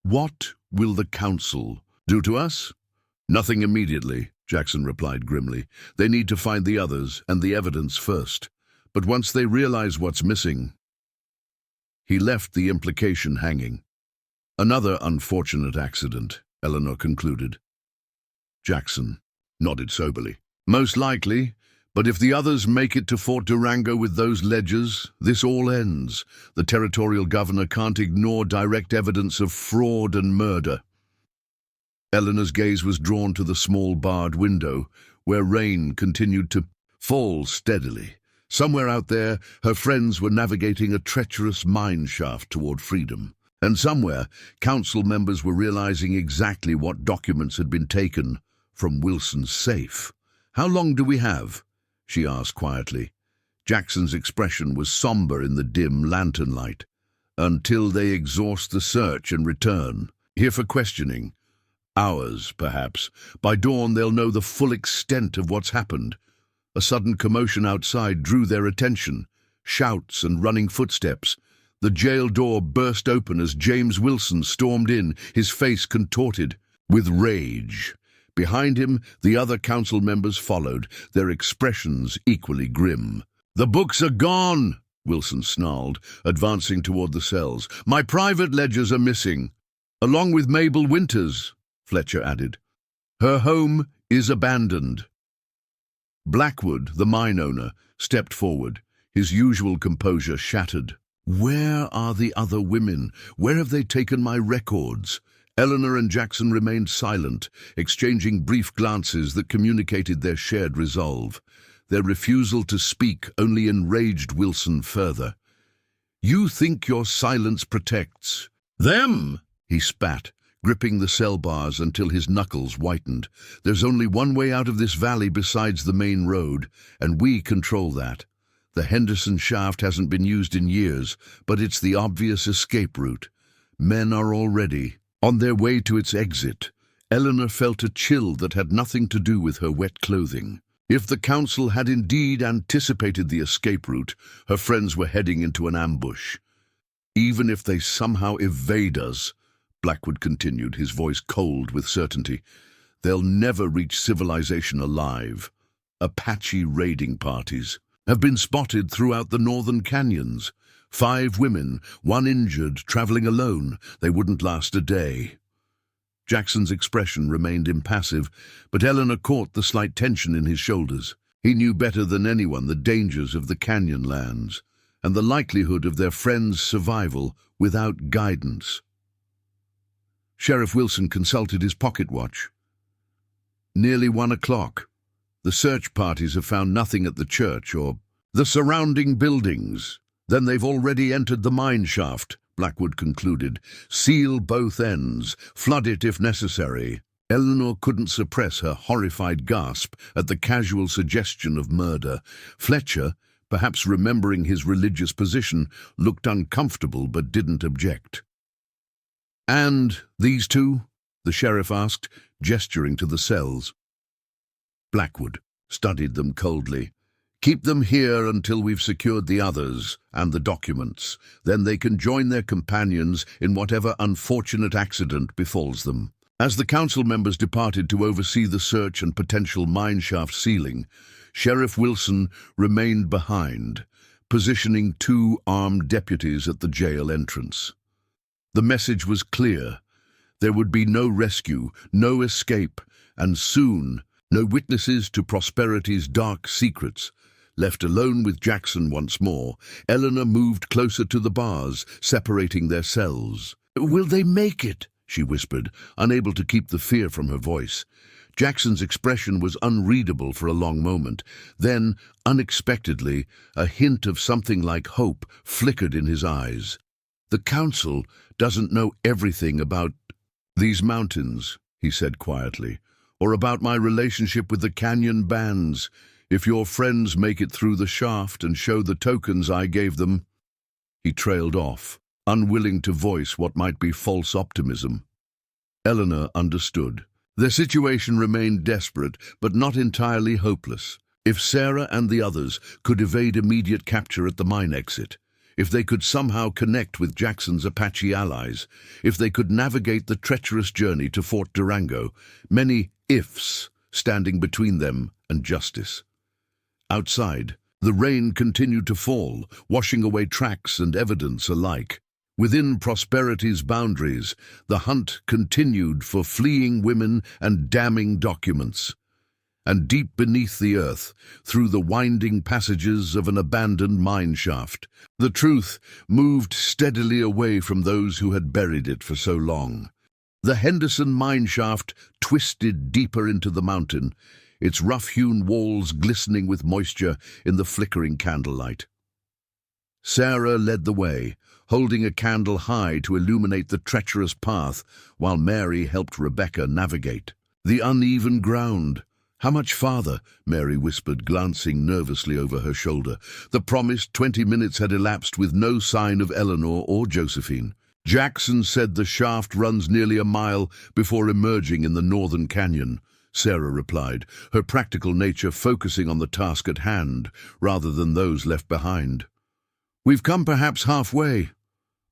"What will the council do to us?" "Nothing immediately," Jackson replied grimly. "They need to find the others and the evidence first. But once they realize what's missing..." He left the implication hanging. "Another unfortunate accident," Eleanor concluded. Jackson nodded soberly. "Most likely, but if the others make it to Fort Durango with those ledgers, this all ends. The territorial governor can't ignore direct evidence of fraud and murder." Eleanor's gaze was drawn to the small barred window, where rain continued to fall steadily. Somewhere out there, her friends were navigating a treacherous mine shaft toward freedom. And somewhere, council members were realizing exactly what documents had been taken from Wilson's safe. "How long do we have?" she asked quietly. Jackson's expression was somber in the dim lantern light. "Until they exhaust the search and return. Here for questioning. Hours, perhaps. By dawn they'll know the full extent of what's happened." A sudden commotion outside drew their attention. Shouts and running footsteps. The jail door burst open as James Wilson stormed in, his face contorted with rage. Behind him, the other council members followed, their expressions equally grim. "The books are gone," Wilson snarled, advancing toward the cells. "My private ledgers are missing." "Along with Mabel Winters," Fletcher added. "Her home is abandoned." Blackwood, the mine owner, stepped forward, his usual composure shattered. Where are the other women? Where have they taken my records? Eleanor and Jackson remained silent, exchanging brief glances that communicated their shared resolve. Their refusal to speak only enraged Wilson further. "You think your silence protects them?" he spat, gripping the cell bars until his knuckles whitened. "There's only one way out of this valley besides the main road, and we control that. The Henderson shaft hasn't been used in years, but it's the obvious escape route. Men are already on their way to its exit." Eleanor felt a chill that had nothing to do with her wet clothing. If the council had indeed anticipated the escape route, her friends were heading into an ambush. "Even if they somehow evade us," Blackwood continued, his voice cold with certainty, "they'll never reach civilization alive. Apache raiding parties have been spotted throughout the northern canyons. 5 women, 1 injured, traveling alone. They wouldn't last a day." Jackson's expression remained impassive, but Eleanor caught the slight tension in his shoulders. He knew better than anyone the dangers of the canyon lands, and the likelihood of their friends' survival without guidance. Sheriff Wilson consulted his pocket watch. "Nearly 1 o'clock. The search parties have found nothing at the church or the surrounding buildings. Then they've already entered the mine shaft," Blackwood concluded. "Seal both ends. Flood it if necessary." Eleanor couldn't suppress her horrified gasp at the casual suggestion of murder. Fletcher, perhaps remembering his religious position, looked uncomfortable but didn't object. "And these 2?" the sheriff asked, gesturing to the cells. Blackwood studied them coldly. "Keep them here until we've secured the others and the documents. Then they can join their companions in whatever unfortunate accident befalls them." As the council members departed to oversee the search and potential mineshaft sealing, Sheriff Wilson remained behind, positioning 2 armed deputies at the jail entrance. The message was clear. There would be no rescue, no escape, and soon no witnesses to prosperity's dark secrets. Left alone with Jackson once more, Eleanor moved closer to the bars, separating their cells. "Will they make it?" she whispered, unable to keep the fear from her voice. Jackson's expression was unreadable for a long moment. Then, unexpectedly, a hint of something like hope flickered in his eyes. "The council doesn't know everything about these mountains," he said quietly, "or about my relationship with the canyon bands. If your friends make it through the shaft and show the tokens I gave them—" He trailed off, unwilling to voice what might be false optimism. Eleanor understood. Their situation remained desperate, but not entirely hopeless. If Sarah and the others could evade immediate capture at the mine exit, if they could somehow connect with Jackson's Apache allies, if they could navigate the treacherous journey to Fort Durango, many ifs standing between them and justice. Outside, the rain continued to fall, washing away tracks and evidence alike. Within Prosperity's boundaries, the hunt continued for fleeing women and damning documents. And deep beneath the earth, through the winding passages of an abandoned mine shaft, the truth moved steadily away from those who had buried it for so long. The Henderson mine shaft twisted deeper into the mountain, its rough-hewn walls glistening with moisture in the flickering candlelight. Sarah led the way, holding a candle high to illuminate the treacherous path, while Mary helped Rebecca navigate. The uneven ground. "How much farther?" Mary whispered, glancing nervously over her shoulder. The promised 20 minutes had elapsed with no sign of Eleanor or Josephine. "Jackson said the shaft runs nearly a mile before emerging in the northern canyon," Sarah replied, her practical nature focusing on the task at hand rather than those left behind. "We've come perhaps halfway."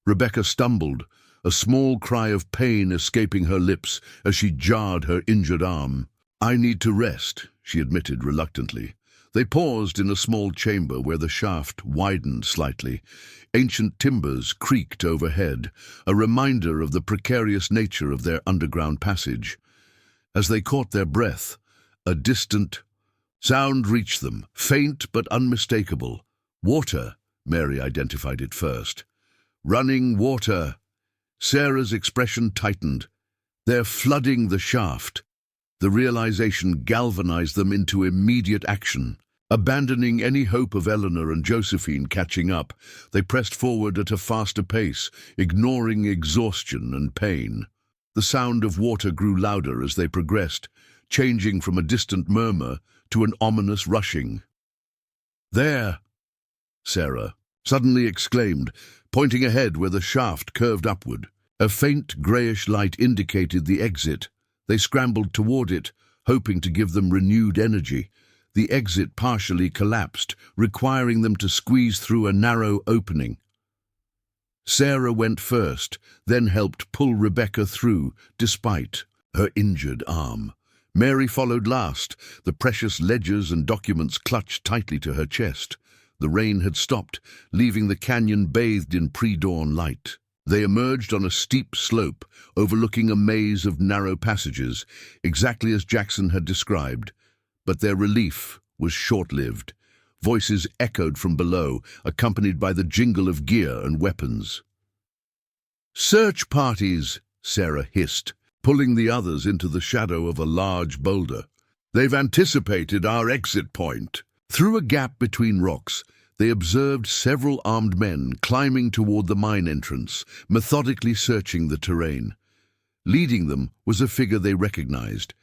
Rebecca stumbled, a small cry of pain escaping her lips as she jarred her injured arm. "I need to rest," she admitted reluctantly. They paused in a small chamber where the shaft widened slightly. Ancient timbers creaked overhead, a reminder of the precarious nature of their underground passage. As they caught their breath, a distant sound reached them, faint but unmistakable. Water, Mary identified it first. Running water. Sarah's expression tightened. They're flooding the shaft. The realization galvanized them into immediate action. Abandoning any hope of Eleanor and Josephine catching up, they pressed forward at a faster pace, ignoring exhaustion and pain. The sound of water grew louder as they progressed, changing from a distant murmur to an ominous rushing. "There!" Sarah suddenly exclaimed, pointing ahead where the shaft curved upward. A faint greyish light indicated the exit. They scrambled toward it, hoping to give them renewed energy. The exit partially collapsed, requiring them to squeeze through a narrow opening. Sarah went first, then helped pull Rebecca through, despite her injured arm. Mary followed last, the precious ledgers and documents clutched tightly to her chest. The rain had stopped, leaving the canyon bathed in pre-dawn light. They emerged on a steep slope, overlooking a maze of narrow passages, exactly as Jackson had described. But their relief was short-lived. Voices echoed from below, accompanied by the jingle of gear and weapons. "Search parties," Sarah hissed, pulling the others into the shadow of a large boulder. "They've anticipated our exit point." Through a gap between rocks, they observed several armed men climbing toward the mine entrance, methodically searching the terrain. Leading them was a figure they recognized,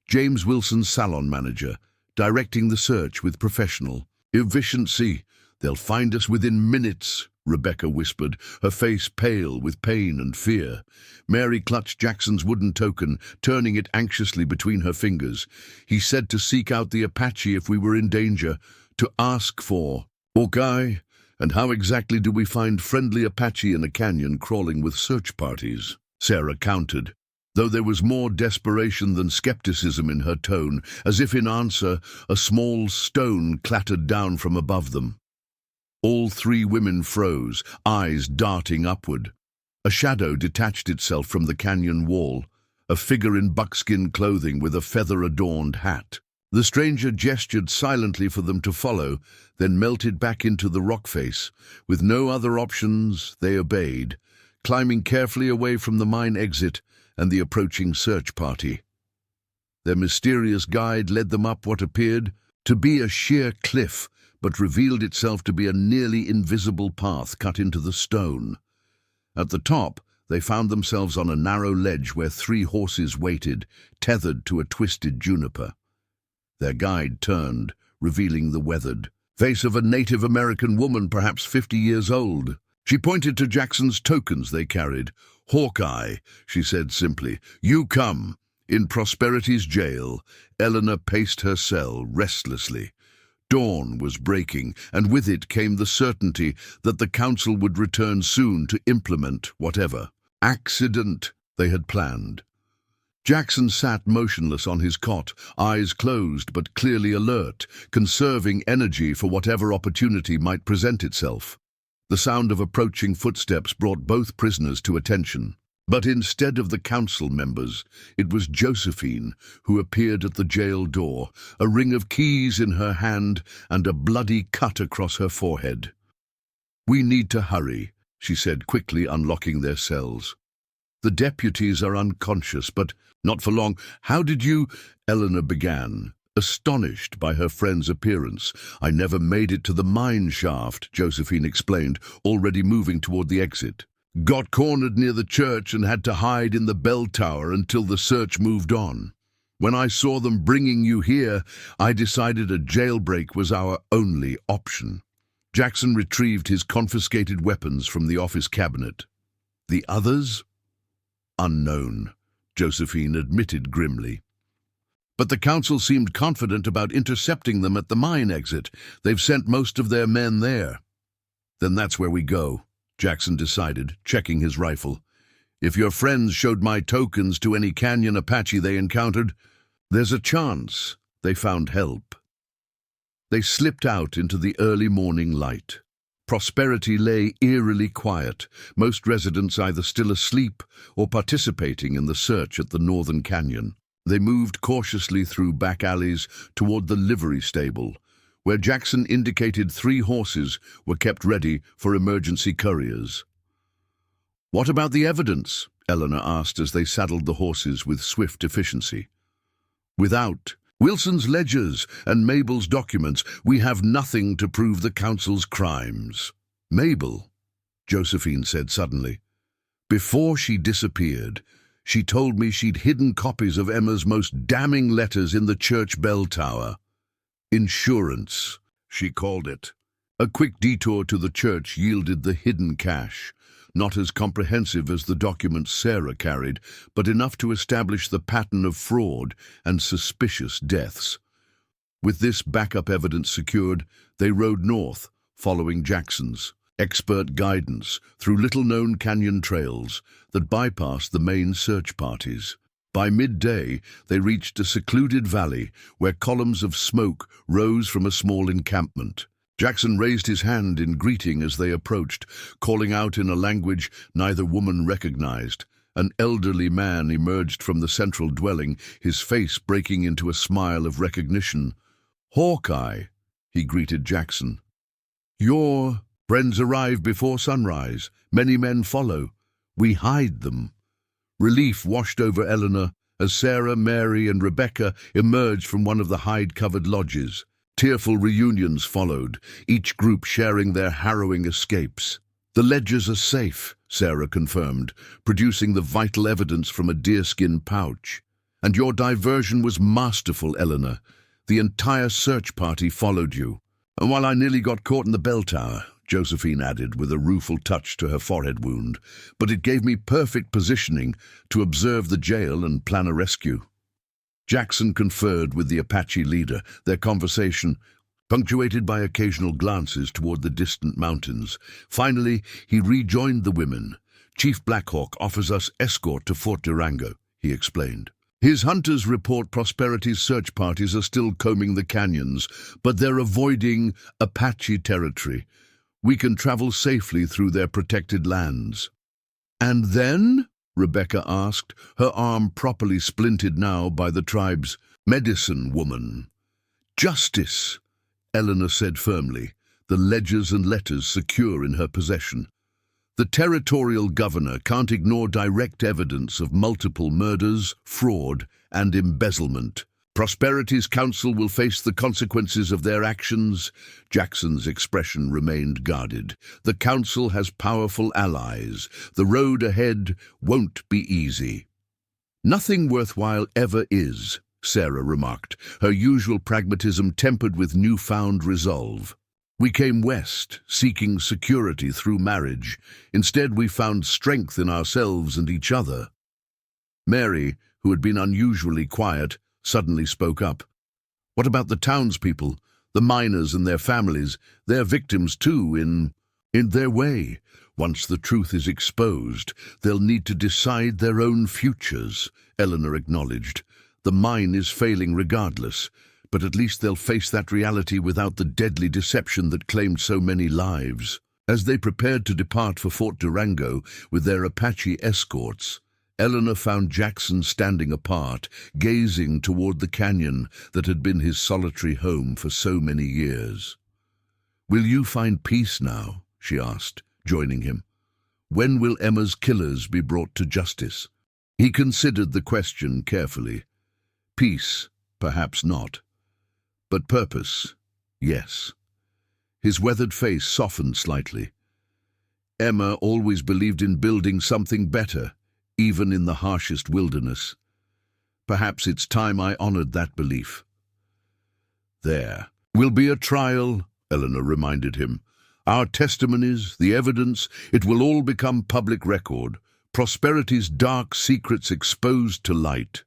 James Wilson's salon manager, directing the search with professional efficiency. "They'll find us within minutes," Rebecca whispered, her face pale with pain and fear. Mary clutched Jackson's wooden token, turning it anxiously between her fingers. "He said to seek out the Apache if we were in danger, to ask for Hawkeye. And how exactly do we find friendly Apache in a canyon crawling with search parties?" Sarah countered, though there was more desperation than skepticism in her tone. As if in answer, a small stone clattered down from above them. All three women froze, eyes darting upward. A shadow detached itself from the canyon wall, a figure in buckskin clothing with a feather-adorned hat. The stranger gestured silently for them to follow, then melted back into the rock face. With no other options, they obeyed, climbing carefully away from the mine exit and the approaching search party. Their mysterious guide led them up what appeared to be a sheer cliff, but revealed itself to be a nearly invisible path cut into the stone. At the top, they found themselves on a narrow ledge where 3 horses waited, tethered to a twisted juniper. Their guide turned, revealing the weathered face of a Native American woman, perhaps 50 years old. She pointed to Jackson's tokens they carried. "Hawkeye," she said simply. "You come." In Prosperity's jail, Eleanor paced her cell restlessly. Dawn was breaking, and with it came the certainty that the council would return soon to implement whatever accident they had planned. Jackson sat motionless on his cot, eyes closed but clearly alert, conserving energy for whatever opportunity might present itself. The sound of approaching footsteps brought both prisoners to attention. But instead of the council members, it was Josephine who appeared at the jail door, a ring of keys in her hand and a bloody cut across her forehead. "We need to hurry," she said, quickly unlocking their cells. "The deputies are unconscious, but not for long." "How did you—" Eleanor began, astonished by her friend's appearance. "I never made it to the mine shaft," Josephine explained, already moving toward the exit. "Got cornered near the church and had to hide in the bell tower until the search moved on. When I saw them bringing you here, I decided a jailbreak was our only option." Jackson retrieved his confiscated weapons from the office cabinet. "The others?" "Unknown," Josephine admitted grimly. "But the council seemed confident about intercepting them at the mine exit. They've sent most of their men there." "Then that's where we go," Jackson decided, checking his rifle. "If your friends showed my tokens to any canyon Apache they encountered, there's a chance they found help." They slipped out into the early morning light. Prosperity lay eerily quiet, most residents either still asleep or participating in the search at the northern canyon. They moved cautiously through back alleys toward the livery stable, where Jackson indicated 3 horses were kept ready for emergency couriers. "What about the evidence?" Eleanor asked as they saddled the horses with swift efficiency. "Without Wilson's ledgers and Mabel's documents, we have nothing to prove the council's crimes." "Mabel," Josephine said suddenly. "Before she disappeared, she told me she'd hidden copies of Emma's most damning letters in the church bell tower. Insurance, she called it." A quick detour to the church yielded the hidden cache, not as comprehensive as the documents Sarah carried, but enough to establish the pattern of fraud and suspicious deaths. With this backup evidence secured, they rode north, following Jackson's expert guidance through little-known canyon trails that bypassed the main search parties. By midday, they reached a secluded valley where columns of smoke rose from a small encampment. Jackson raised his hand in greeting as they approached, calling out in a language neither woman recognized. An elderly man emerged from the central dwelling, his face breaking into a smile of recognition. "Hawkeye," he greeted Jackson. "Your friends arrive before sunrise. Many men follow. We hide them." Relief washed over Eleanor as Sarah, Mary, and Rebecca emerged from one of the hide-covered lodges. Tearful reunions followed, each group sharing their harrowing escapes. "The ledgers are safe," Sarah confirmed, producing the vital evidence from a deerskin pouch. "And your diversion was masterful, Eleanor. The entire search party followed you. And while I nearly got caught in the bell tower," Josephine added with a rueful touch to her forehead wound, "but it gave me perfect positioning to observe the jail and plan a rescue." Jackson conferred with the Apache leader, their conversation punctuated by occasional glances toward the distant mountains. Finally, he rejoined the women. "Chief Blackhawk offers us escort to Fort Durango," he explained. "His hunters report Prosperity's search parties are still combing the canyons, but they're avoiding Apache territory. We can travel safely through their protected lands." "And then?" Rebecca asked, her arm properly splinted now by the tribe's medicine woman. "Justice," Eleanor said firmly, the ledgers and letters secure in her possession. "The territorial governor can't ignore direct evidence of multiple murders, fraud, and embezzlement. Prosperity's council will face the consequences of their actions." Jackson's expression remained guarded. "The council has powerful allies. The road ahead won't be easy." "Nothing worthwhile ever is," Sarah remarked, her usual pragmatism tempered with newfound resolve. "We came west, seeking security through marriage. Instead, we found strength in ourselves and each other." Mary, who had been unusually quiet, suddenly spoke up. "What about the townspeople, the miners and their families? They're victims too, in their way. Once the truth is exposed, they'll need to decide their own futures," Eleanor acknowledged. "The mine is failing regardless, but at least they'll face that reality without the deadly deception that claimed so many lives." As they prepared to depart for Fort Durango with their Apache escorts, Eleanor found Jackson standing apart, gazing toward the canyon that had been his solitary home for so many years. "Will you find peace now?" she asked, joining him. "When will Emma's killers be brought to justice?" He considered the question carefully. Peace, perhaps not. But purpose, yes. His weathered face softened slightly. "Emma always believed in building something better, even in the harshest wilderness. Perhaps it's time I honored that belief." "There will be a trial," Eleanor reminded him. "Our testimonies, the evidence, it will all become public record. Prosperity's dark secrets exposed to light."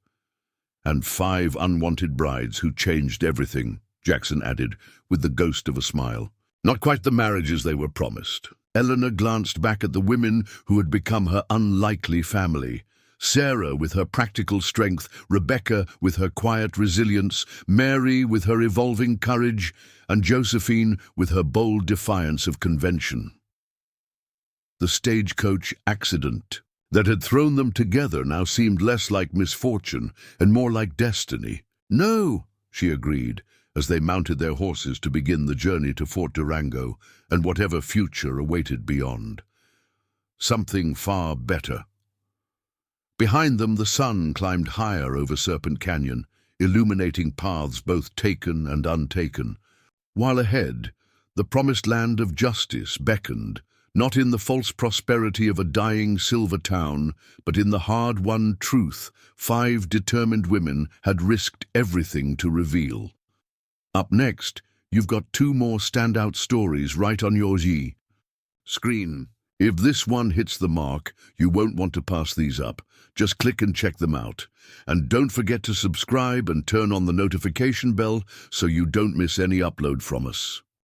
"And 5 unwanted brides who changed everything," Jackson added, with the ghost of a smile. "Not quite the marriages they were promised." Eleanor glanced back at the women who had become her unlikely family. Sarah with her practical strength, Rebecca with her quiet resilience, Mary with her evolving courage, and Josephine with her bold defiance of convention. The stagecoach accident that had thrown them together now seemed less like misfortune and more like destiny. "No," she agreed, as they mounted their horses to begin the journey to Fort Durango and whatever future awaited beyond. Something far better. Behind them, the sun climbed higher over Serpent Canyon, illuminating paths both taken and untaken, while ahead, the promised land of justice beckoned, not in the false prosperity of a dying silver town, but in the hard-won truth 5 determined women had risked everything to reveal. Up next, you've got 2 more standout stories right on your screen. If this one hits the mark, you won't want to pass these up. Just click and check them out. And don't forget to subscribe and turn on the notification bell so you don't miss any upload from us.